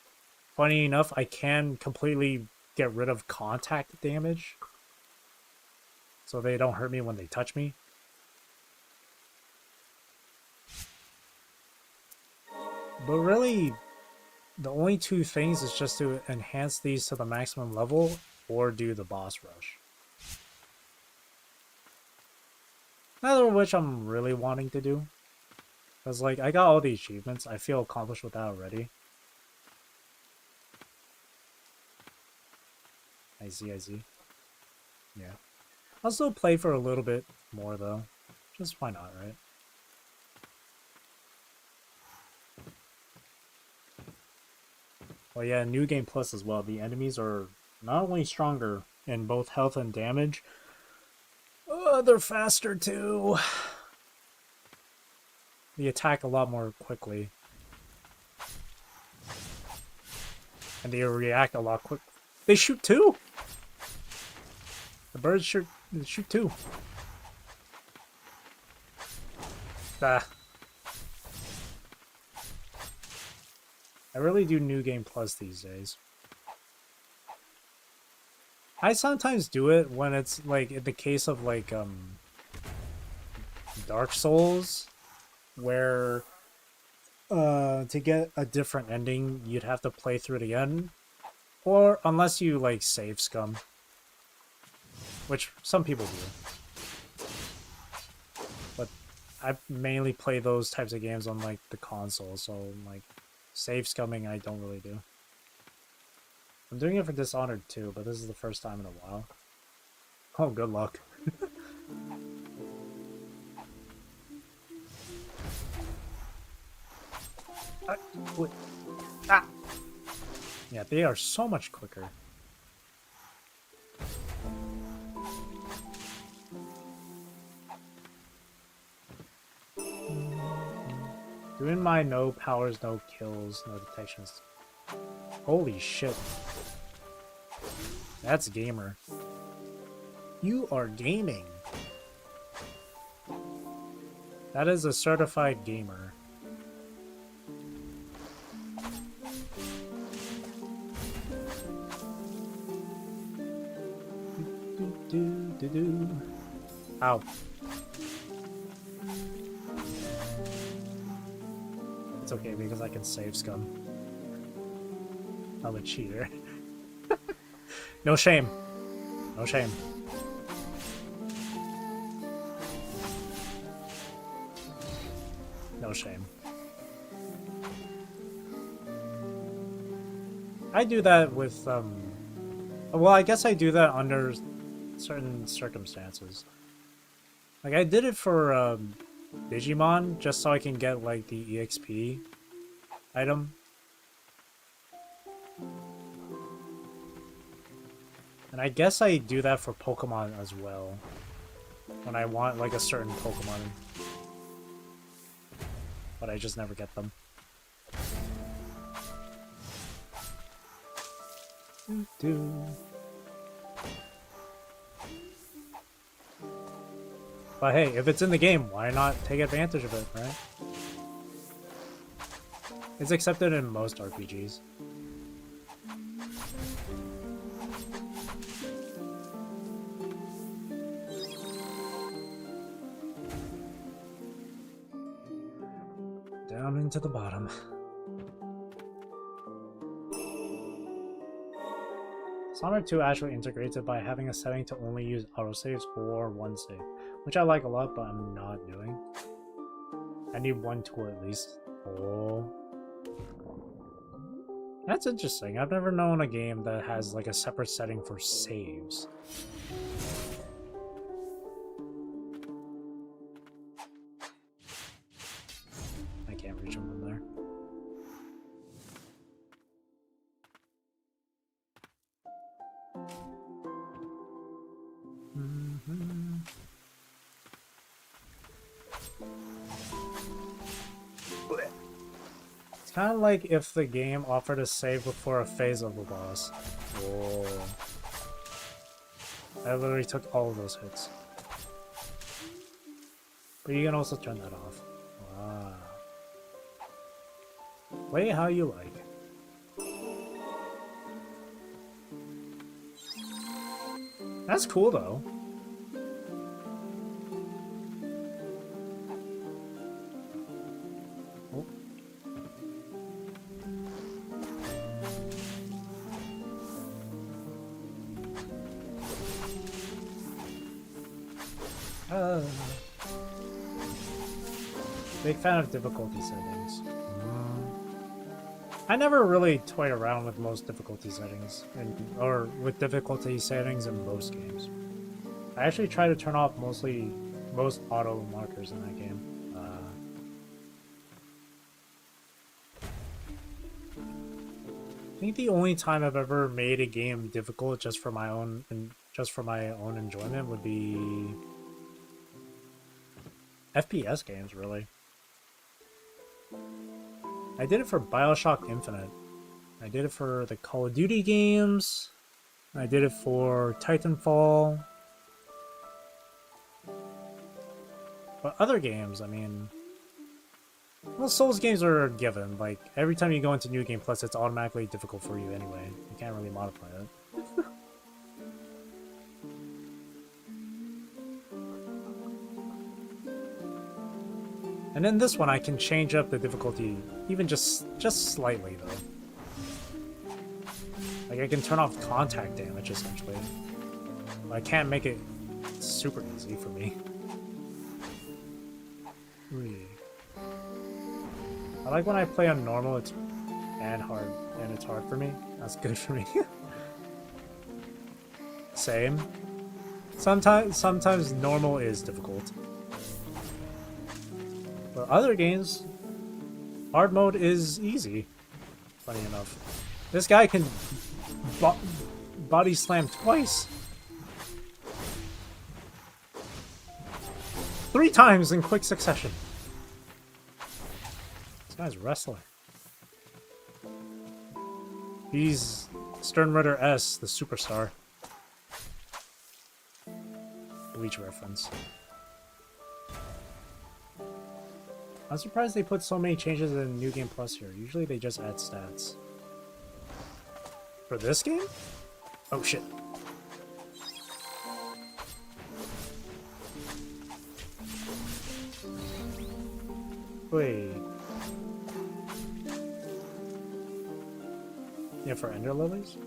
Funny enough, I can completely get rid of contact damage, so they don't hurt me when they touch me. But really, The only two things is just to enhance these to the maximum level or do the boss rush. Neither of which I'm really wanting to do. Because, like, I got all the achievements. I feel accomplished with that already. I see. Yeah. I'll still play for a little bit more, though. Just why not, right? Well, yeah, New Game Plus as well. The enemies are not only stronger in both health and damage, they're faster too. They attack a lot more quickly. And they react a lot quick. They shoot too! The birds shoot too. Ah. I really do New Game Plus these days. I sometimes do it when it's like in the case of like Dark Souls, where to get a different ending you'd have to play through it again. Or unless you like save scum. Which some people do. But I mainly play those types of games on like the console, so like save scumming I don't really do. I'm doing it for Dishonored too, but this is the first time in a while. Oh, good luck. Wait. Ah! Yeah, they are so much quicker. Doing my no powers, no kills, no detections. Holy shit. That's gamer. You are gaming. That is a certified gamer. Ow. It's okay because I can save scum. I'm a cheater. No shame. No shame. No shame. I do that with, well, I guess I do that under certain circumstances. Like, I did it for, Digimon, just so I can get, like, the EXP item. And I guess I do that for Pokemon as well. When I want, like, a certain Pokemon. But I just never get them. But hey, if it's in the game, why not take advantage of it, right? It's accepted in most RPGs. Down into the bottom. Dishonored 2 actually integrates it by having a setting to only use autosaves or one save, which I like a lot, but I'm not doing. I need one tool at least. Oh. That's interesting. I've never known a game that has like a separate setting for saves. I can't reach them from there. It's kind of like if the game offered a save before a phase of the boss. Whoa. I literally took all of those hits. But you can also turn that off. Wow. Play how you like. That's cool though. Big fan of difficulty settings. I never really toyed around with most difficulty settings, or with difficulty settings in most games. I actually try to turn off most auto markers in that game. I think the only time I've ever made a game difficult just for my own enjoyment would be FPS games, really. I did it for BioShock Infinite. I did it for the Call of Duty games. I did it for Titanfall. But other games, I mean... Well, Souls games are a given. Like, every time you go into New Game Plus, it's automatically difficult for you anyway. You can't really modify it. And in this one, I can change up the difficulty, even just slightly, though. Like, I can turn off contact damage, essentially. But I can't make it super easy for me. I like when I play on normal, it's hard for me. That's good for me. Same. Sometimes normal is difficult. But other games, hard mode is easy. Funny enough, this guy can body slam twice, 3 times in quick succession. This guy's a wrestler. He's Sternritter S, the superstar. Bleach reference. I'm surprised they put so many changes in New Game Plus here. Usually they just add stats. For this game? Oh shit. Wait. Yeah, for Ender Lilies?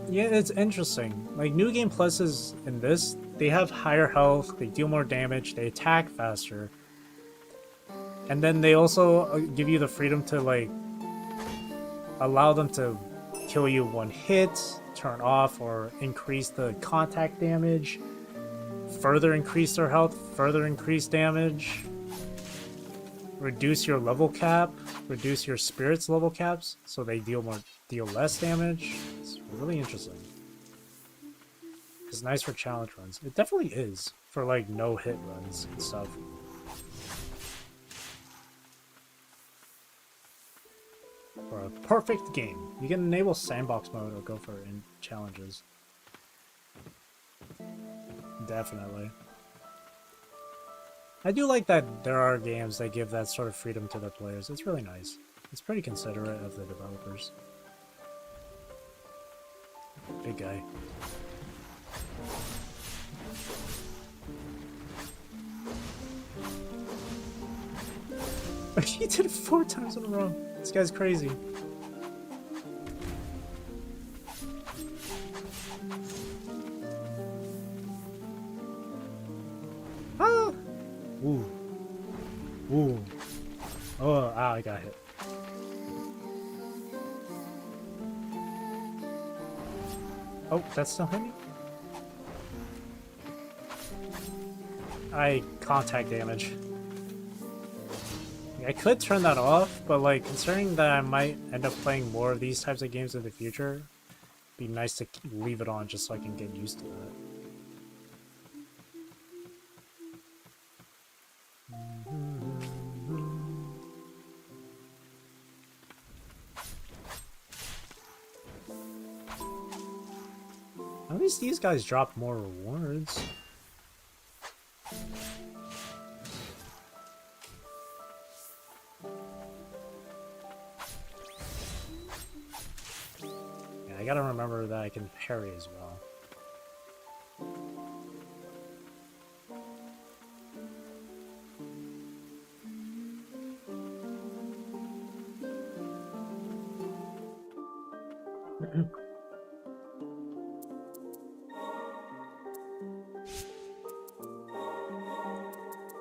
Yeah, it's interesting. Like, New Game Pluses in this, they have higher health, they deal more damage, they attack faster. And then they also give you the freedom to, like, allow them to kill you one hit, turn off, or increase the contact damage, further increase their health, further increase damage, reduce your level cap, reduce your spirits level caps, so they deal less damage. It's really interesting. It's nice for challenge runs. It definitely is for like no hit runs and stuff. For a perfect game, you can enable sandbox mode or go for challenges. Definitely. I do like that there are games that give that sort of freedom to the players. It's really nice. It's pretty considerate of the developers. Big guy. He did it 4 times in a row. This guy's crazy. Ah! Ooh. Ooh. Oh, ah, I got hit. Oh, that's still hitting? I contact damage. I could turn that off, but like considering that I might end up playing more of these types of games in the future, it'd be nice to leave it on just so I can get used to that. At least these guys drop more rewards. Yeah, I gotta remember that I can parry as well.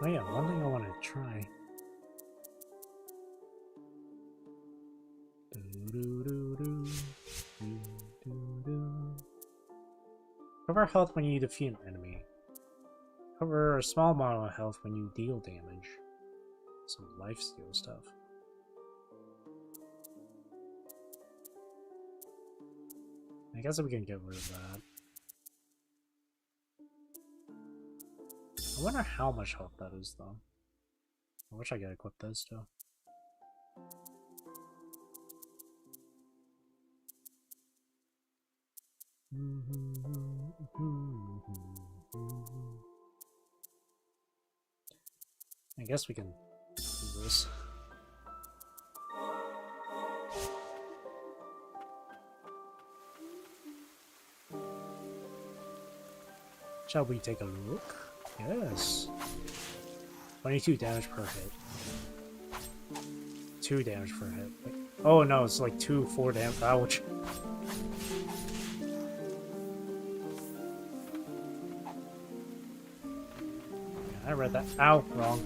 Oh yeah, one thing I want to try. Cover health when you defeat an enemy. Cover a small amount of health when you deal damage. Some lifesteal stuff. I guess we can get rid of that. I wonder how much health that is, though. I wish I could equip those too. I guess we can do this. Shall we take a look? Yes. 22 damage per hit. 2 damage per hit. Wait. Oh no, it's like 4 damage. Ouch. Yeah, I read that. Ow, wrong.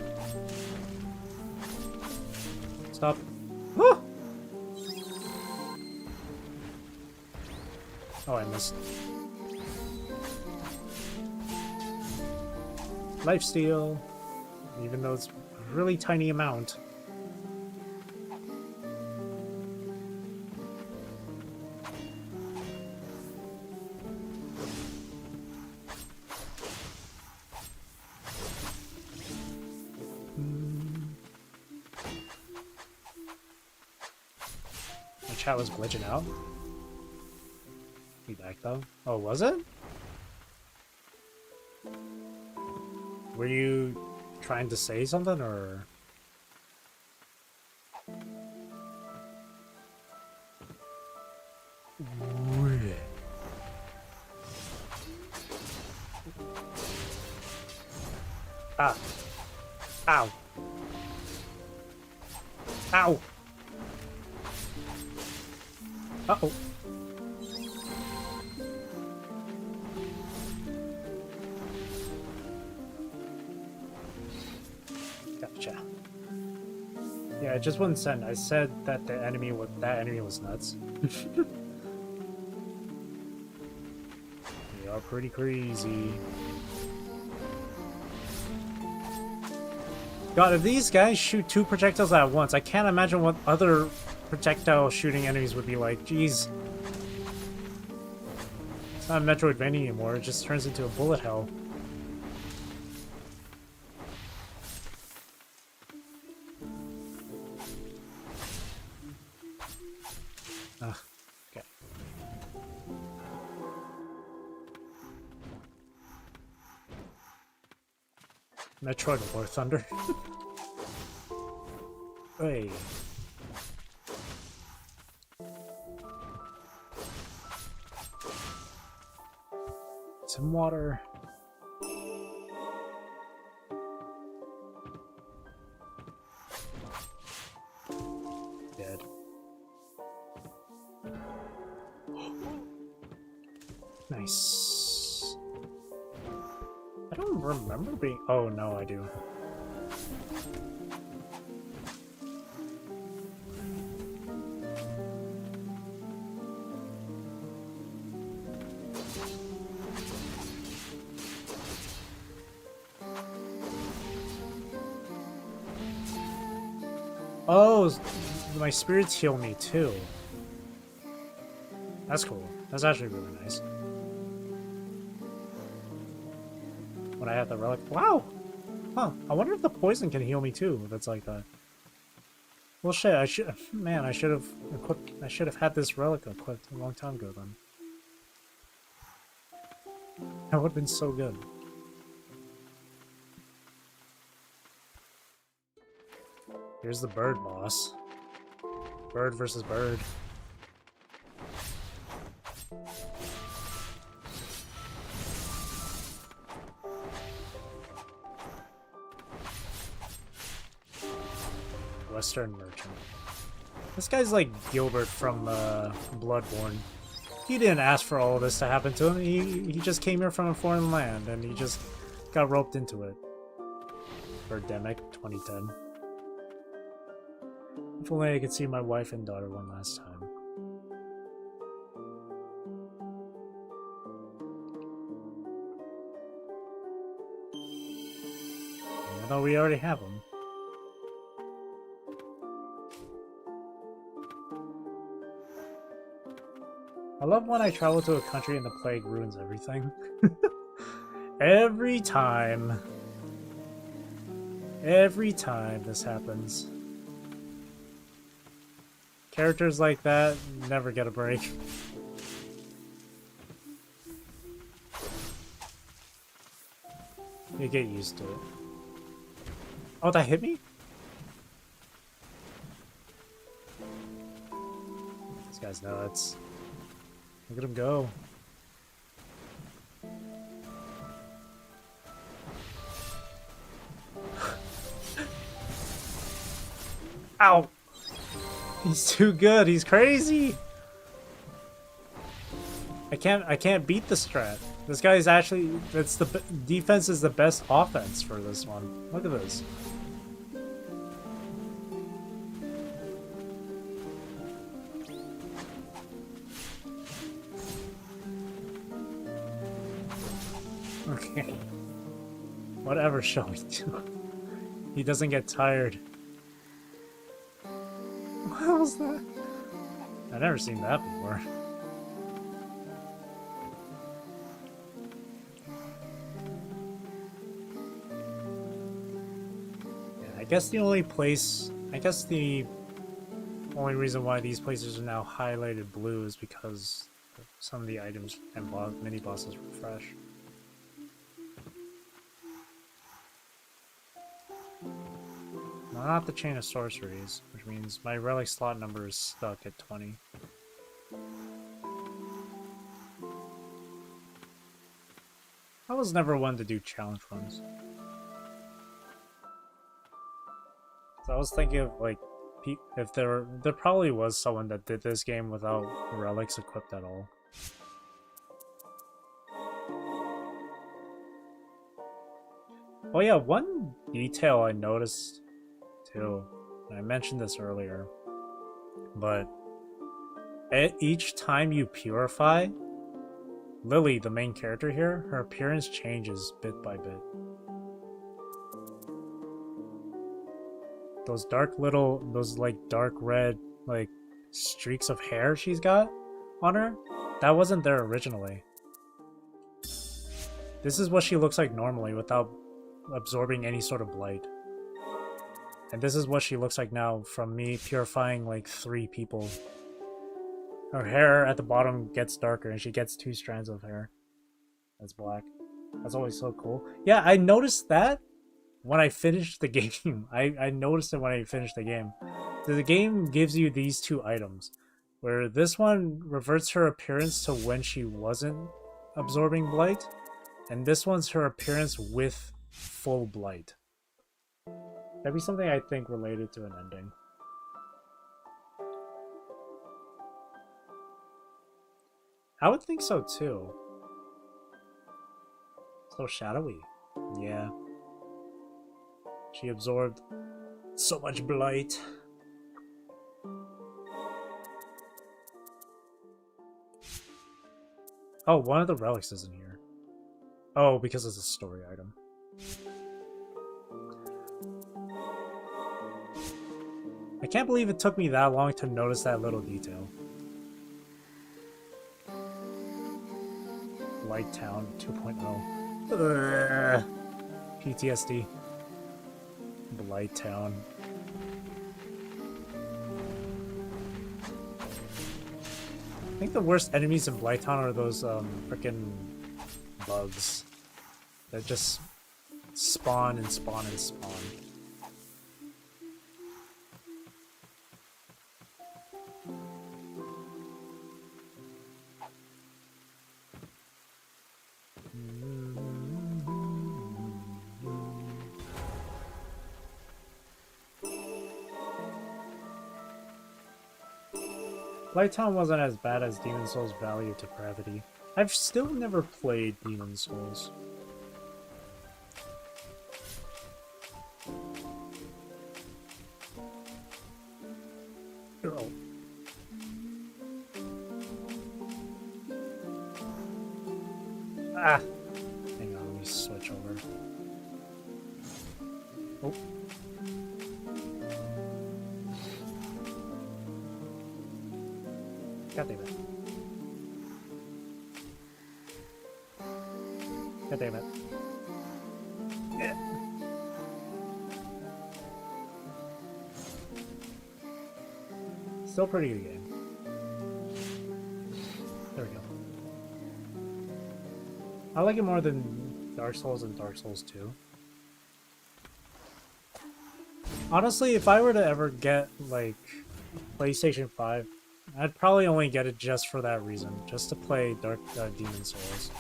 Stop. Woo! Oh, I missed. Lifesteal, even though it's a really tiny amount. My chat was glitching out. Be back though. Oh, was it? Were you trying to say something, or...? Ah. Ow. Ow. Uh-oh. Gotcha. Yeah, it just wouldn't send. I said that that enemy was nuts. They are pretty crazy. God, if these guys shoot 2 projectiles at once, I can't imagine what other projectile shooting enemies would be like. Jeez. It's not Metroidvania anymore, it just turns into a bullet hell. Okay. Metroid War Thunder. Hey. Some water. Dead. Nice. I don't remember being... Oh, no, I do. Oh, my spirits heal me too. That's cool. That's actually really nice. When I have the relic. Wow! Huh. I wonder if the poison can heal me too, if it's like that. Well shit, I should have equipped I should have had this relic equipped a long time ago then. That would have been so good. Here's the bird boss. Bird versus bird. Western merchant. This guy's like Gilbert from Bloodborne. He didn't ask for all of this to happen to him. He just came here from a foreign land and he just got roped into it. Birdemic 2010. If only I could see my wife and daughter one last time. Even though we already have them. I love when I travel to a country and the plague ruins everything. Every time this happens. Characters like that never get a break. You get used to it. Oh, that hit me? This guy's nuts. Look at him go. Ow! He's too good. He's crazy. I can't beat the strat. This guy is actually, it's the defense is the best offense for this one. Look at this. Okay. Whatever shall we do? He doesn't get tired. What was that? I've never seen that before. Yeah, I guess the only reason why these places are now highlighted blue is because some of the items and mini bosses refresh. Not the chain of sorceries, which means my relic slot number is stuck at 20. I was never one to do challenge runs. So I was thinking of like, if there probably was someone that did this game without relics equipped at all. Oh yeah, one detail I noticed too, and I mentioned this earlier, but each time you purify, Lily, the main character here, her appearance changes bit by bit. Those like dark red like streaks of hair she's got on her, that wasn't there originally. This is what she looks like normally without absorbing any sort of blight. And this is what she looks like now from me purifying like 3 people. Her hair at the bottom gets darker and she gets 2 strands of hair that's black. That's always so cool. Yeah, I noticed that when I finished the game. I noticed it when I finished the game. So the game gives you these 2 items, where this one reverts her appearance to when she wasn't absorbing blight, and this one's her appearance with full blight. That'd be something I think related to an ending. I would think so too. So shadowy. Yeah. She absorbed so much blight. Oh, one of the relics isn't here. Oh, because it's a story item. I can't believe it took me that long to notice that little detail. Light Town 2.0. PTSD. Blight Town. I think the worst enemies in Blight Town are those frickin' bugs that just spawn and spawn and spawn. Blighttown wasn't as bad as Demon Souls Valley of Depravity. I've still never played Demon Souls. Sekiro. Ah! Hang on, let me switch over. Oh. God damn it. God damn it. Yeah. Still pretty good game. There we go. I like it more than Dark Souls and Dark Souls 2. Honestly, if I were to ever get, like, PlayStation 5, I'd probably only get it just for that reason. Just to play Demon Souls.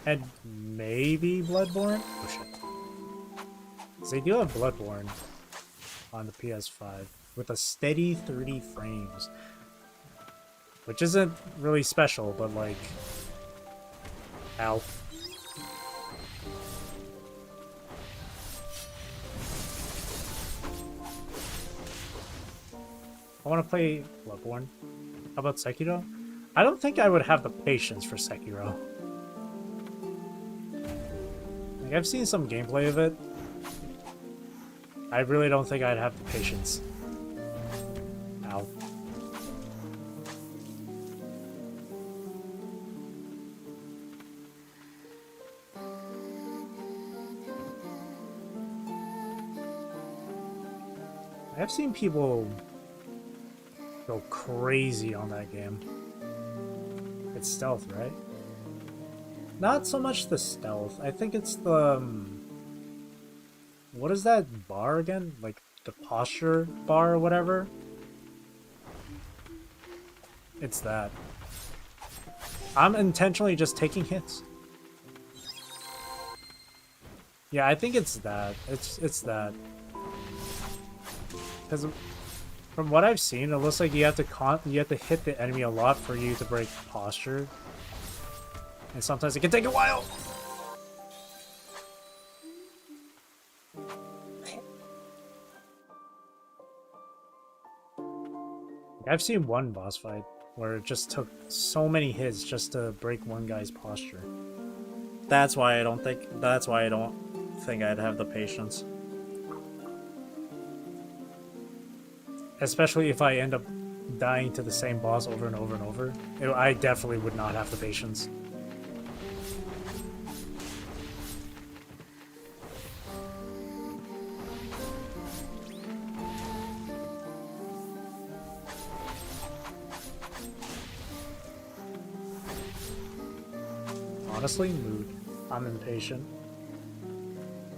And maybe Bloodborne? Oh shit. 'Cause they do have Bloodborne on the PS5 with a steady 30 frames. Which isn't really special, but like... Ow. I want to play Bloodborne. How about Sekiro? I don't think I would have the patience for Sekiro. Like, I've seen some gameplay of it. I really don't think I'd have the patience. Ow. I've seen people go crazy on that game. It's stealth, right? Not so much the stealth. I think it's the... what is that bar again? Like, the posture bar or whatever? It's that. I'm intentionally just taking hits. Yeah, I think it's that. It's that. Because from what I've seen, it looks like you have to hit the enemy a lot for you to break posture. And sometimes it can take a while. I've seen one boss fight where it just took so many hits just to break one guy's posture. That's why I don't think I'd have the patience. Especially if I end up dying to the same boss over and over and over. I definitely would not have the patience. Honestly, mood. I'm impatient.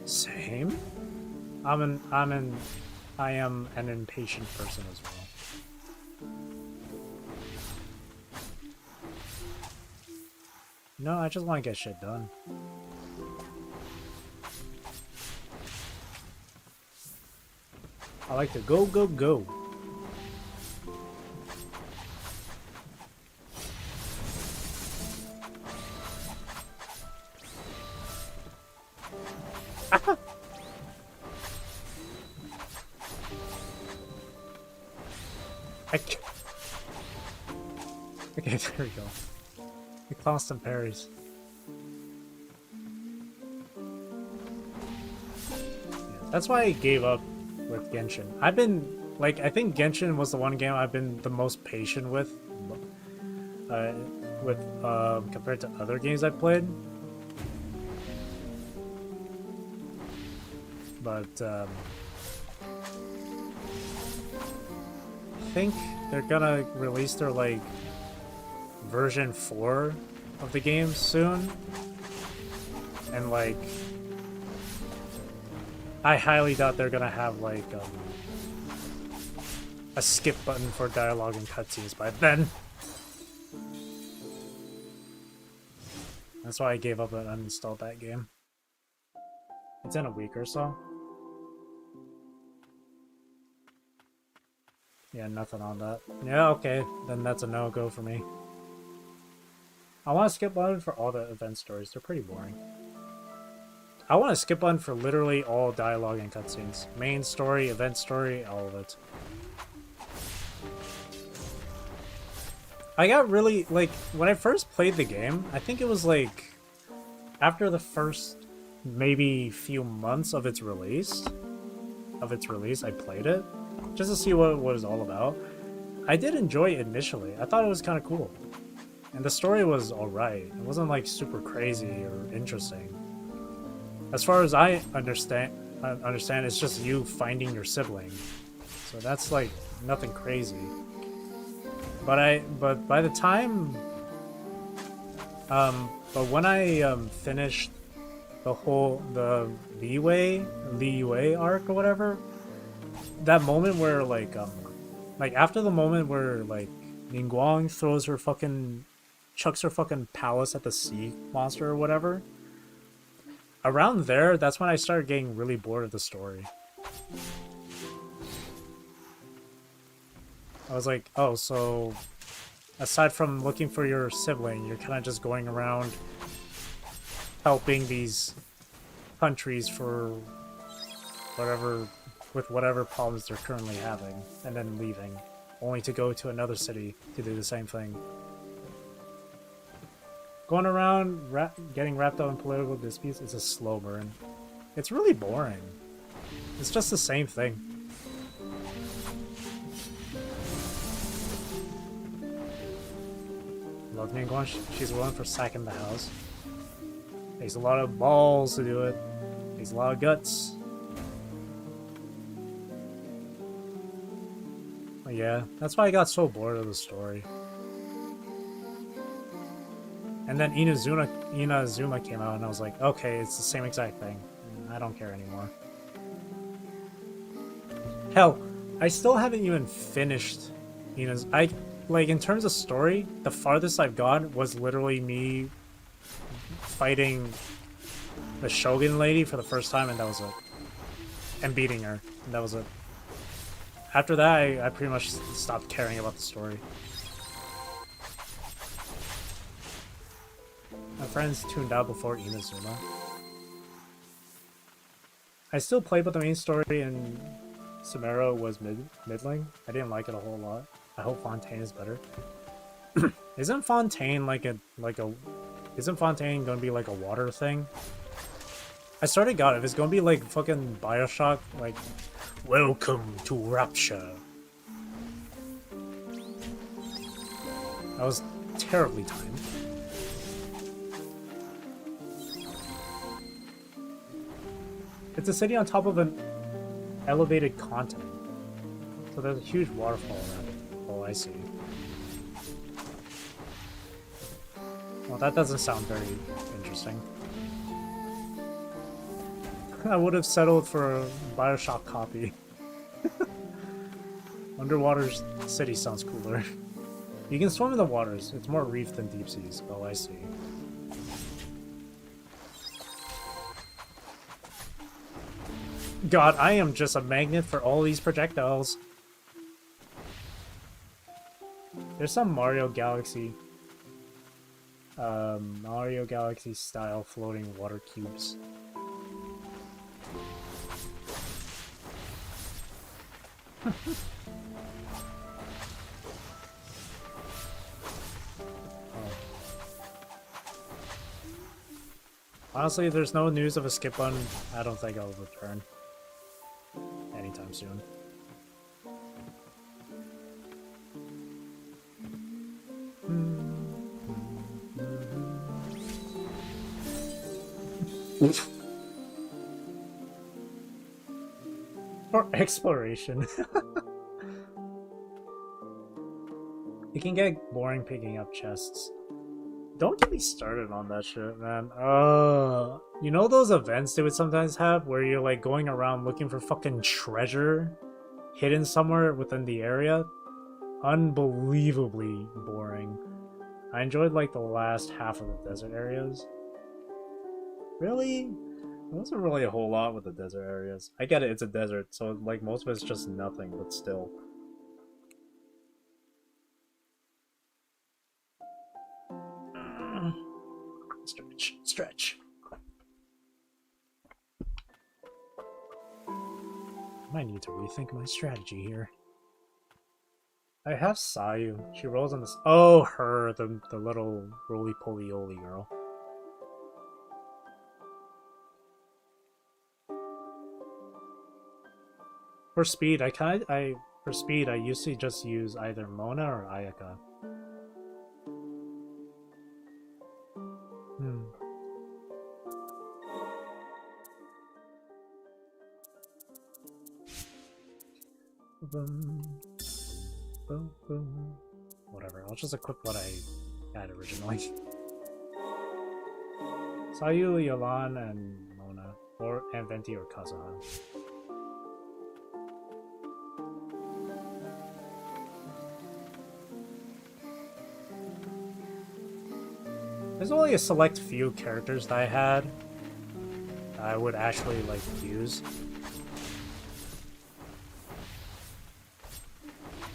Same? I am an impatient person as well. No, I just want to get shit done. I like to go, go, go. Okay, there we go. The constant parries. Yeah, that's why I gave up with Genshin. I've been, like, I think Genshin was the one game I've been the most patient with compared to other games I've played. But, I think they're gonna release their, like, version 4 of the game soon. And, like, I highly doubt they're gonna have, like, a skip button for dialogue and cutscenes by then. That's why I gave up and uninstalled that game. It's in a week or so. Yeah, nothing on that. Yeah, okay. Then that's a no-go for me. I want to skip button for all the event stories. They're pretty boring. I want to skip button for literally all dialogue and cutscenes. Main story, event story, all of it. I got really, like, when I first played the game, I think it was like after the first maybe few months of its release, I played it just to see what it was all about. I did enjoy it initially. I thought it was kind of cool. And the story was alright. It wasn't like super crazy or interesting. As far as I understand, it's just you finding your sibling. So that's like nothing crazy. But by the time, but when I finished the Liyue arc or whatever, that moment where like after the moment where like Ningguang chucks her fucking palace at the sea monster or whatever. Around there, that's when I started getting really bored of the story. I was like, oh, so aside from looking for your sibling, you're kind of just going around helping these countries for whatever problems they're currently having, and then leaving, only to go to another city to do the same thing. Going around getting wrapped up in political disputes is a slow burn. It's really boring. It's just the same thing. Love Ningguang, she's willing for sacking the house. Takes a lot of balls to do it. Takes a lot of guts. But yeah, that's why I got so bored of the story. And then Inazuma came out, and I was like, okay, it's the same exact thing. I don't care anymore. Hell, I still haven't even finished like, in terms of story, the farthest I've gone was literally me fighting the Shogun lady for the first time, and that was it. And beating her, and that was it. After that, I pretty much stopped caring about the story. My friends tuned out before Inazuma. I still played, but the main story in Sumeru was middling. I didn't like it a whole lot. I hope Fontaine is better. Isn't Fontaine isn't Fontaine gonna be like a water thing? I sort of got it. If it's gonna be like fucking Bioshock, like, welcome to Rapture. That was terribly timed. It's a city on top of an elevated continent. So there's a huge waterfall around it. Oh, I see. Well, that doesn't sound very interesting. I would have settled for a Bioshock copy. Underwater city sounds cooler. You can swim in the waters. It's more reef than deep seas. Oh, I see. God, I am just a magnet for all these projectiles. There's some Mario Galaxy style floating water cubes. Honestly, if there's no news of a skip button, I don't think I'll return anytime soon. Or exploration. It can get boring picking up chests. Don't get me started on that shit, man. You know those events they would sometimes have where you're like going around looking for fucking treasure hidden somewhere within the area? Unbelievably boring. I enjoyed like the last half of the desert areas. Really? There wasn't really a whole lot with the desert areas. I get it, it's a desert, so like most of it's just nothing, but still. Stretch. I might need to rethink my strategy here. I have Sayu. She rolls on this. Oh, her, the little roly-poly-oly girl. For speed, for speed, I usually just use either Mona or Ayaka. Boom, boom, boom. Whatever, I'll just equip what I had originally. Sayu, Yolan, and Mona. And Venti or Kazuha. There's only a select few characters that I had that I would actually like use.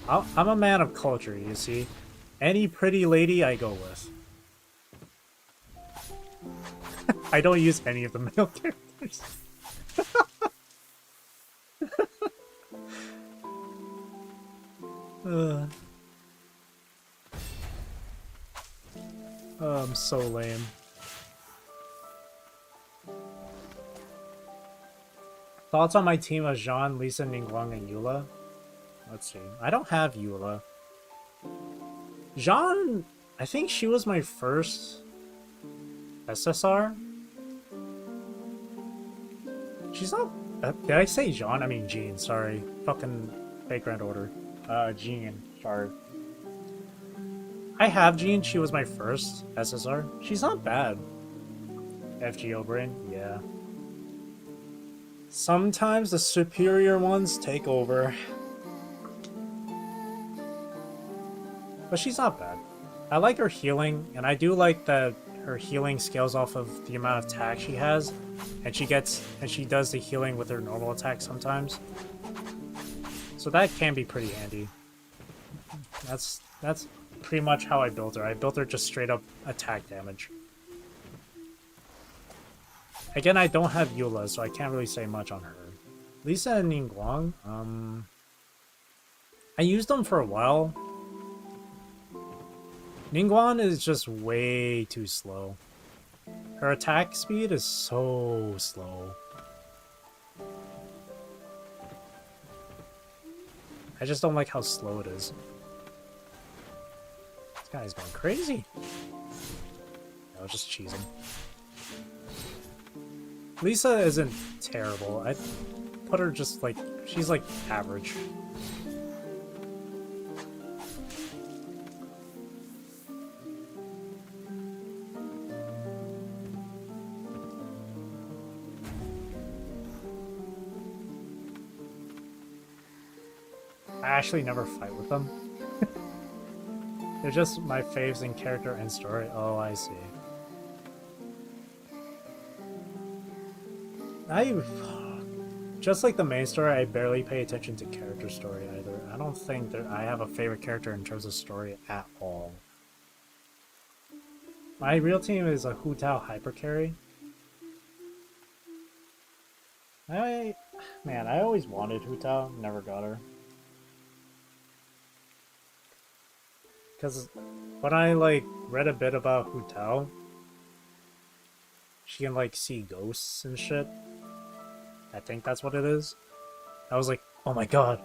I'm a man of culture, you see. Any pretty lady I go with. I don't use any of the male characters. Oh, I'm so lame. Thoughts on my team of Jean, Lisa, Ningguang, and Eula? Let's see. I don't have Eula. Jean, I think she was my first SSR. She's not... did I say Jean? I mean Jean, sorry. Fucking fake Grand Order. Jean, sorry. I have Jean, she was my first SSR. She's not bad. FGO Brain, yeah. Sometimes the superior ones take over. But she's not bad. I like her healing, and I do like that her healing scales off of the amount of attack she has, and she does the healing with her normal attack sometimes. So that can be pretty handy. That's pretty much how I built her. I built her just straight up attack damage. Again, I don't have Eula, so I can't really say much on her. Lisa and Ningguang, I used them for a while. Ningguang is just way too slow. Her attack speed is so slow. I just don't like how slow it is. This guy's going crazy. No, just cheesing. Lisa isn't terrible. I put her just like... she's like average. I actually never fight with them. They're just my faves in character and story. Oh, I see. Just like the main story, I barely pay attention to character story either. I don't think that I have a favorite character in terms of story at all. My real team is a Hu Tao hyper carry. Man, I always wanted Hu Tao, never got her. Because when I like read a bit about Hu Tao, she can like see ghosts and shit. I think that's what it is. I was like, oh my god.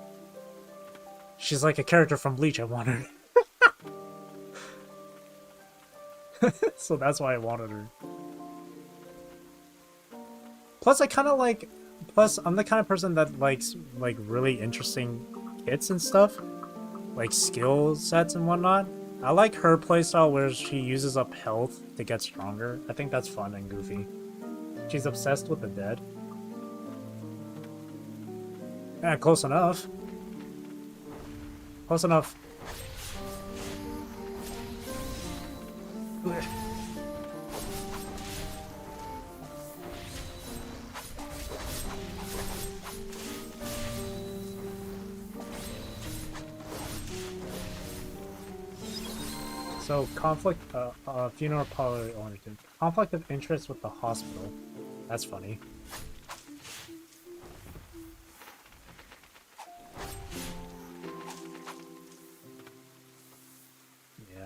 She's like a character from Bleach, I want her. So that's why I wanted her. Plus, I'm the kind of person that likes like really interesting kits and stuff. Like skill sets and whatnot. I like her playstyle where she uses up health to get stronger. I think that's fun and goofy. She's obsessed with the dead. Yeah, close enough. Close enough. So, funeral parlor owner. Conflict of interest with the hospital. That's funny.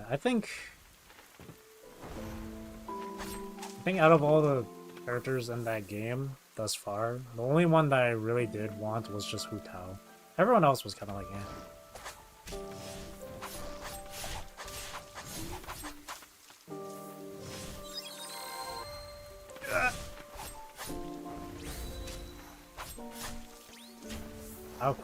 I think out of all the characters in that game thus far, the only one that I really did want was just Hu Tao. Everyone else was kind of like, eh. Oh.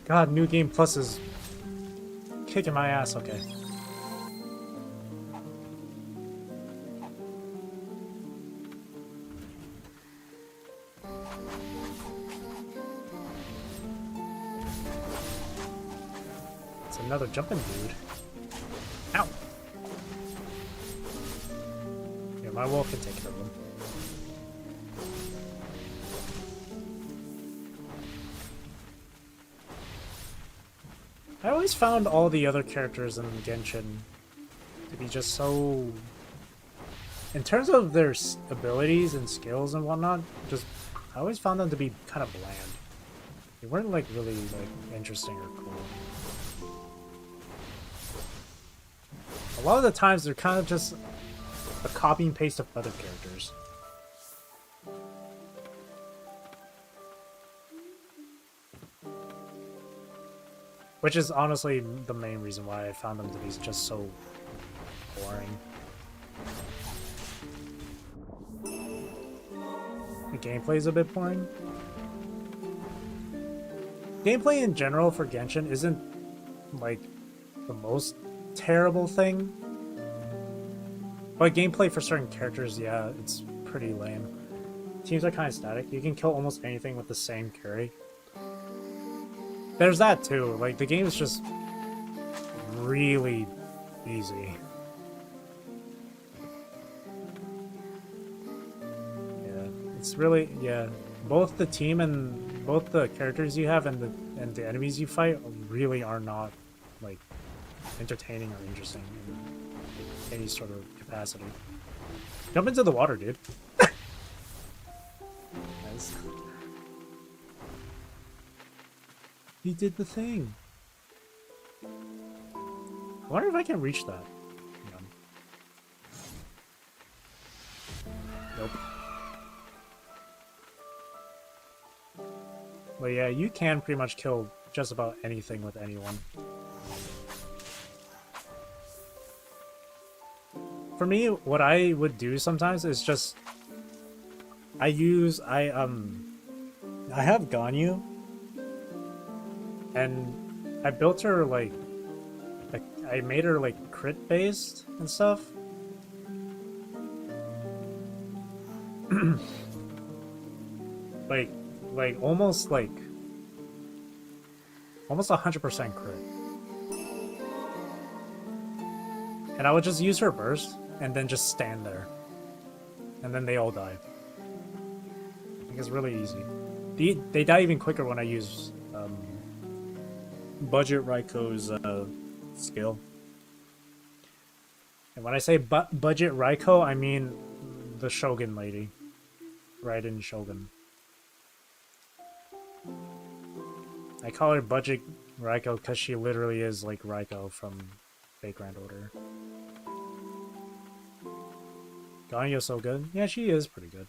God, New Game Plus is kicking my ass, okay. It's another jumping dude. Ow! Yeah, my wolf can take care of him. I always found all the other characters in Genshin to be just so... In terms of their abilities and skills and whatnot, I always found them to be kind of bland. They weren't like really like interesting or cool. A lot of the times they're kind of just a copy and paste of other characters. Which is honestly the main reason why I found them to be just so boring. The gameplay is a bit boring. Gameplay in general for Genshin isn't like the most terrible thing. But gameplay for certain characters, yeah, it's pretty lame. Teams are kind of static. You can kill almost anything with the same carry. There's that too. Like, the game is just really easy. Yeah, it's really, yeah. Both the team and both the characters you have and the enemies you fight really are not like entertaining or interesting in any sort of capacity. Jump into the water, dude. Nice. He did the thing. I wonder if I can reach that. Nope. But yeah, you can pretty much kill just about anything with anyone. For me, what I would do sometimes is just I have Ganyu, and I built her like I made her like crit based and stuff. like almost 100% crit. And I would just use her burst and then just stand there. And then they all die. I think it's really easy. They die even quicker when I use Budget Raiko's skill. And when I say Budget Raiko, I mean the Shogun lady. Raiden Shogun. I call her Budget Raiko because she literally is like Raiko from Fate Grand Order. Ganyo's so good. Yeah, she is pretty good.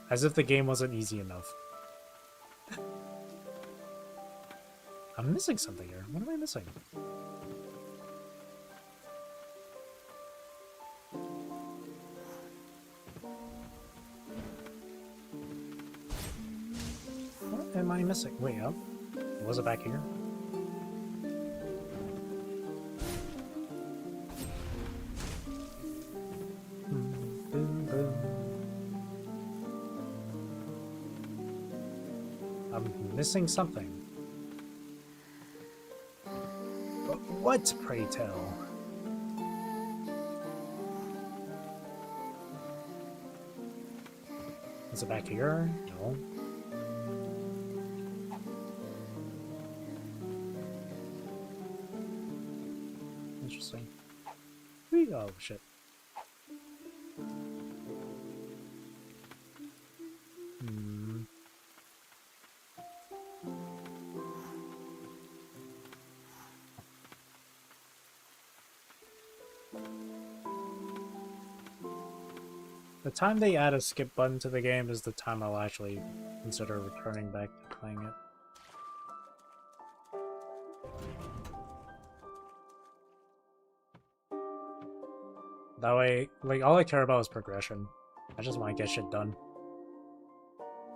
As if the game wasn't easy enough. I'm missing something here. What am I missing? What am I missing? Wait, oh. Was it back here? I'm missing something. But what, pray tell? Is it back here? No. Interesting. Oh, shit. The time they add a skip button to the game is the time I'll actually consider returning back to playing it. That way, like, all I care about is progression. I just want to get shit done.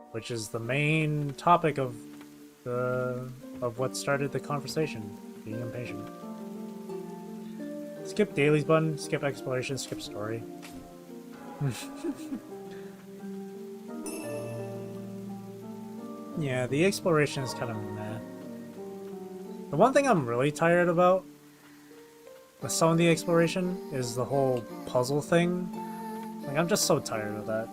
Which is the main topic of what started the conversation, being impatient. Skip dailies button, skip exploration, skip story. Yeah, the exploration is kind of meh. The one thing I'm really tired about with some of the exploration is the whole puzzle thing. Like, I'm just so tired of that.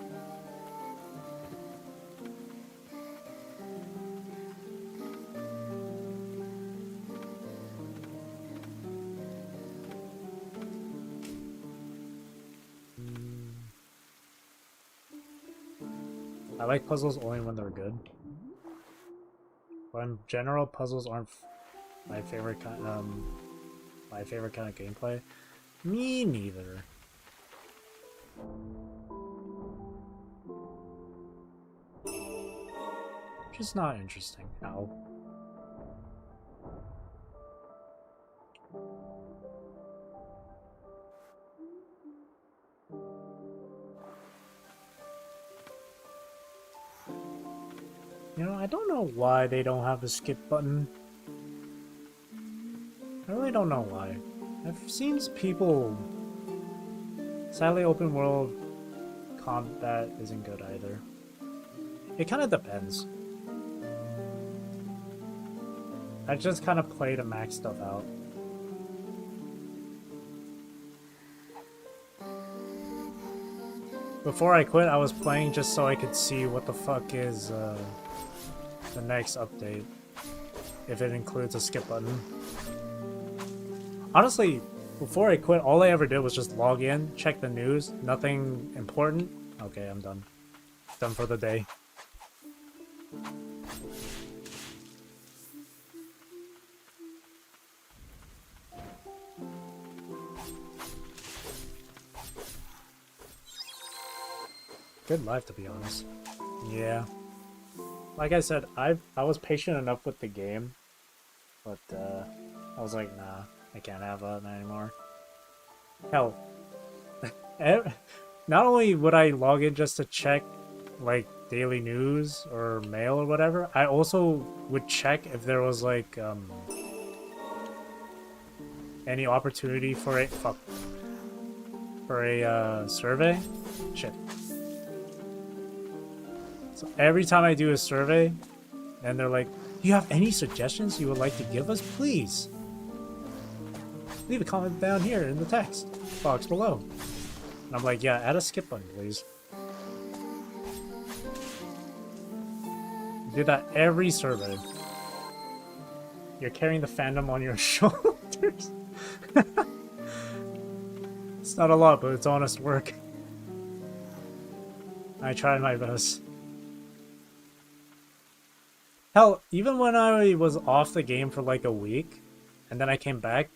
I like puzzles only when they're good. But in general, puzzles aren't my favorite kind. My favorite kind of gameplay. Me neither. Just not interesting. Ow. You know, I don't know why they don't have a skip button. I really don't know why. I've seen people... Sadly, open world combat isn't good either. It kind of depends. I just kind of play to max stuff out. Before I quit, I was playing just so I could see what the fuck is the next update. If it includes a skip button. Honestly, before I quit, all I ever did was just log in, check the news, nothing important. Okay, I'm done. Done for the day. Good life, to be honest. Yeah. Like I said, I was patient enough with the game, but I was like, nah, I can't have that anymore. Hell, not only would I log in just to check, like, daily news or mail or whatever, I also would check if there was, like, any opportunity for a, survey. Shit. So every time I do a survey, and they're like, "Do you have any suggestions you would like to give us? Please leave a comment down here in the text box below." And I'm like, "Yeah, add a skip button, please." Do that every survey. You're carrying the fandom on your shoulders. It's not a lot, but it's honest work. I tried my best. Hell, even when I was off the game for like a week, and then I came back,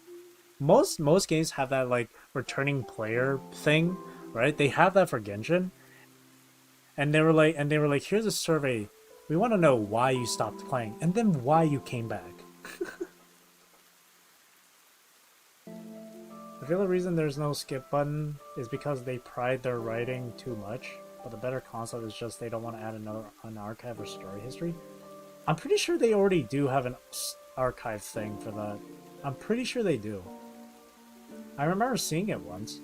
most games have that like returning player thing, right? They have that for Genshin, and they were like, here's a survey. We want to know why you stopped playing, and then why you came back. I feel the reason there's no skip button is because they pride their writing too much, but the better concept is just they don't want to add an archive or story history. I'm pretty sure they already do have an archive thing for that. I'm pretty sure they do. I remember seeing it once.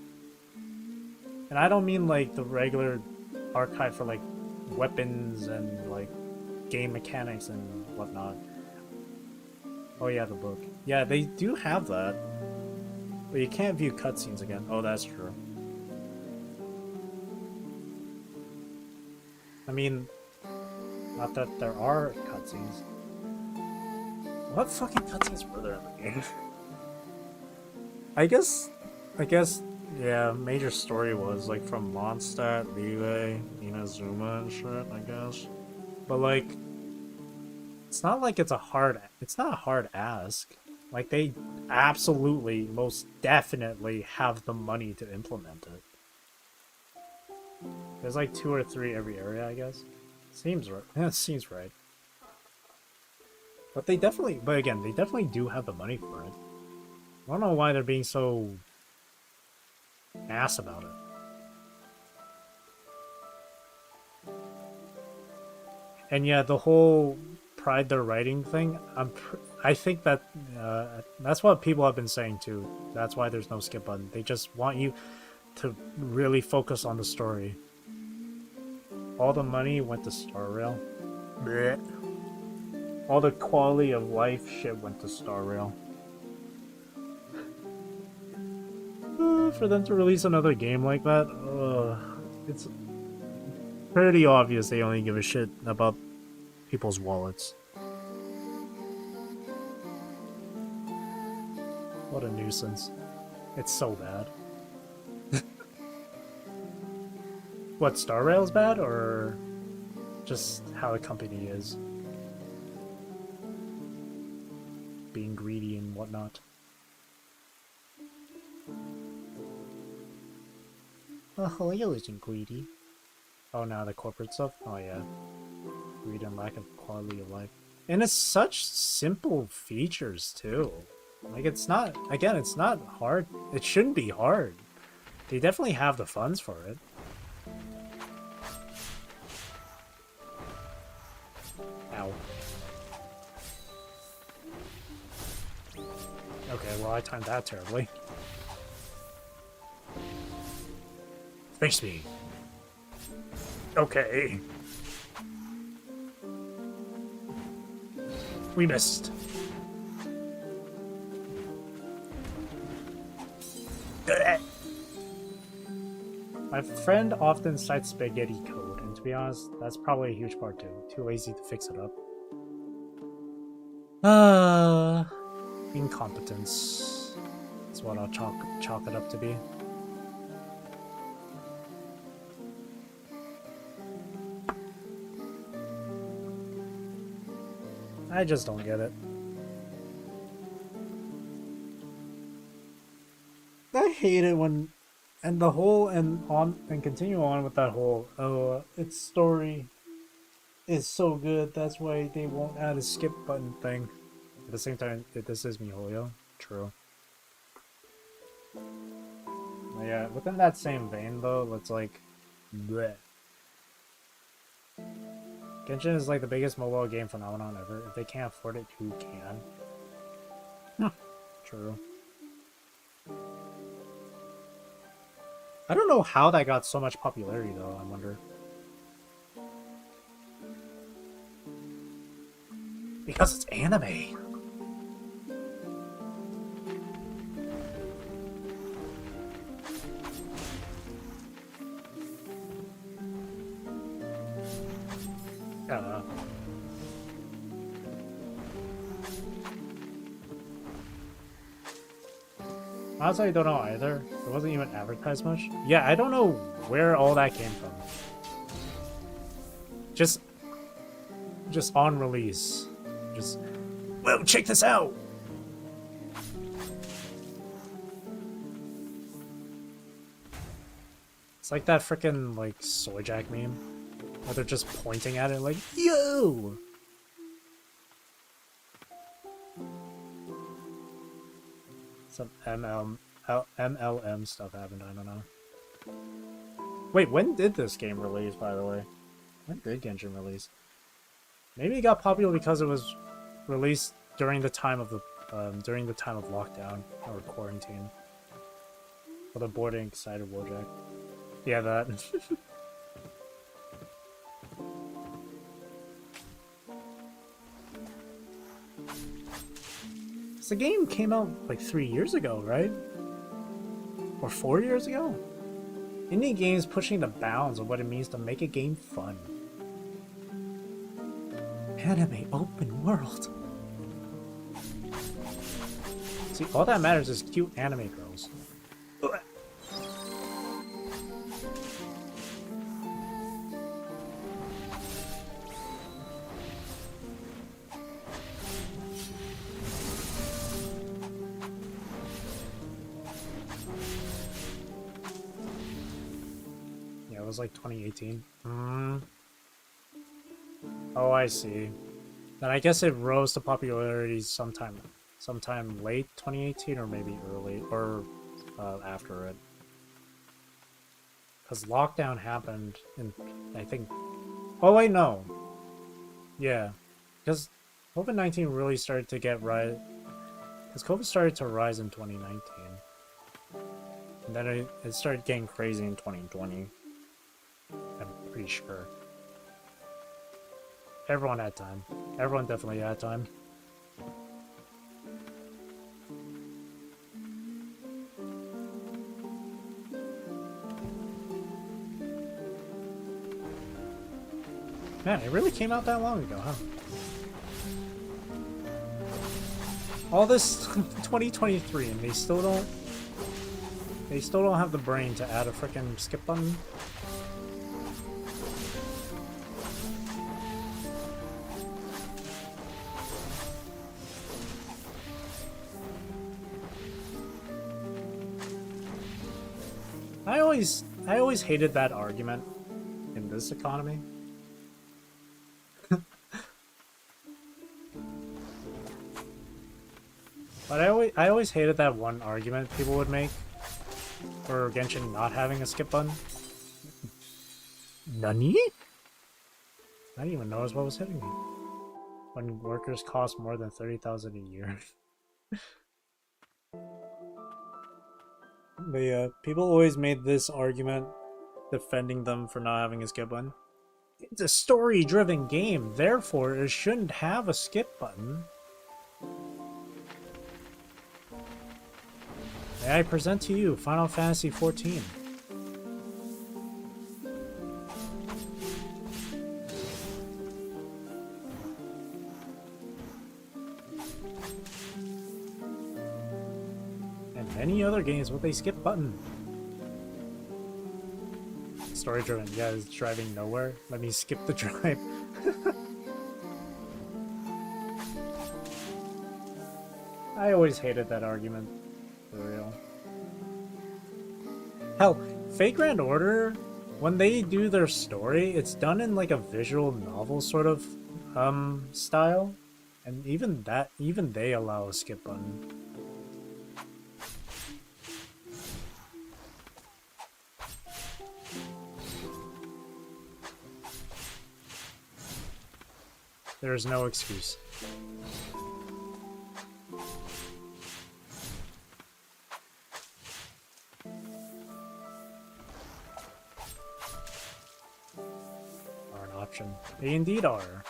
And I don't mean like the regular archive for like weapons and like game mechanics and whatnot. Oh yeah, the book. Yeah, they do have that. But you can't view cutscenes again. Oh, that's true. I mean, not that there are cutscenes. What fucking cutscenes were there in the game? I guess, yeah, major story was like from Mondstadt, Lilies, Inazuma and shit, I guess. But like, it's not like it's not a hard ask. Like, they absolutely, most definitely have the money to implement it. There's like 2 or 3 every area, I guess. Seems right. Yeah, seems right. But they definitely, but again, they definitely do have the money for it. I don't know why they're being so ass about it. And yeah, the whole pride they're writing thing, I think that that's what people have been saying too. That's why there's no skip button. They just want you to really focus on the story. All the money went to Star Rail. Blech. All the quality of life shit went to Star Rail. For them to release another game like that, it's pretty obvious they only give a shit about people's wallets. What a nuisance. It's so bad. What, Star Rail's bad, or just how the company is? Being greedy and whatnot. Julio isn't greedy. Oh, now the corporate stuff? Oh yeah. Greed and lack of quality of life. And it's such simple features, too. Like, it's not... Again, it's not hard. It shouldn't be hard. They definitely have the funds for it. Ow. Okay, well, I timed that terribly. Face me. Okay. We missed. My friend often cites spaghetti code, and to be honest, that's probably a huge part too. Too lazy to fix it up. Incompetence is what I'll chalk it up to be. I just don't get it. I hate it when, and the whole, and continue on with that whole, its story is so good, that's why they won't add a skip button thing. At the same time, this is MiHoYo. True. Yeah, within that same vein though, it's like, bleh. Genshin is like the biggest mobile game phenomenon ever. If they can't afford it, who can? True. I don't know how that got so much popularity though, I wonder. Because it's anime. I don't know. Honestly, I don't know either. It wasn't even advertised much. Yeah, I don't know where all that came from. Just on release. Just, whoa, check this out! It's like that frickin' like soy jack meme. Where they're just pointing at it like, yo! Some MLM stuff happened, I don't know. Wait, when did this game release, by the way? When did Genshin release? Maybe it got popular because it was released during the time of the lockdown or quarantine. For the boarding excited Wojak. Yeah, that. The game came out like 3 years ago, right? Or 4 years ago? Indie games pushing the bounds of what it means to make a game fun. Anime open world. See, all that matters is cute anime girls. That was like 2018. Oh, I see. Then I guess it rose to popularity sometime late 2018 or maybe early or after it. Because lockdown happened in, I think... Oh, wait, no. Yeah. Because COVID-19 really started to get right. Because COVID started to rise in 2019. And then it started getting crazy in 2020. I'm pretty sure. Everyone had time. Everyone definitely had time. Man, it really came out that long ago, huh? All this 2023 and they still don't have the brain to add a frickin' skip button. I always hated that argument in this economy. But I always hated that one argument people would make for Genshin not having a skip button. Nani? I didn't even notice what was hitting me. When workers cost more than 30,000 a year. But yeah, people always made this argument defending them for not having a skip button. It's a story-driven game, therefore it shouldn't have a skip button. May I present to you Final Fantasy XIV. And many other games with a skip button. Story driven, yeah, it's driving nowhere. Let me skip the drive. I always hated that argument. For real. Hell, Fate Grand Order, when they do their story, it's done in like a visual novel sort of style. And even they allow a skip button. There is no excuse. Are an option. They indeed are.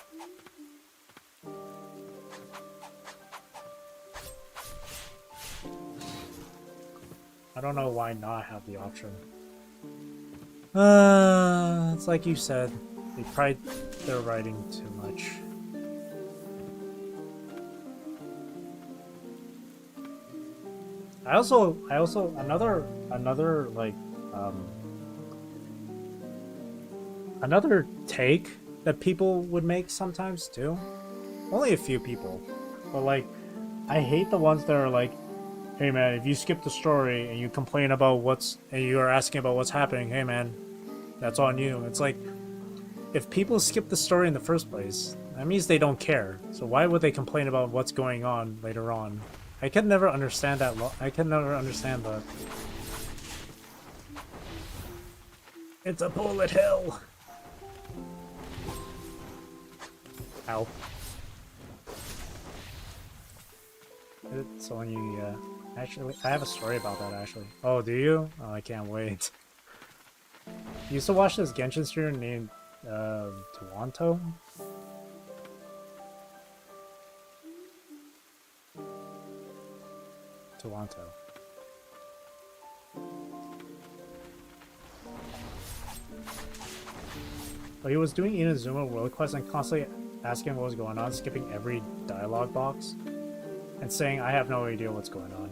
I don't know why not have the option. It's like you said, they pride their writing too much. I also another like another take that people would make sometimes too. Only a few people, but like I hate the ones that are like, hey man, if you skip the story and you complain about and you are asking about what's happening, hey man, that's on you. It's like, if people skip the story in the first place, that means they don't care. So why would they complain about what's going on later on? I can never understand that. I can never understand that. It's a bullet hell. Ow. So when you actually, I have a story about that actually. Oh, do you? Oh, I can't wait. You used to watch this Genshin streamer named Toronto? Toronto. But he was doing Inazuma World Quest and constantly asking what was going on, skipping every dialogue box, and saying, I have no idea what's going on.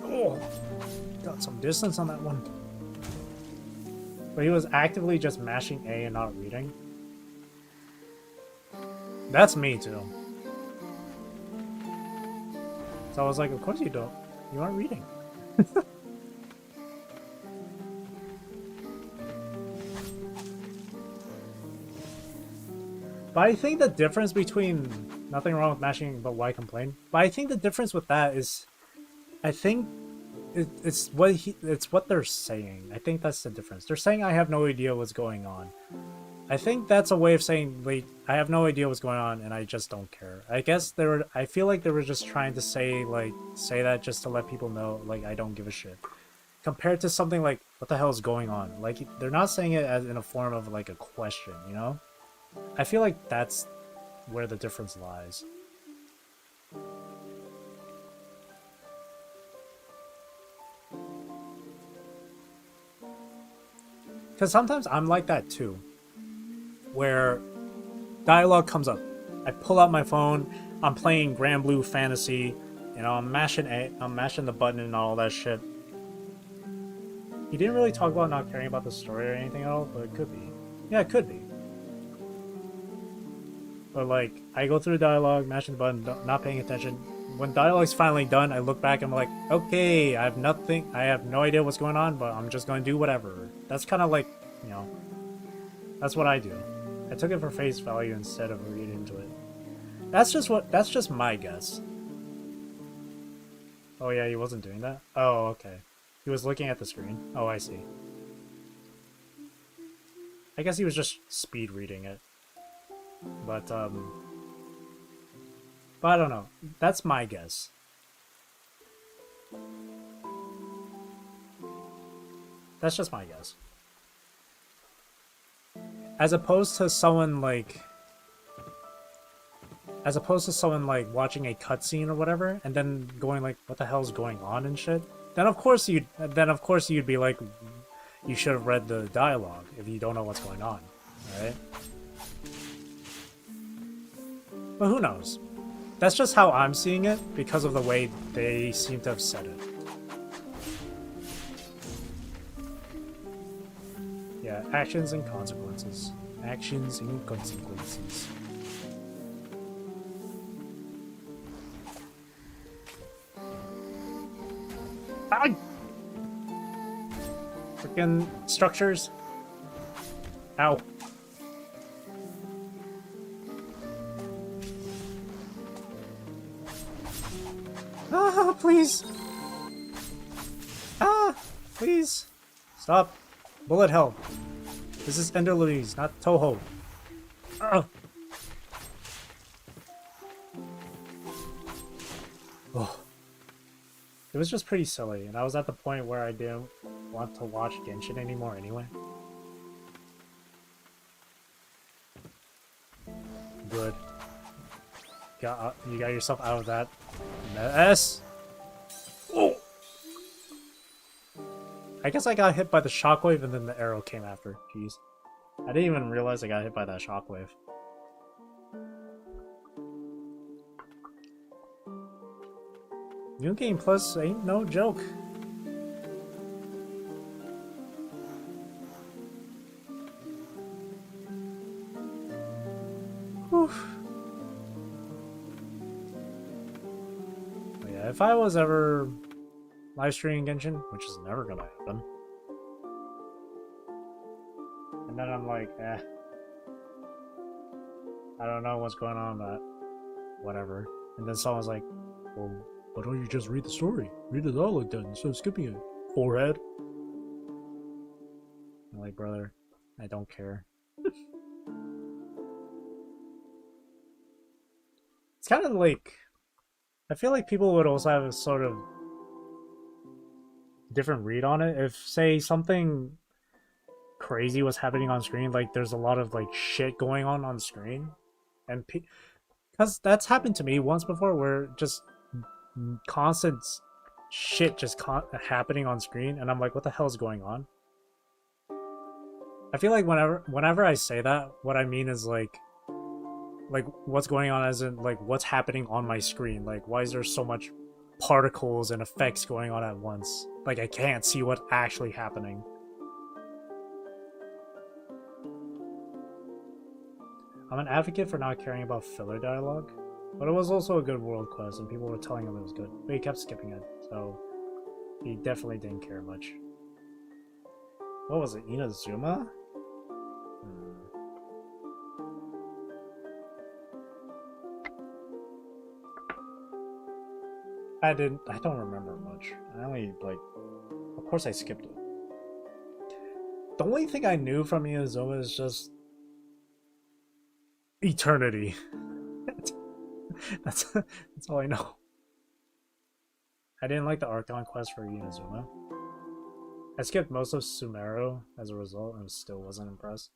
Oh! Got some distance on that one. But he was actively just mashing A and not reading. That's me too. So I was like, of course you don't. You aren't reading. But I think the difference between nothing wrong with mashing, but why complain? But I think the difference with that is, I think it's what they're saying. I think that's the difference. They're saying I have no idea what's going on. I think that's a way of saying, like, I have no idea what's going on and I just don't care. I guess I feel like they were just trying to say that just to let people know, like, I don't give a shit. Compared to something like, what the hell is going on? Like, they're not saying it as in a form of, like, a question, you know? I feel like that's where the difference lies. Because sometimes I'm like that too. Where dialogue comes up. I pull out my phone, I'm playing Grand Blue Fantasy, you know, I'm mashing the button and all that shit. He didn't really talk about not caring about the story or anything at all, but it could be. Yeah, it could be. But like, I go through dialogue, mashing the button, not paying attention. When dialogue's finally done, I look back and I'm like, okay, I have no idea what's going on, but I'm just going to do whatever. That's kind of like, you know, that's what I do. I took it for face value instead of reading into it. That's just my guess. Oh yeah, he wasn't doing that? Oh, okay. He was looking at the screen. Oh, I see. I guess he was just speed reading it. But I don't know. That's my guess. That's just my guess. As opposed to someone like watching a cutscene or whatever, and then going like, "What the hell's going on?" and shit. Then of course you'd be like, you should have read the dialogue if you don't know what's going on, right? But who knows? That's just how I'm seeing it because of the way they seem to have said it. Yeah, actions and consequences. Actions and consequences. Ah! Freaking structures. Ow. Ah, please. Ah, please. Stop. Bullet hell. This is Ender Lilies, not Toho. Oh. It was just pretty silly, and I was at the point where I didn't want to watch Genshin anymore anyway. Good. You got yourself out of that mess. Oh! I guess I got hit by the shockwave and then the arrow came after. Jeez. I didn't even realize I got hit by that shockwave. New Game Plus ain't no joke. Whew. But yeah, if I was ever live streaming Genshin, which is never gonna happen, and then I'm like, I don't know what's going on, but whatever. And then someone's like, well, why don't you just read the story? Read the dialogue then instead of skipping it, forehead. I'm like, brother, I don't care. It's kind of like, I feel like people would also have a sort of different read on it. If, say, something crazy was happening on screen, like there's a lot of like shit going on screen, and because that's happened to me once before, where just constant shit just happening on screen, and I'm like, what the hell is going on? I feel like whenever I say that, what I mean is like what's going on, as in like what's happening on my screen. Like, why is there so much particles and effects going on at once? Like, I can't see what's actually happening. I'm an advocate for not caring about filler dialogue, but it was also a good world quest, and people were telling him it was good, but he kept skipping it, so he definitely didn't care much. What was it, Inazuma? I don't remember much. I only, like, of course I skipped it. The only thing I knew from Inazuma is just eternity. that's all I know. I didn't like the Archon quest for Inazuma. I skipped most of Sumeru as a result and still wasn't impressed.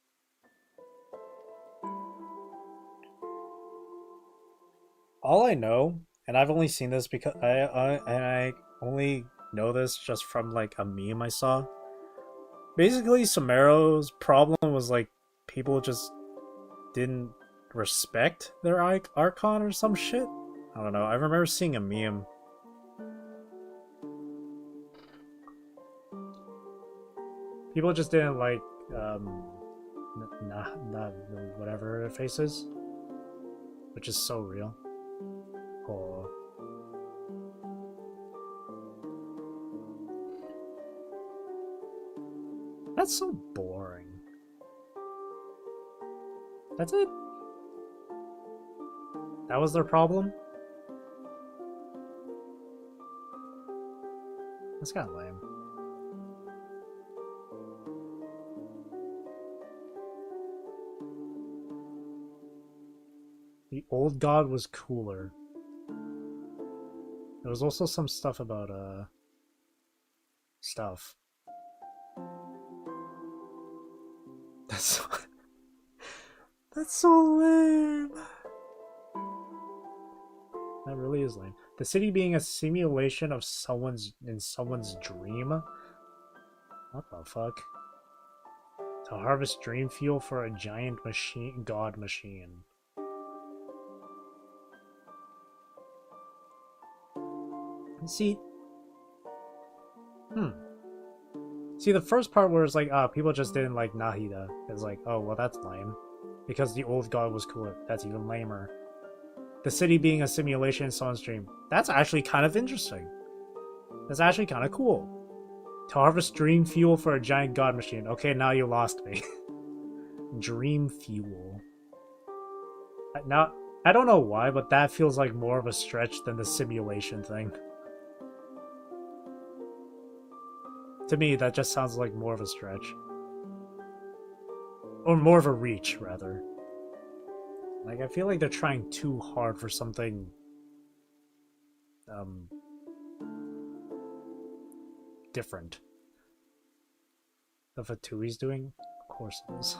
All I know, and I've only seen this because I only know this just from like a meme I saw. Basically, Sumeru's problem was like people just didn't respect their Archon or some shit. I don't know. I remember seeing a meme. People just didn't like whatever their faces, which is so real. Oh. That's so boring. That's it? That was their problem? That's kind of lame. The old god was cooler. There was also some stuff about, stuff. That's so lame. That really is lame. The city being a simulation of someone's dream? What the fuck? To harvest dream fuel for a giant god machine. See, See, the first part where it's like, people just didn't like Nahida. It's like, oh, well, that's lame. Because the old god was cooler. That's even lamer. The city being a simulation in someone's dream. That's actually kind of interesting. That's actually kind of cool. To harvest dream fuel for a giant god machine. Okay, now you lost me. Dream fuel. Now, I don't know why, but that feels like more of a stretch than the simulation thing. To me, that just sounds like more of a stretch. Or more of a reach, rather. Like, I feel like they're trying too hard for something... different. The Fatui's doing? Of course it is.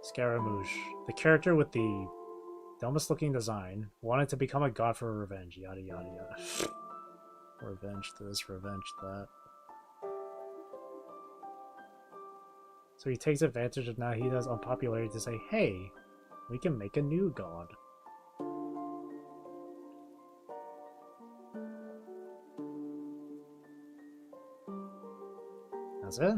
Scaramouche. The character with the dumbest looking design wanted to become a god for revenge. Yada yada yada. Revenge this, revenge that. So he takes advantage of Nahida's unpopularity to say, hey, we can make a new god. That's it.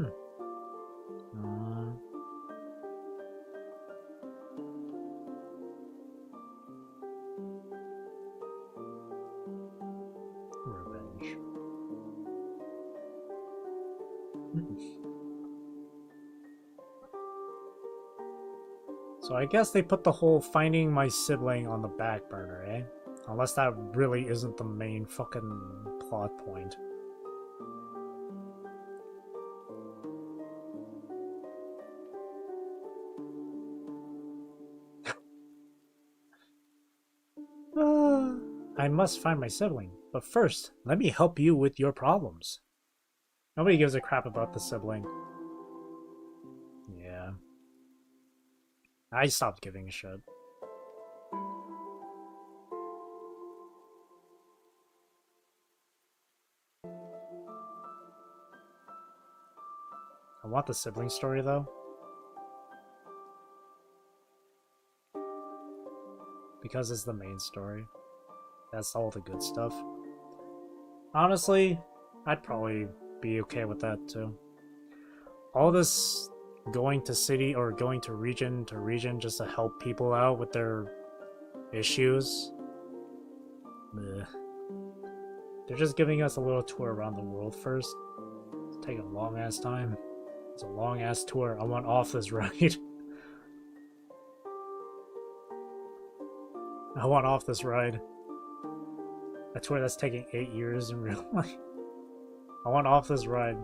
Revenge. So I guess they put the whole finding my sibling on the back burner, eh? Unless that really isn't the main fucking plot point. I must find my sibling, but first, let me help you with your problems. Nobody gives a crap about the sibling. Yeah. I stopped giving a shit. I want the sibling story, though. Because it's the main story. That's all the good stuff. Honestly, I'd probably be okay with that, too. All this going to city or going to region just to help people out with their issues. Bleh. They're just giving us a little tour around the world first. It's taking a long ass time. It's a long ass tour. I want off this ride. I want off this ride. A tour that's taking 8 years in real life. I want off this ride.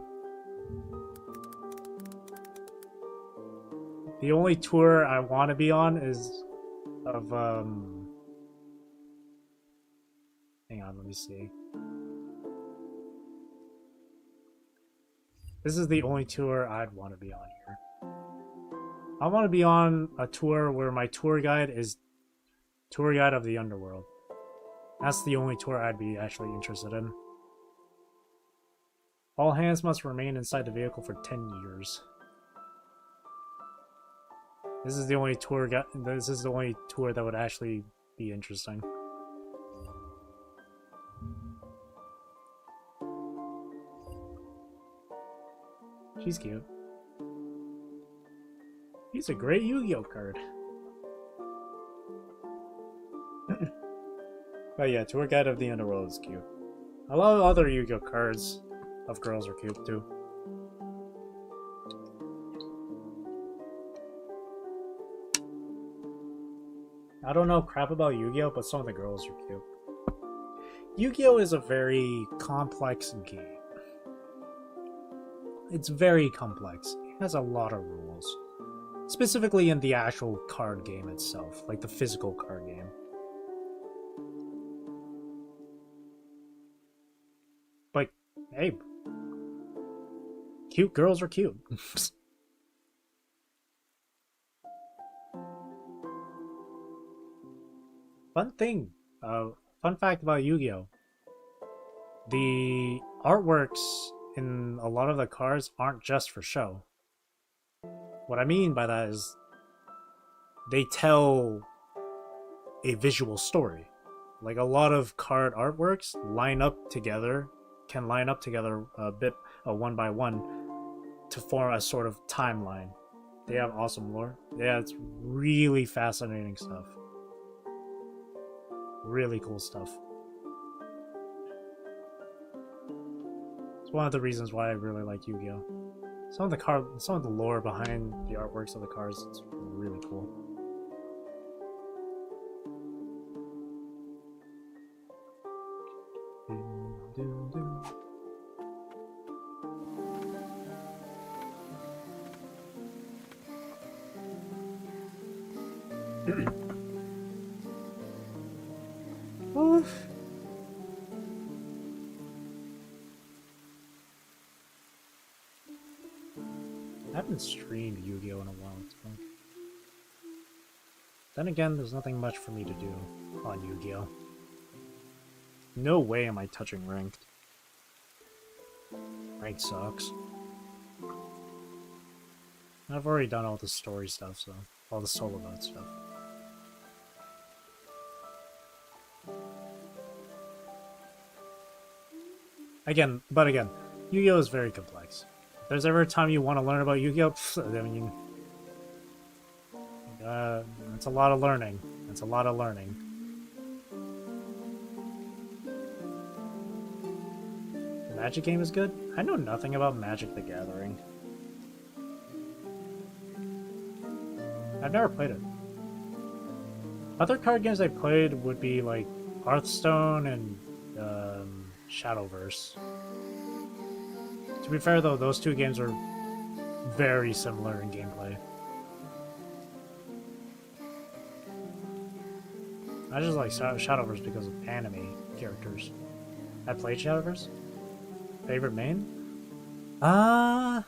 The only tour I want to be on is of, hang on, let me see. This is the only tour I'd want to be on here. I want to be on a tour where my tour guide is Tour Guide of the Underworld. That's the only tour I'd be actually interested in. All hands must remain inside the vehicle for 10 years. This is the only tour that would actually be interesting. She's cute. He's a great Yu-Gi-Oh card. But yeah, Tour Guide of the Underworld is cute. A lot of other Yu-Gi-Oh cards of girls are cute too. I don't know crap about Yu-Gi-Oh, but some of the girls are cute. Yu-Gi-Oh is a very complex game. It's very complex. It has a lot of rules. Specifically in the actual card game itself, like the physical card game. But, hey, cute girls are cute. Fun fact about Yu-Gi-Oh! The artworks in a lot of the cards aren't just for show. What I mean by that is they tell a visual story. Like a lot of card artworks can line up together a bit one by one to form a sort of timeline. They have awesome lore. Yeah, it's really fascinating stuff. Really cool stuff. It's one of the reasons why I really like Yu-Gi-Oh! Some of the lore behind the artworks of the cards, it's really cool. Oof. I haven't streamed Yu-Gi-Oh! In a while, so. Then again, there's nothing much for me to do on Yu-Gi-Oh! No way am I touching Ranked. Ranked sucks. I've already done all the story stuff, so all the solo mode stuff. Again, Yu-Gi-Oh! Is very complex. If there's ever a time you want to learn about Yu-Gi-Oh! I mean, it's a lot of learning. It's a lot of learning. The Magic game is good? I know nothing about Magic the Gathering. I've never played it. Other card games I played would be like Hearthstone and Shadowverse. To be fair though, those two games are very similar in gameplay. I just like Shadowverse because of anime characters. I played Shadowverse. Favorite main? I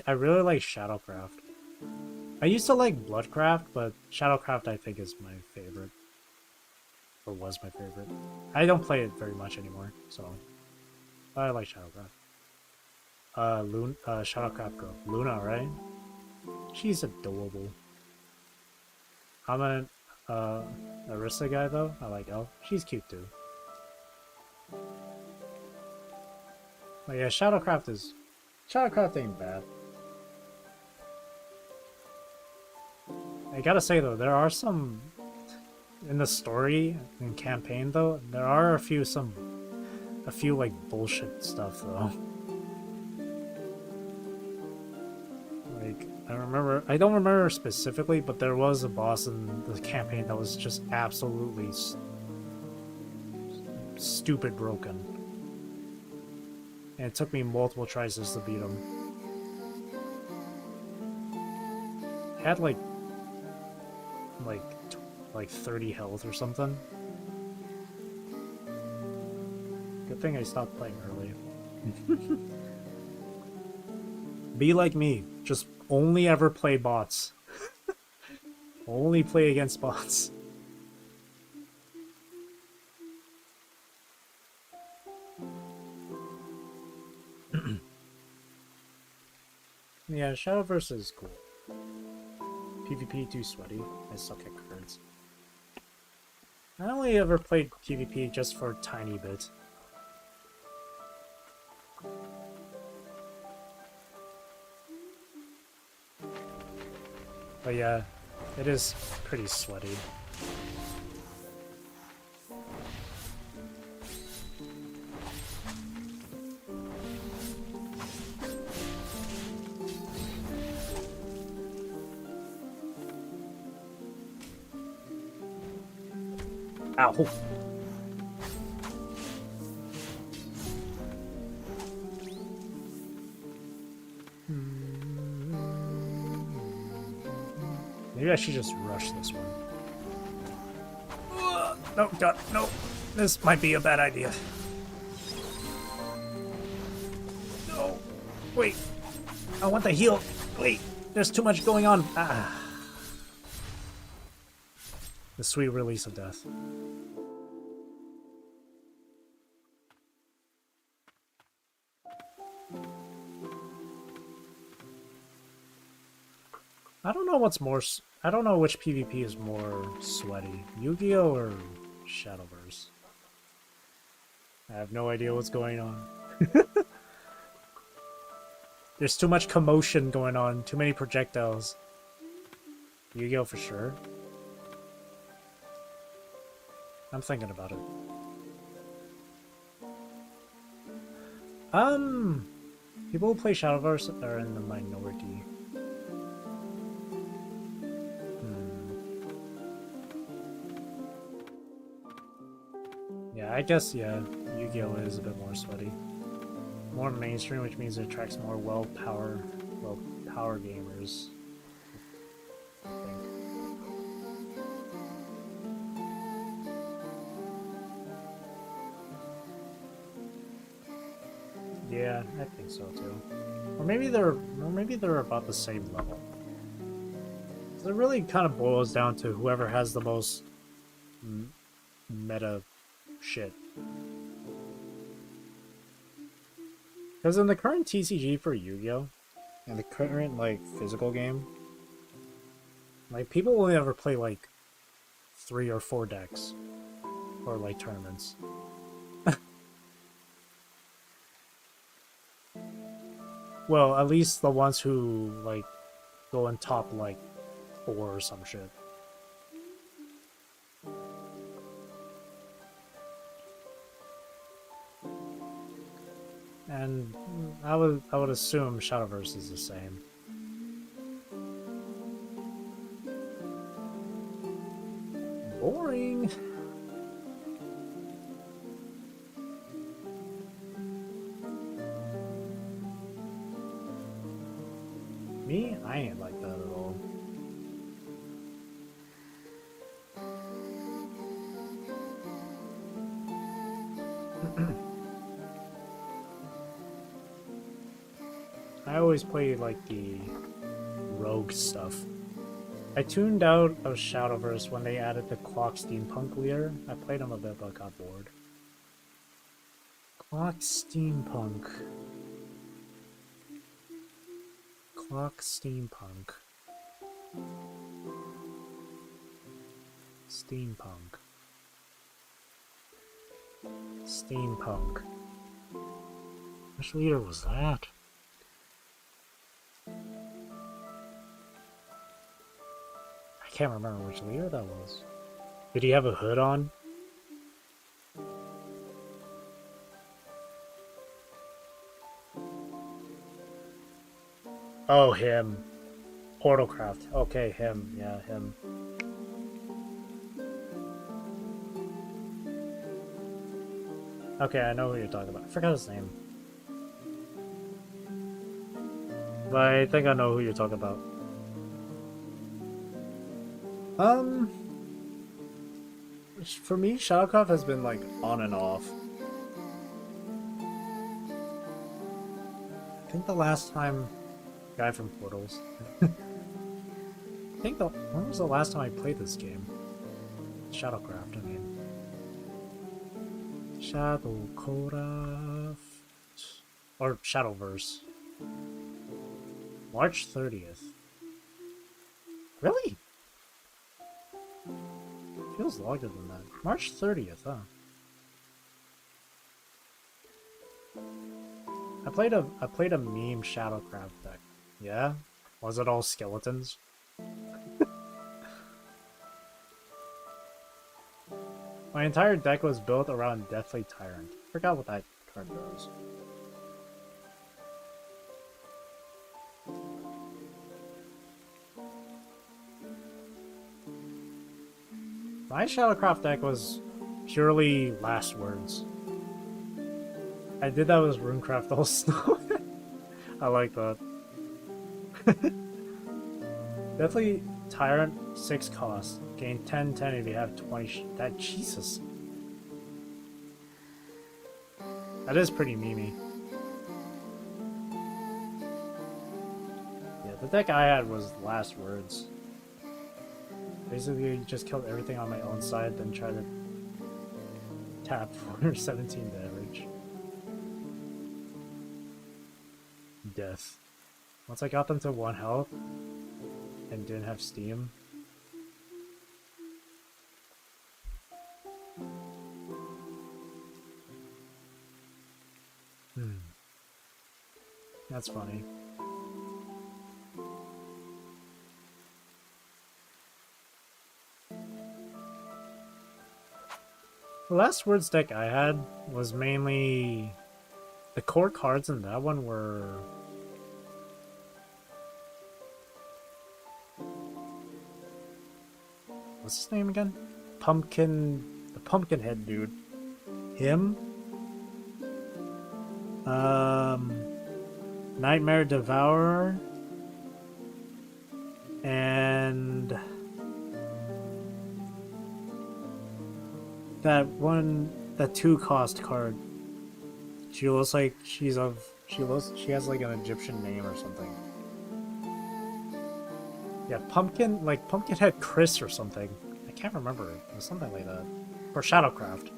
really like Shadowcraft. I used to like Bloodcraft, but Shadowcraft I think is my favorite. Or was my favorite. I don't play it very much anymore, so I like Shadowcraft. Shadowcraft girl. Luna, right? She's adorable. I'm an Arista guy though. I like Elle. She's cute too. But yeah, Shadowcraft ain't bad. I gotta say though, there are some in the story and campaign though, there are a few like bullshit stuff though. Like I I don't remember specifically, but there was a boss in the campaign that was just absolutely stupid broken. And it took me multiple tries just to beat him. Had like 30 health or something. Good thing I stopped playing early. Be like me. Just only ever play bots. Only play against bots. Yeah, Shadowverse is cool. PvP too sweaty. I suck at cards. I only ever played PvP just for a tiny bit. But yeah, it is pretty sweaty. Ow! Maybe I should just rush this one. No, God, no. This might be a bad idea. No. Wait. I want the heal. Wait. There's too much going on. Ah. The sweet release of death. I don't know what's more... I don't know which PvP is more sweaty. Yu-Gi-Oh! Or Shadowverse? I have no idea what's going on. There's too much commotion going on. Too many projectiles. Yu-Gi-Oh! For sure. I'm thinking about it. People who play Shadowverse are in the minority. Yeah, I guess, yeah, Yu-Gi-Oh! Is a bit more sweaty. More mainstream, which means it attracts more well-power gamers. I think. Yeah, I think so too. Or maybe they're about the same level. So it really kind of boils down to whoever has the most meta shit. Because in the current TCG for Yu-Gi-Oh! And the current, like, physical game, like, people only ever play, like, 3 or 4 decks. Or, like, tournaments. Well, at least the ones who, like, go in top, like, 4 or some shit. And I would assume Shadowverse is the same. Boring. Me? I ain't like that at all. I always play like the rogue stuff. I tuned out of Shadowverse when they added the Clock Steampunk leader. I played him a bit but got bored. Clock Steampunk. Clock Steampunk. Steampunk. Steampunk. Which leader was that? I can't remember which leader that was. Did he have a hood on? Oh, him. Portalcraft. Okay, him. Yeah, him. Okay, I know who you're talking about. I forgot his name. But I think I know who you're talking about. For me, Shadowcraft has been like on and off. I think the last time, guy from Portals. When was the last time I played this game? Shadowcraft, I mean. Shadowcraft. Or Shadowverse. March 30th. Really? Feels longer than that. March 30th, huh? I played a meme Shadowcraft deck. Yeah? Was it all skeletons? My entire deck was built around Deathly Tyrant. Forgot what that card does. My Shadowcraft deck was purely last words. I did that with Runecraft also. I like that. Definitely Tyrant 6 cost. Gain 10/10 if you have 20 that Jesus. That is pretty memey. Yeah, the deck I had was last words. Basically, just killed everything on my own side, then try to tap for 17 damage. Death. Once I got them to 1 health and didn't have steam. That's funny. The last words deck I had was mainly the core cards in that one were what's his name again? The pumpkin head dude. Him? Nightmare Devourer and that 2 cost card. She looks like she has like an Egyptian name or something. Yeah, Pumpkinhead Chris or something. I can't remember. It was something like that. Or Shadowcraft.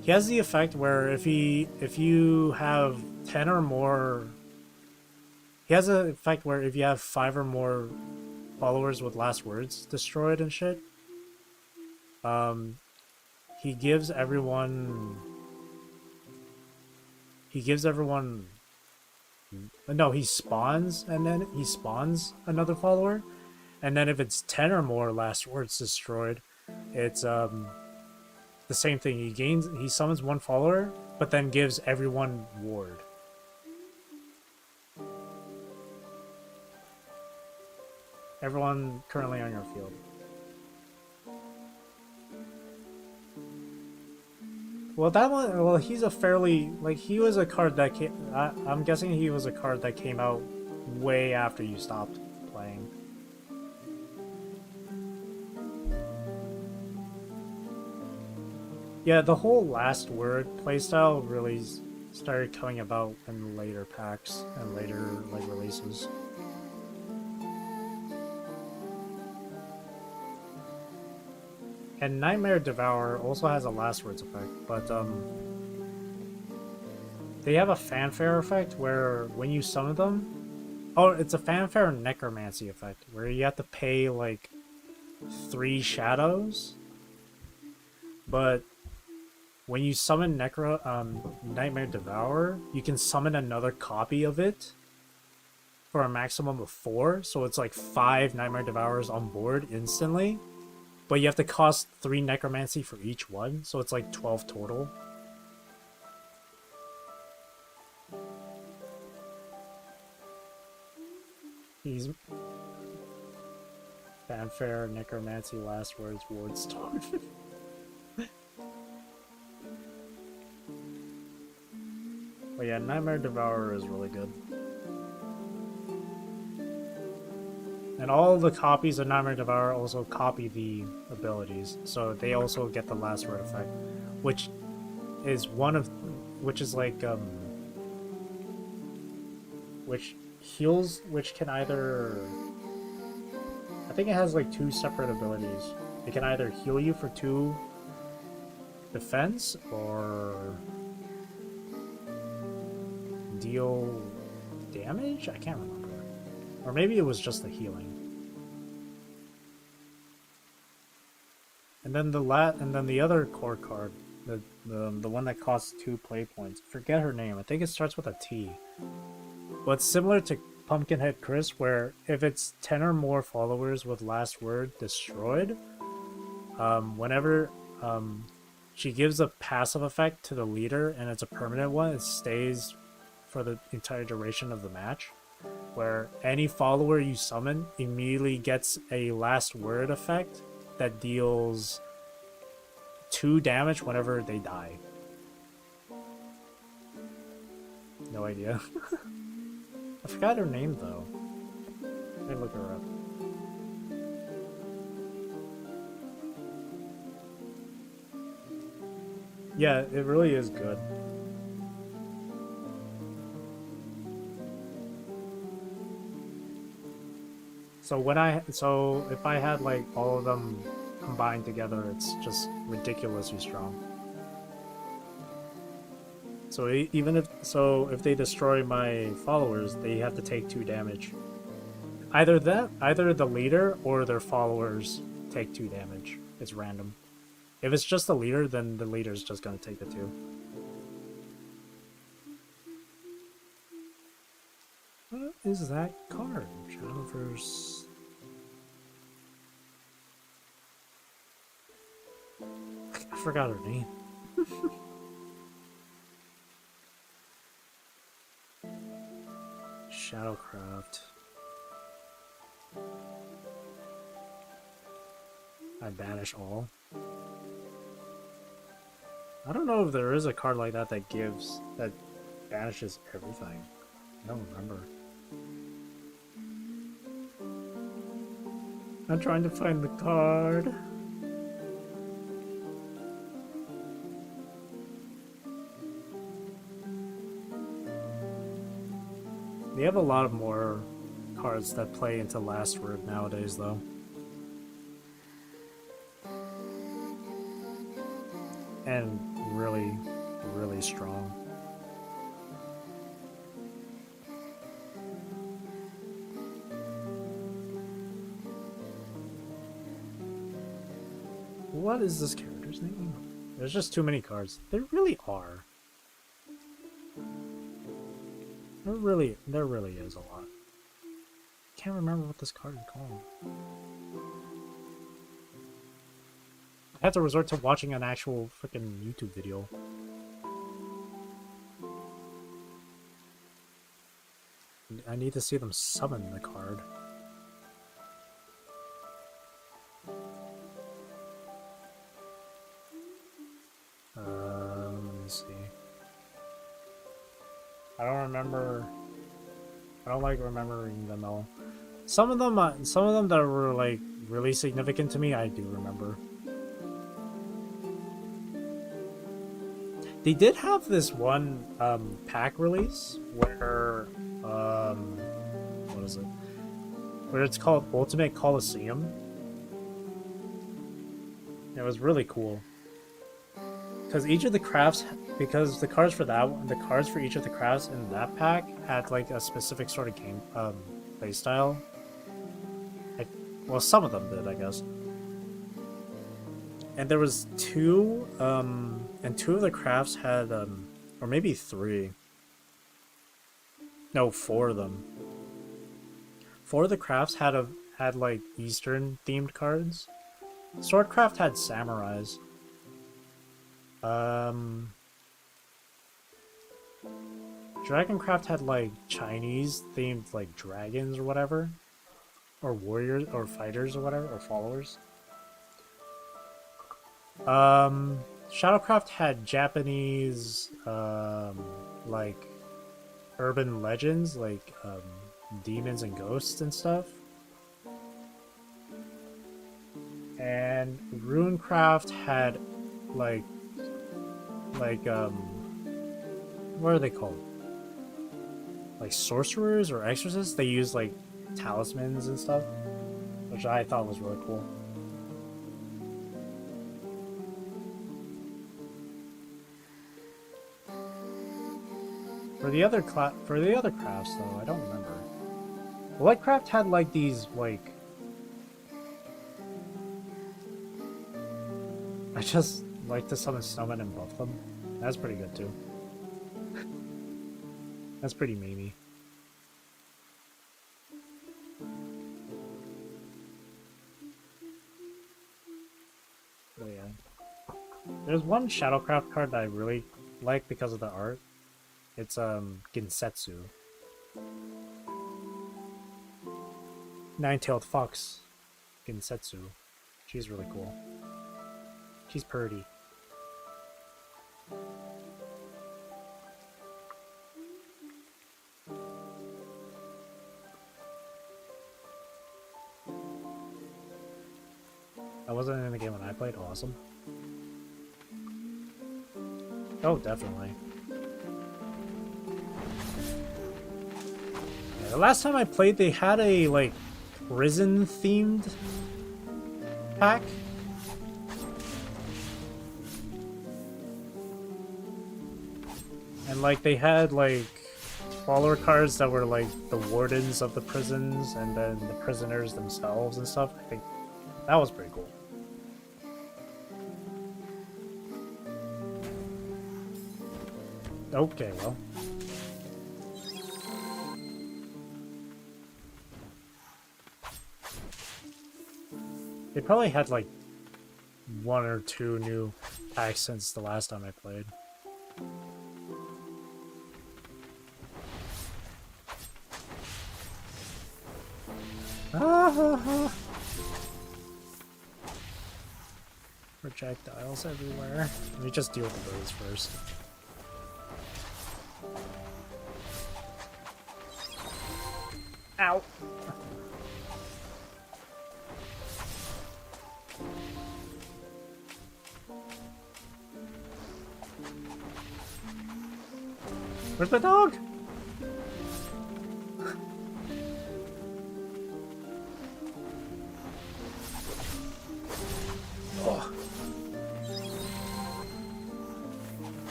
He has the effect where if you have 10 or more, he has an effect where if you have 5 or more followers with last words destroyed and shit, he gives everyone. No, he spawns another follower, and then if it's 10 or more last words destroyed, it's the same thing. He summons 1 follower, but then gives everyone ward. Everyone currently on your field. Well, that one. Well, he's a fairly he was a card that came. I'm guessing he was a card that came out way after you stopped playing. Yeah, the whole last word playstyle really started coming about in later packs and later releases. And Nightmare Devourer also has a last words effect, but they have a fanfare effect where when you summon them, oh, it's a fanfare necromancy effect where you have to pay like 3 shadows, but when you summon Nightmare Devourer, you can summon another copy of it for a maximum of 4, so it's like 5 Nightmare Devourers on board instantly. But you have to cost 3 necromancy for each one, so it's like 12 total. He's fanfare, necromancy, last words, ward storm. But yeah, Nightmare Devourer is really good. And all the copies of Nightmare Devourer also copy the abilities, so they also get the last word effect, which is which heals, which can either, I think it has like 2 separate abilities. It can either heal you for 2 defense or deal damage? I can't remember. Or maybe it was just the healing. And then the other core card, the one that costs 2 play points. Forget her name. I think it starts with a T. But it's similar to Pumpkinhead Chris, where if it's 10 or more followers with last word destroyed, whenever she gives a passive effect to the leader and it's a permanent one, it stays for the entire duration of the match, where any follower you summon immediately gets a last word effect that deals 2 damage whenever they die. No idea. I forgot her name though. Let me look her up. Yeah, it really is good. So if I had like all of them combined together, it's just ridiculously strong. So if they destroy my followers, they have to take 2 damage. Either the leader or their followers take 2 damage. It's random. If it's just the leader, then the leader's just gonna take the 2. What is that card? Shadowverse. I forgot her name. Shadowcraft. I banish all. I don't know if there is a card like that that banishes everything. I don't remember. I'm trying to find the card. They have a lot of more cards that play into last word nowadays, though. And really, really strong. What is this character's name? There's just too many cards. There really are. There really is a lot. Can't remember what this card is called. I have to resort to watching an actual freaking YouTube video. I need to see them summon the card. Let me see. I don't remember. I don't like remembering them all. Some of them that were like really significant to me, I do remember. They did have this one pack release where what is it? Where it's called Ultimate Coliseum. It was really cool. Because each of the crafts, because the cards for that one, the cards for each of the crafts in that pack had like a specific sort of game play style. Well, some of them did, I guess. And there was 2, and 2 of the crafts had, or maybe 3. No, 4 of them. 4 of the crafts had like Eastern themed cards. Swordcraft had samurais. Dragoncraft had like Chinese themed like dragons or whatever, or warriors or fighters or whatever, or followers. Shadowcraft had Japanese like urban legends, like demons and ghosts and stuff. And Runecraft had like what are they called? Like sorcerers or exorcists. They use like talismans and stuff, which I thought was really cool. For the other crafts though, I don't remember. Lightcraft had like these like I just like to summon snowmen and buff them. That's pretty good too. That's pretty memey. But yeah. There's one Shadowcraft card that I really like because of the art. It's Ginsetsu. Nine-tailed fox. Ginsetsu. She's really cool. She's purty. I wasn't in the game when I played. Awesome. Oh, definitely. Yeah, the last time I played, they had a like prison-themed pack. And like they had like follower cards that were like the wardens of the prisons and then the prisoners themselves and stuff. I think that was pretty cool. Okay, well. They probably had like one or two new packs since the last time I played. Projectiles everywhere. Let me just deal with the birds first. Ow! Where's my dog?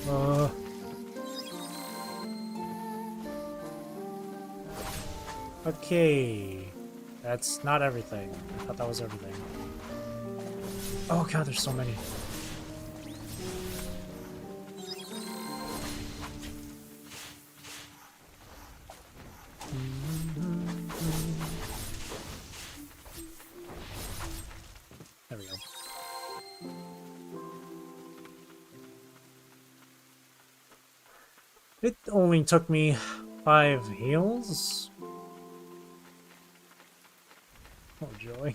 Oh. Okay. That's not everything. I thought that was everything. Oh god, there's so many. There we go. It only took me 5 heals. Oh joy.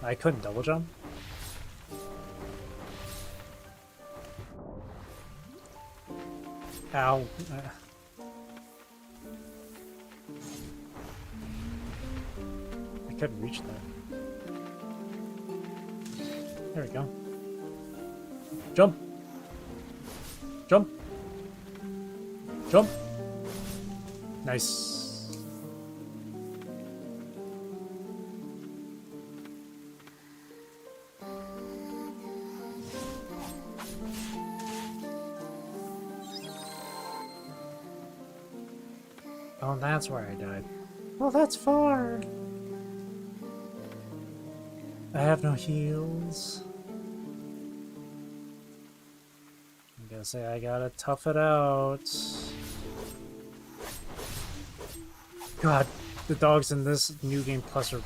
I couldn't double jump. Ow. I couldn't reach that. There we go. Jump! Jump! Jump! Nice. Oh, that's where I died. Well, that's far. I have no heals. I'm gonna say I gotta tough it out. God The dogs in this New Game Plus are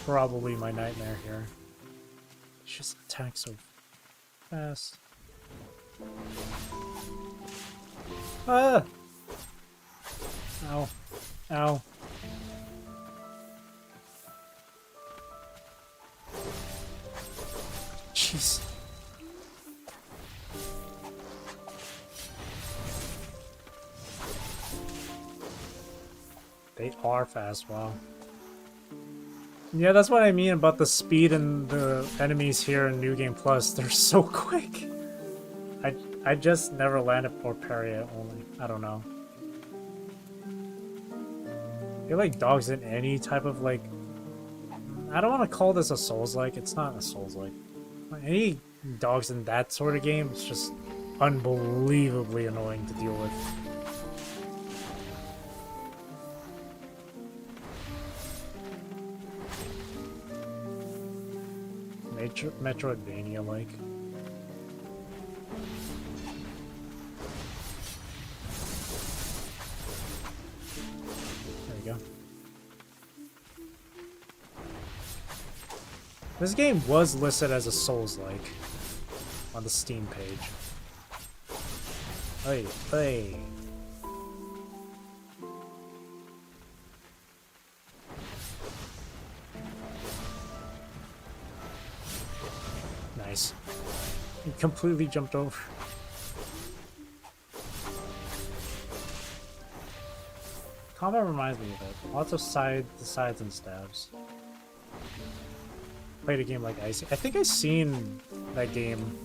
probably my nightmare here. They just attack so fast. Ah! Ow. Ow. Jeez. They are fast, wow. Yeah, that's what I mean about the speed and the enemies here in New Game Plus. They're so quick. I just never landed or parry it only. I don't know. I feel like dogs in any type of like... I don't want to call this a Souls-like. It's not a Souls-like. Any dogs in that sort of game, it's just unbelievably annoying to deal with. Metroidvania-like. There we go. This game was listed as a Souls-like on the Steam page. Hey, hey. Nice. He completely jumped over. Combat reminds me of it. Lots of sides and stabs. Played a game like Icy. I think I've seen that game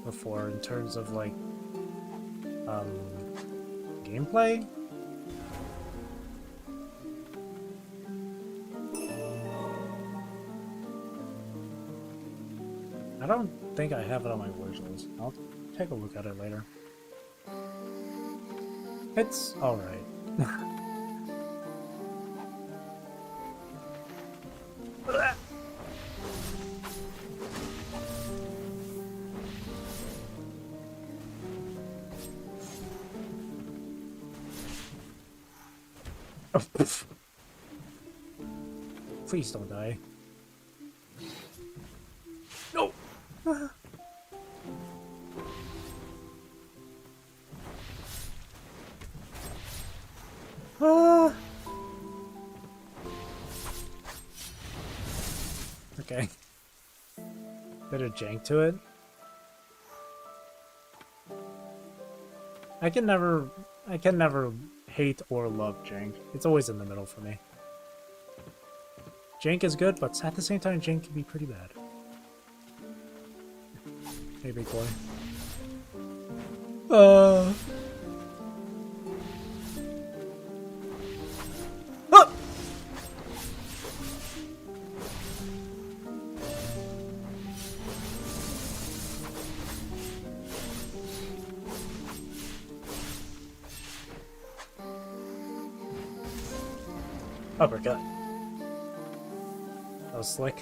before in terms of like gameplay. I don't think I have it on my wish list. I'll take a look at it later. It's alright. Please don't die. No! Okay. Bit of jank to it. I can never hate or love jank. It's always in the middle for me. Jank is good, but at the same time, jank can be pretty bad. Hey, big boy. Ah! Uppercut. That was slick.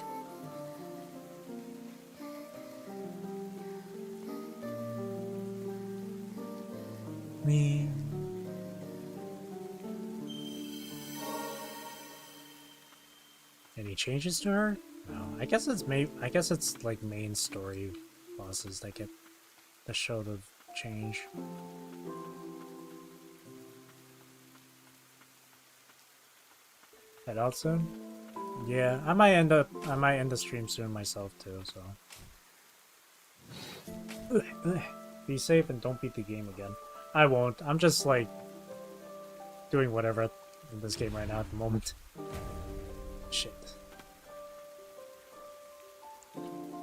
Me. Any changes to her? No. I guess it's like main story bosses that get the show to change. Head out soon? Yeah, I might end the stream soon myself too, so. Be safe and don't beat the game again. I won't. I'm just like doing whatever in this game right now at the moment. Shit.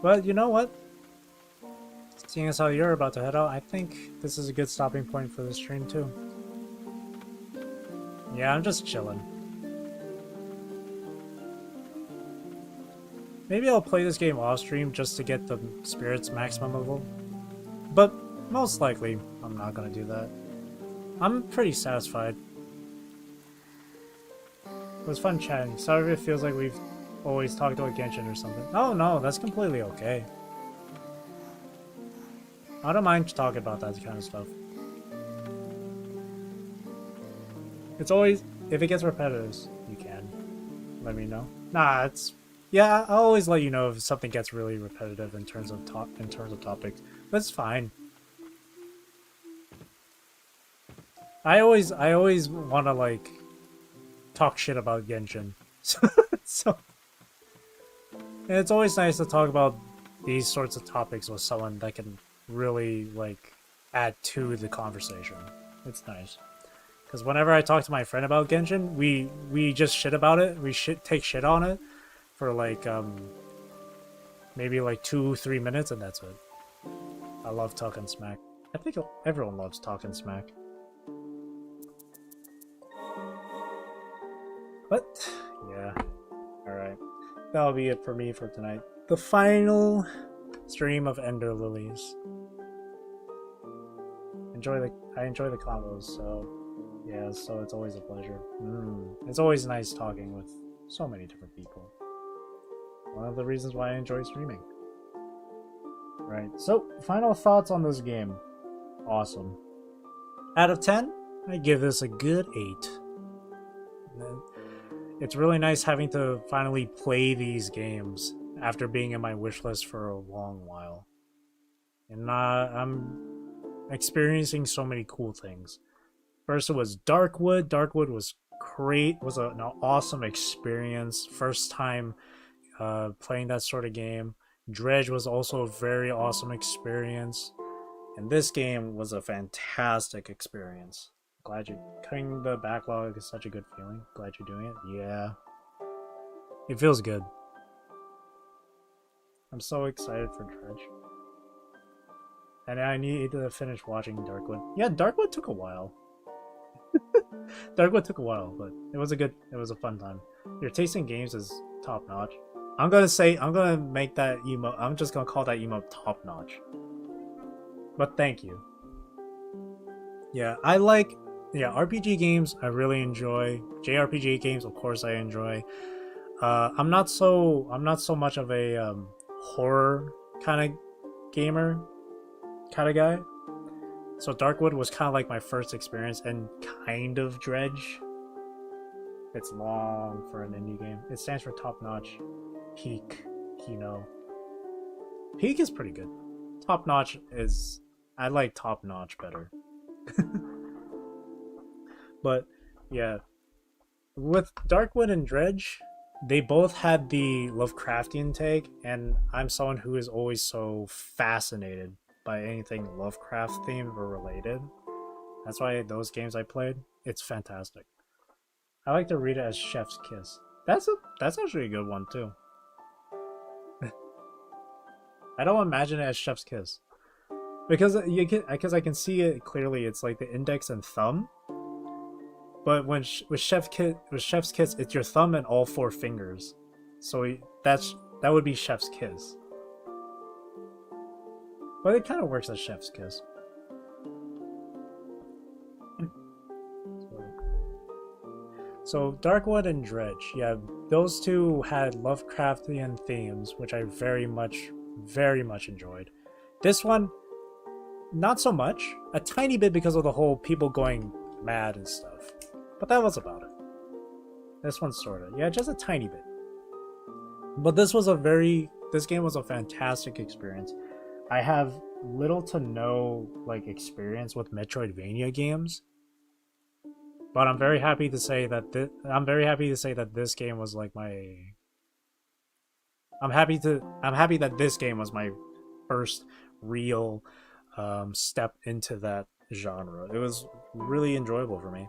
But you know what? Seeing as how you're about to head out, I think this is a good stopping point for the stream too. Yeah, I'm just chilling. Maybe I'll play this game off stream just to get the spirits maximum level. But most likely, I'm not gonna do that. I'm pretty satisfied. It was fun chatting. Sorry if it feels like we've always talked about Genshin or something. Oh no, that's completely okay. I don't mind talking about that kind of stuff. It's always, if it gets repetitive, you can. let me know. Nah, it's yeah. I'll always let you know if something gets really repetitive in terms of topics. But it's fine. I always want to like talk shit about Genshin, so and it's always nice to talk about these sorts of topics with someone that can really like add to the conversation. It's nice. Because whenever I talk to my friend about Genshin, we just shit about it. We take shit on it for like maybe like 2-3 minutes, and that's it. I love talking smack. I think everyone loves talking smack. But yeah, all right. That'll be it for me for tonight. The final stream of Ender Lilies. I enjoy the combos, so yeah, so it's always a pleasure. It's always nice talking with so many different people. One of the reasons why I enjoy streaming. Right, so final thoughts on this game. Awesome. Out of 10, I give this a good 8. It's really nice having to finally play these games after being in my wishlist for a long while. And I'm experiencing so many cool things. First, it was Darkwood. Darkwood was great. Was an awesome experience. First time playing that sort of game. Dredge was also a very awesome experience. And this game was a fantastic experience. Glad you're cutting the backlog is such a good feeling. Glad you're doing it. Yeah. It feels good. I'm so excited for Dredge. And I need to finish watching Darkwood. Yeah, Darkwood took a while. Darkwood took a while, but it was a fun time. Your taste in games is top notch. I'm gonna make that emote. I'm just gonna call that emote top notch. But thank you. Yeah, I like RPG games. I really enjoy JRPG games. Of course, I enjoy. I'm not so much of a horror kind of gamer, kind of guy. So Darkwood was kind of like my first experience, and kind of Dredge. It's long for an indie game. It stands for top notch. Peak, Kino. Peak is pretty good. Top notch is I like top notch better. But yeah, with Darkwood and Dredge, they both had the Lovecraftian take, and I'm someone who is always so fascinated by anything Lovecraft themed or related. That's why those games I played, it's fantastic. I like to read it as Chef's Kiss. That's actually a good one too. I don't imagine it as Chef's Kiss because I can see it clearly. It's like the index and thumb. But with Chef's Kiss, it's your thumb and all 4 fingers. So that would be Chef's Kiss. But it kind of works as Chef's Kiss. So Darkwood and Dredge, yeah, those two had Lovecraftian themes, which I very much enjoyed. This one, not so much. A tiny bit because of the whole people going mad and stuff. But that was about it. This one sorta. Yeah, just a tiny bit. But this game was a fantastic experience. I have little to no like experience with Metroidvania games. But I'm very happy to say that this game was like my I'm happy that this game was my first real step into that genre. It was really enjoyable for me.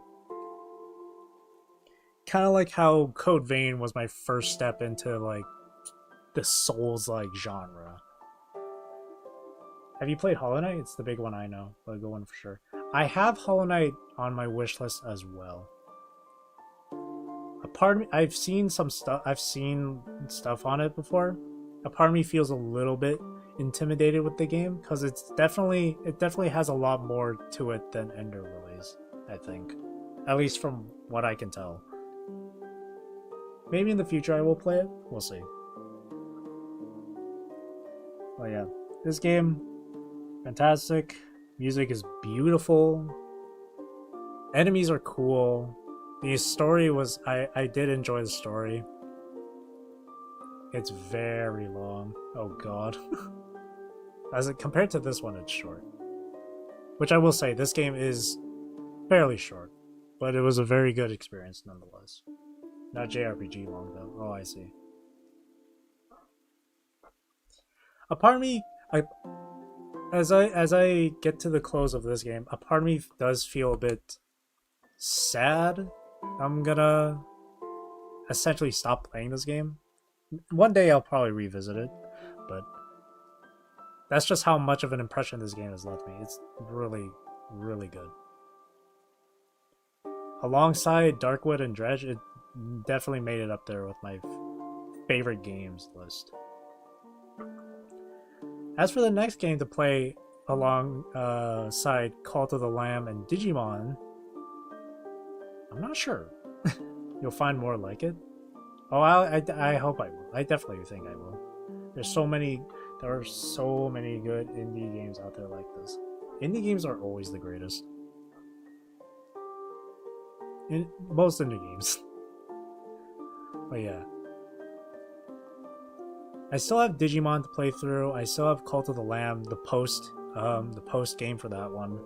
Kind of like how Code Vein was my first step into like the Souls-like genre. Have you played Hollow Knight? It's the big one I know, the good one for sure. I have Hollow Knight on my wish list as well. A part of me, I've seen stuff on it before. A part of me feels a little bit intimidated with the game because it definitely has a lot more to it than Ender Lilies, I think. At least from what I can tell. Maybe in the future I will play it. We'll see. Oh yeah, this game, fantastic. Music is beautiful. Enemies are cool. The story was I did enjoy the story. It's very long. Oh god. Compared to this one, it's short. Which I will say, this game is fairly short, but it was a very good experience nonetheless. Not JRPG long though. Oh, I see. A part of me, as I get to the close of this game, a part of me does feel a bit sad. I'm gonna essentially stop playing this game. One day I'll probably revisit it, but that's just how much of an impression this game has left me. It's really, really good. Alongside Darkwood and Dredge, it definitely made it up there with my favorite games list. As for the next game to play alongside Cult of the Lamb and Digimon, I'm not sure. You'll find more like it. Oh, I hope I will. I definitely think I will. There are so many good indie games out there like this. Indie games are always the greatest. Most indie games. But yeah. I still have Digimon to play through. I still have Cult of the Lamb, the post game for that one.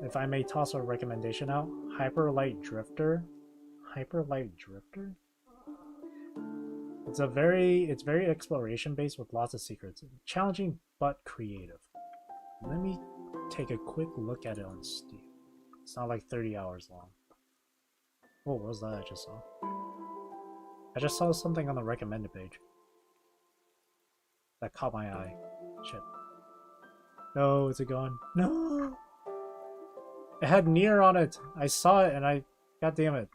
If I may toss a recommendation out, Hyper Light Drifter. Hyper Light Drifter? It's very exploration based with lots of secrets. Challenging but creative. Let me take a quick look at it on Steam. It's not like 30 hours long. Oh, what was that I just saw? I just saw something on the recommended page that caught my eye. Shit. No, is it gone? No! It had Nier on it. I saw it and I... God damn it.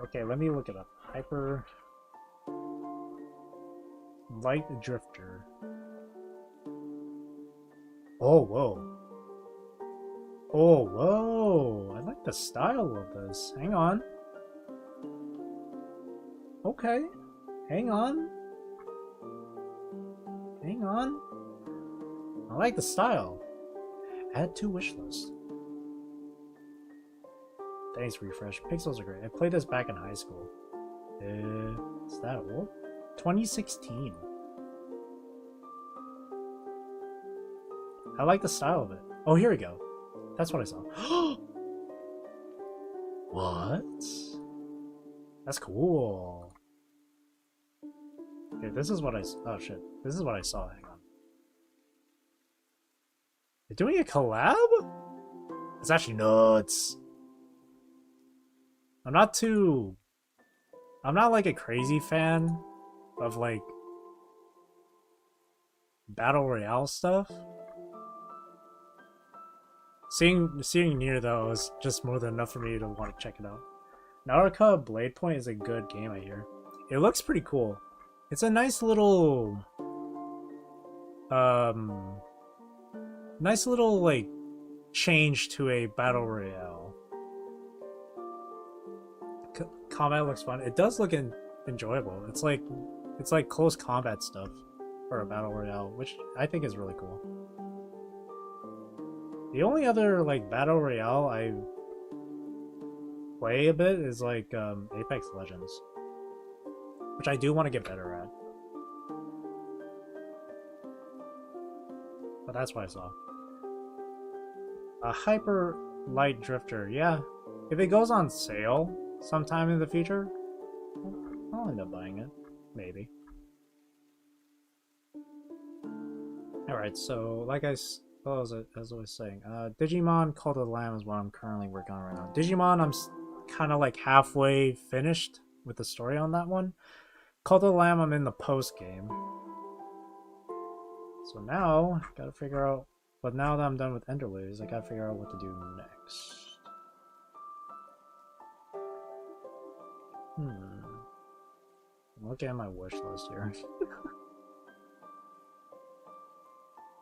Okay, let me look it up. Hyper... Light Drifter. Oh, whoa. Oh, whoa. I like the style of this. Hang on. Okay. Hang on. Hang on. I like the style. Add to wishlist. Thanks, refresh. Pixels are great. I played this back in high school. Is that old? 2016. I like the style of it. Oh, here we go. That's what I saw. What? That's cool. Okay, this is what I... Oh, shit. This is what I saw. Hang on. They're doing a collab? It's actually nuts. I'm not like a crazy fan of like battle royale stuff. Seeing Nier though is just more than enough for me to want to check it out. Naruka Blade Point is a good game, I hear. It looks pretty cool. It's a nice little like change to a battle royale. Combat looks fun. It does look enjoyable. It's like close combat stuff for a battle royale, which I think is really cool. The only other like battle royale I play a bit is like Apex Legends, which I do want to get better at. But that's what I saw. A Hyper Light Drifter, yeah. If it goes on sale sometime in the future, I'll end up buying it. Maybe. Alright, so like as I was saying, Digimon Cult of the Lamb is what I'm currently working on right now. Digimon, I'm kind of like halfway finished with the story on that one. Cult of the Lamb, I'm in the post game. So now, gotta figure out... But now that I'm done with Enderways, I gotta figure out what to do next. I'm looking at my wish list here.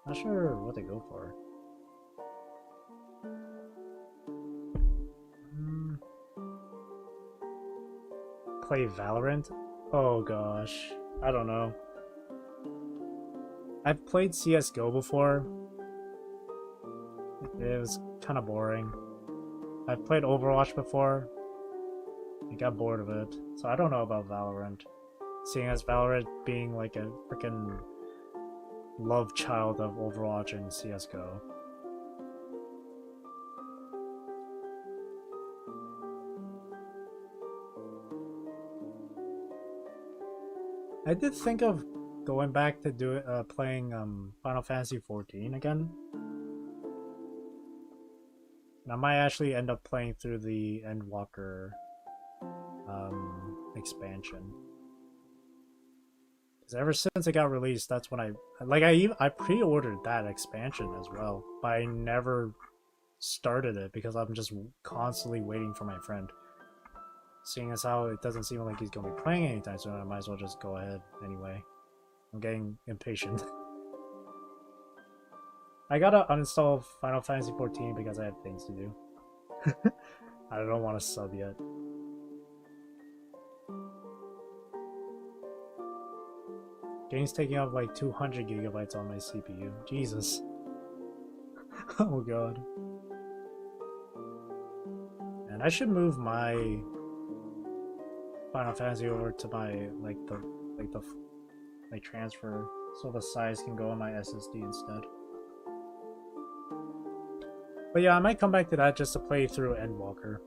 Not sure what to go for. Play Valorant? Oh gosh, I don't know. I've played CSGO before. It was kind of boring. I've played Overwatch before. I got bored of it. So I don't know about Valorant. Seeing as Valorant being like a freaking love child of Overwatch and CSGO. I did think of going back to playing Final Fantasy 14 again. And I might actually end up playing through the Endwalker expansion. Because ever since it got released, that's when I pre-ordered that expansion as well, but I never started it because I'm just constantly waiting for my friend. Seeing as how it doesn't seem like he's going to be playing anytime soon, I might as well just go ahead anyway. I'm getting impatient. I gotta uninstall Final Fantasy 14 because I have things to do. I don't want to sub yet. Game's taking up like 200 gigabytes on my CPU. Jesus. Oh god. And I should move my Final Fantasy over to my my transfer so the size can go on my SSD instead. But yeah, I might come back to that just to play through Endwalker.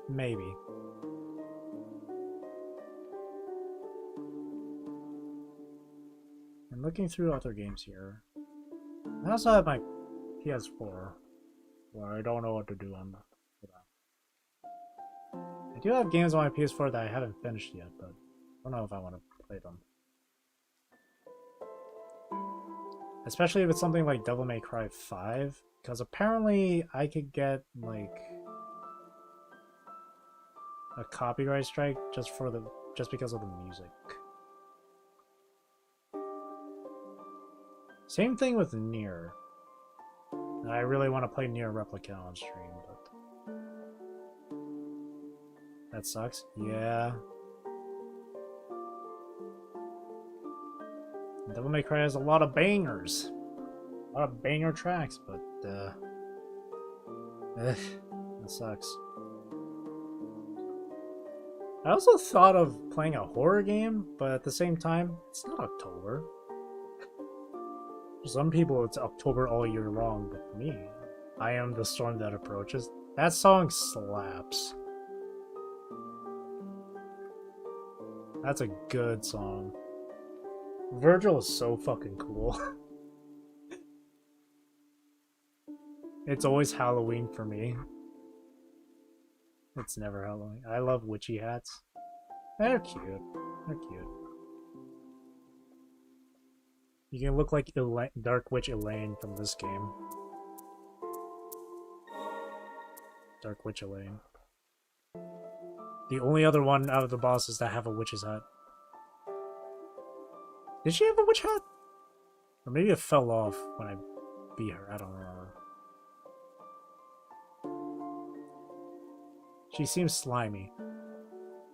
Maybe. And looking through other games here. I also have my PS4, where I don't know what to do on that. I do have games on my PS4 that I haven't finished yet, but I don't know if I want to play them. Especially if it's something like Devil May Cry 5, because apparently I could get like a copyright strike just because of the music. Same thing with Nier. I really want to play Nier Replica on stream, but that sucks. Yeah. Devil May Cry has a lot of bangers. A lot of banger tracks, but that sucks. I also thought of playing a horror game, but at the same time, it's not October. For some people, it's October all year long, but for me, I Am the Storm That Approaches. That song slaps. That's a good song. Virgil is so fucking cool. It's always Halloween for me. It's never Halloween. I love witchy hats. They're cute. They're cute. You can look like Dark Witch Elaine from this game. Dark Witch Elaine. The only other one out of the bosses that have a witch's hat. Did she have a witch hat? Or maybe it fell off when I beat her. I don't remember. She seems slimy.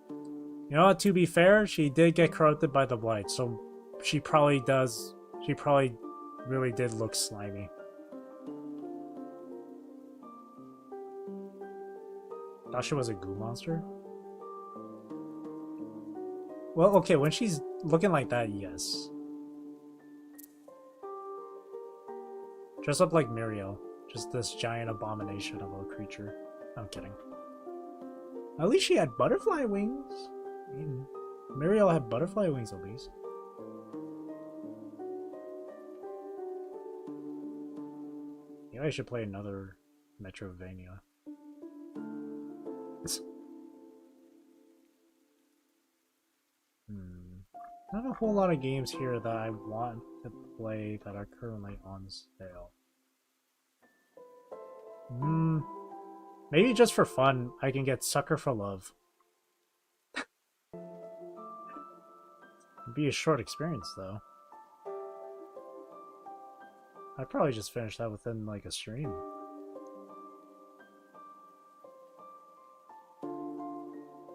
You know what, to be fair, she did get corrupted by the blight, so she probably really did look slimy. Thought she was a goo monster? Well, okay, when she's looking like that, yes. Dress up like Muriel. Just this giant abomination of a creature. I'm kidding. At least she had butterfly wings. I mean, Muriel had butterfly wings at least. Maybe I should play another Metrovania. Not a whole lot of games here that I want to play that are currently on sale. Maybe just for fun, I can get Sucker for Love. It'd be a short experience, though. I'd probably just finish that within, like, a stream.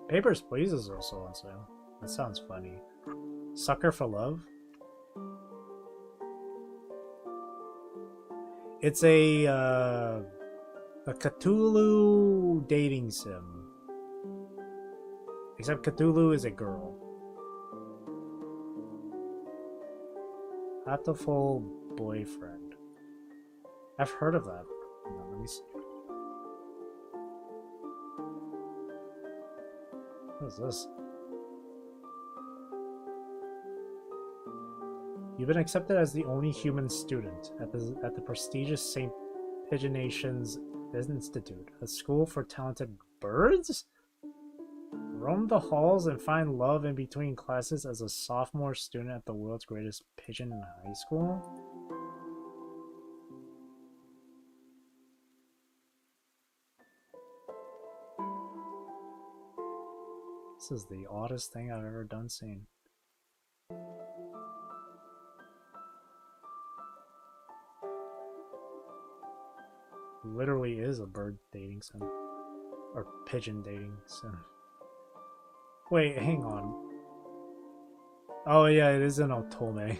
Papers, Please is also on sale. That sounds funny. Sucker for Love? It's a, A Cthulhu dating sim. Except Cthulhu is a girl. Hatoful boyfriend. I've heard of that. No, let me see. What is this? You've been accepted as the only human student at the prestigious St. Pigeonations Institute, a school for talented birds? Roam the halls and find love in between classes as a sophomore student at the world's greatest pigeon high school? This is the oddest thing I've ever seen. Literally is a bird dating sim. Or pigeon dating sim. Wait, hang on. Oh yeah, it is an otome.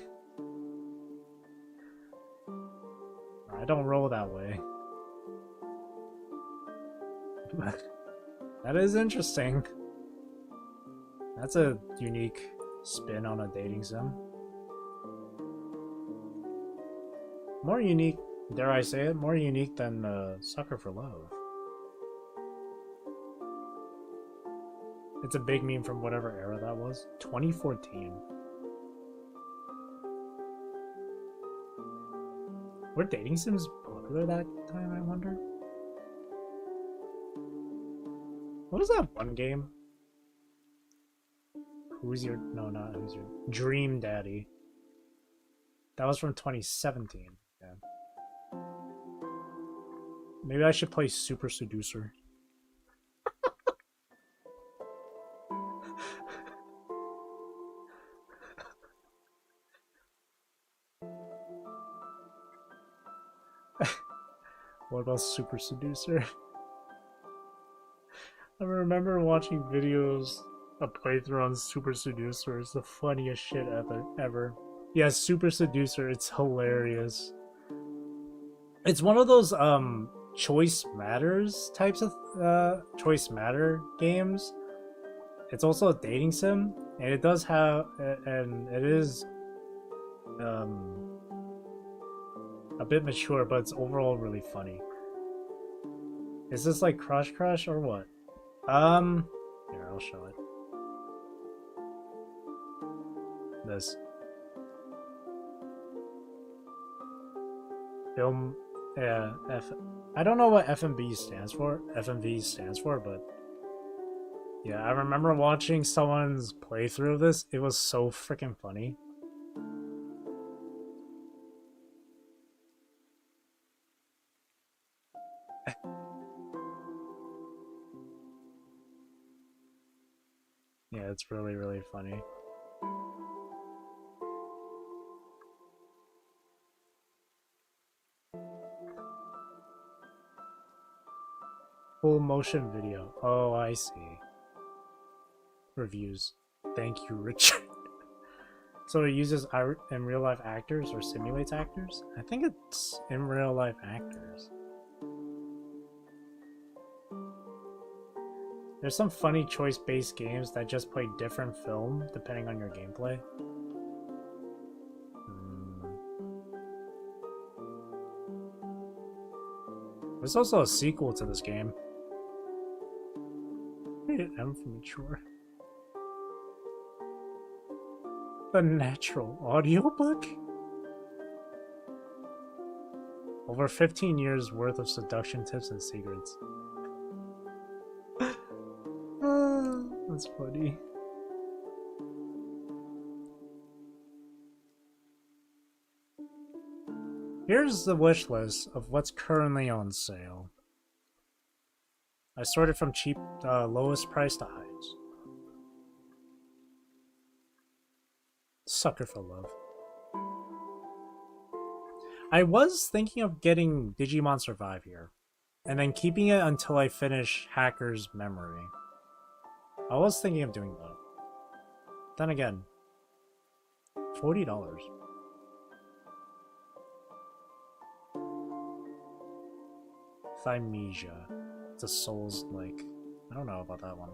I don't roll that way. That is interesting. That's a unique spin on a dating sim. More unique, dare I say it, more unique than Sucker for Love. It's a big meme from whatever era that was. 2014. Were dating sims popular that time, I wonder? What was that one game? Who's your... No, not Who's Your... Dream Daddy. That was from 2017. Yeah. Maybe I should play Super Seducer. What about Super Seducer? I remember watching videos, a playthrough on Super Seducer. It's the funniest shit ever. Yeah, Super Seducer, it's hilarious. It's one of those Choice Matters types of Choice Matter games. It's also a dating sim, and it does have, and it is a bit mature, but it's overall really funny. Is this like Crush or what? Here, I'll show it. This. Film, yeah, I don't know what FMV stands for, but yeah, I remember watching someone's playthrough of this. It was so freaking funny. Yeah, it's really, really funny. Full motion video. Oh, I see. Reviews. Thank you, Richard. So it uses in real life actors or simulates actors? I think it's in real life actors. There's some funny choice-based games that just play different film depending on your gameplay. There's also a sequel to this game. Rated M for mature. The Natural audiobook? Over 15 years worth of seduction tips and secrets. That's funny. Here's the wish list of what's currently on sale. I sorted from cheap, lowest price to highest. Sucker for Love. I was thinking of getting Digimon Survive here, and then keeping it until I finish Hacker's Memory. I was thinking of doing that. Then again, $40. Thymesia. It's a Souls like. I don't know about that one.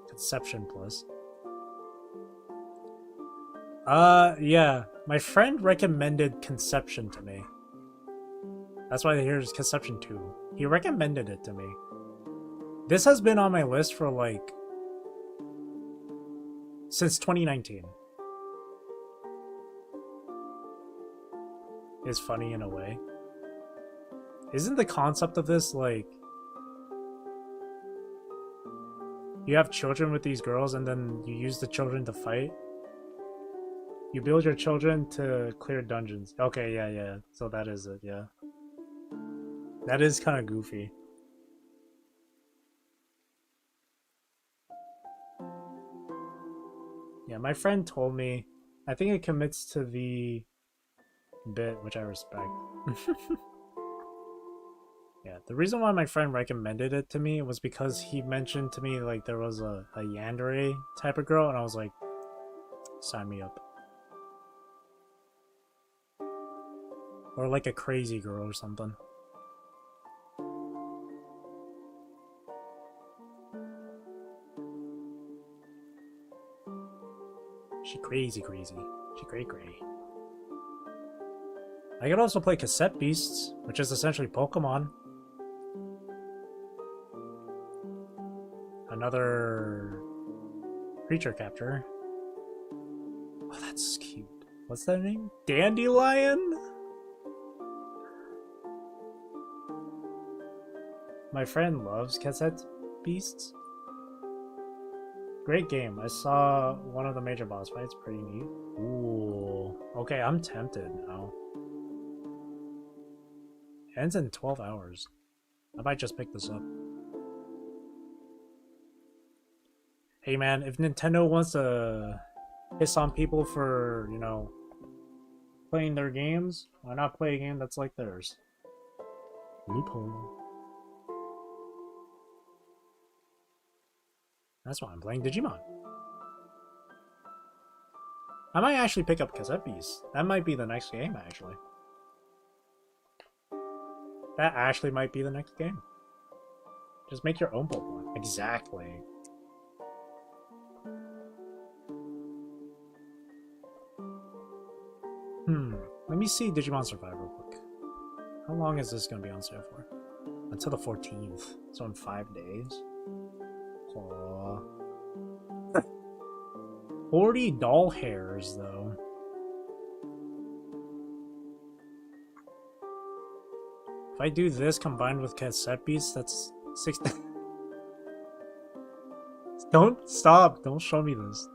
Conception Plus. Yeah. My friend recommended Conception to me. That's why here's Conception 2. He recommended it to me. This has been on my list for like since 2019. It's funny in a way. Isn't the concept of this like you have children with these girls and then you use the children to fight? You build your children to clear dungeons. Okay, yeah. So that is it, yeah. That is kind of goofy. Yeah, my friend told me. I think it commits to the bit, which I respect. Yeah, the reason why my friend recommended it to me was because he mentioned to me like there was a yandere type of girl, and I was like, sign me up. Or like a crazy girl or something. She crazy. She gray. I could also play Cassette Beasts, which is essentially Pokemon. Another creature capture. Oh, that's cute. What's that name? Dandelion? My friend loves Cassette Beasts. Great game. I saw one of the major boss fights. Pretty neat. Ooh. Okay, I'm tempted now. Ends in 12 hours. I might just pick this up. Hey man, if Nintendo wants to piss on people for, you know, playing their games, why not play a game that's like theirs? Loophole. That's why I'm playing Digimon. I might actually pick up Cassette Beasts. That might be the next game, actually. That actually might be the next game. Just make your own Pokemon. Exactly. Let me see Digimon Survive real quick. How long is this going to be on sale for? Until the 14th. So in 5 days. Aww. 40 doll hairs, though. If I do this combined with Cassette Beasts, that's 60. Don't stop. Don't show me this.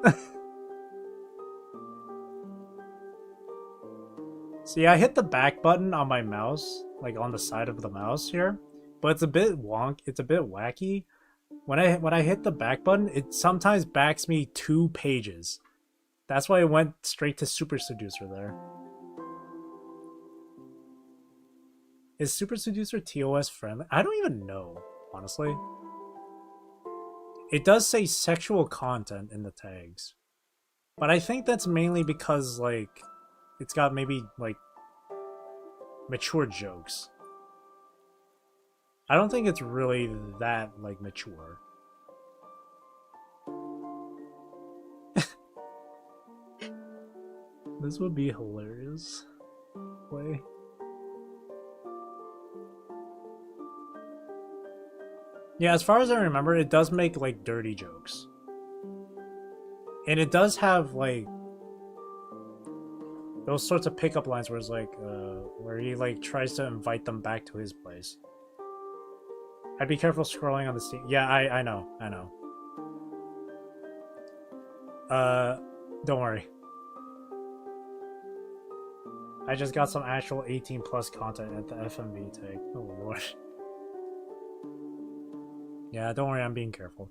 See, I hit the back button on my mouse, like on the side of the mouse here, but it's a bit it's a bit wacky. When I hit the back button, it sometimes backs me 2 pages. That's why it went straight to Super Seducer there. Is Super Seducer TOS friendly? I don't even know, honestly. It does say sexual content in the tags. But I think that's mainly because, like, it's got maybe, like, mature jokes. I don't think it's really that, like, mature. This would be hilarious. Play. Yeah, as far as I remember, it does make, like, dirty jokes. And it does have, like, those sorts of pickup lines where it's like, where he, like, tries to invite them back to his place. I'd be careful scrolling on the Steam. Yeah, I know. Don't worry. I just got some actual 18 plus content at the FMV tag. Oh lord. Yeah, don't worry, I'm being careful.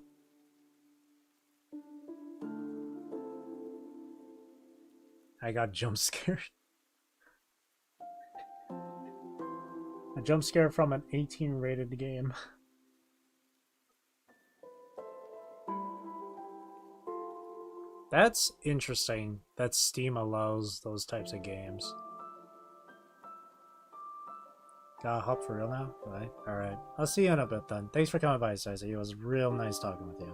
I got jump scared. A jump scare from an 18 rated game. That's interesting that Steam allows those types of games. Gotta hop for real now? Bye. Alright. I'll see you in a bit then. Thanks for coming by, Ceci. It was real nice talking with you.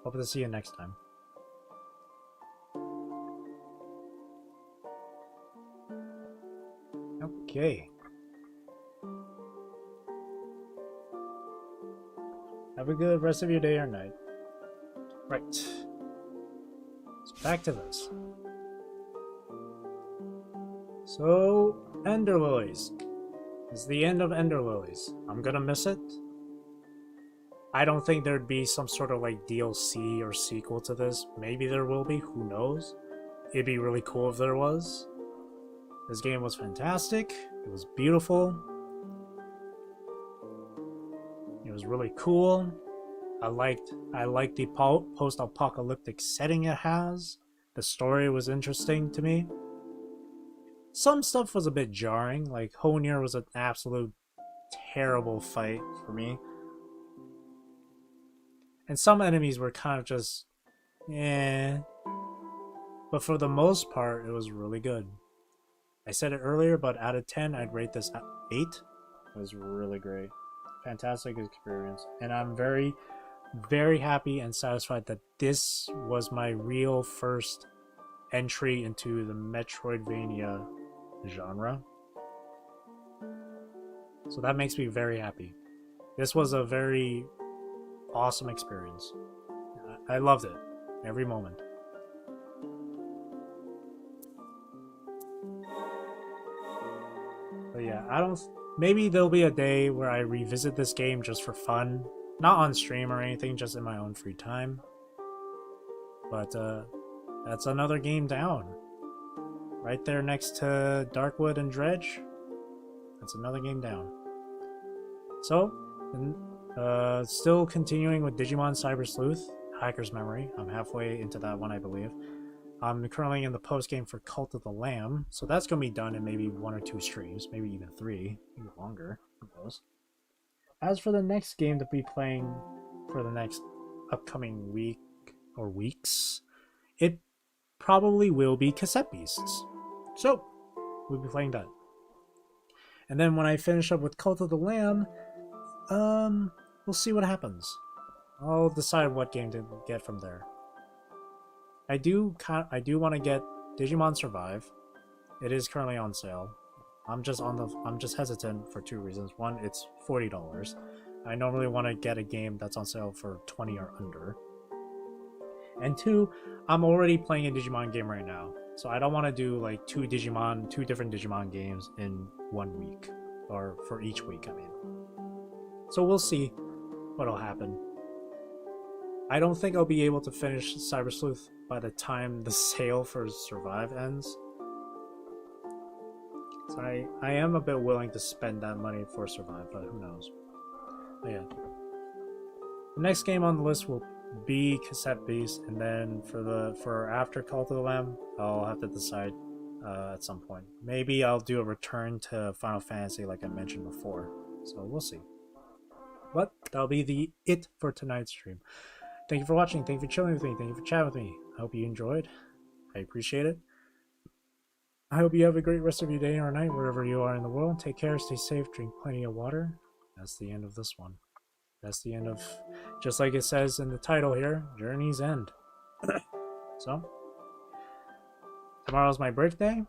Hope to see you next time. Okay. Have a good rest of your day or night. Right. So back to this. So, Ender Lilies. It's the end of Ender Lilies. I'm gonna miss it. I don't think there'd be some sort of like DLC or sequel to this. Maybe there will be, who knows? It'd be really cool if there was. This game was fantastic. It was beautiful. It was really cool. I liked the post-apocalyptic setting it has. The story was interesting to me. Some stuff was a bit jarring, like Honir was an absolute terrible fight for me. And some enemies were kind of just, eh. But for the most part, it was really good. I said it earlier, but out of 10, I'd rate this 8. It was really great. Fantastic experience. And I'm very, very happy and satisfied that this was my real first entry into the Metroidvania genre. So that makes me very happy. This was a very awesome experience. I loved it. Every moment. But yeah, maybe there'll be a day where I revisit this game just for fun. Not on stream or anything, just in my own free time. But that's another game down. Right there next to Darkwood and Dredge. That's another game down. So, still continuing with Digimon Cyber Sleuth, Hacker's Memory. I'm halfway into that one, I believe. I'm currently in the post-game for Cult of the Lamb, so that's going to be done in maybe 1 or 2 streams, maybe even 3, maybe longer, who knows. As for the next game to be playing for the next upcoming week or weeks, it probably will be Cassette Beasts. So, we'll be playing that. And then when I finish up with Cult of the Lamb, we'll see what happens. I'll decide what game to get from there. I do want to get Digimon Survive. It is currently on sale. I'm just hesitant for 2 reasons. One, it's $40. I normally want to get a game that's on sale for 20 or under. And 2, I'm already playing a Digimon game right now. So I don't want to do like 2 different Digimon games in 1 week. Or for each week, I mean. So we'll see what'll happen. I don't think I'll be able to finish Cyber Sleuth by the time the sale for Survive ends. So I am a bit willing to spend that money for Survive, but who knows. But yeah. The next game on the list will be Cassette Beast, and then for after Cult of the Lamb, I'll have to decide at some point. Maybe I'll do a return to Final Fantasy like I mentioned before. So we'll see. But that'll be it for tonight's stream. Thank you for watching. Thank you for chilling with me. Thank you for chatting with me. I hope you enjoyed. I appreciate it. I hope you have a great rest of your day or night wherever you are in the world. Take care, stay safe, drink plenty of water. That's the end of this one. That's the end of, just like it says in the title here, Journey's End. So, tomorrow's my birthday.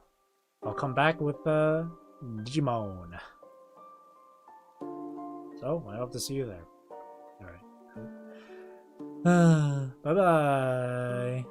I'll come back with Digimon. So, I hope to see you there. Alright. Bye-bye.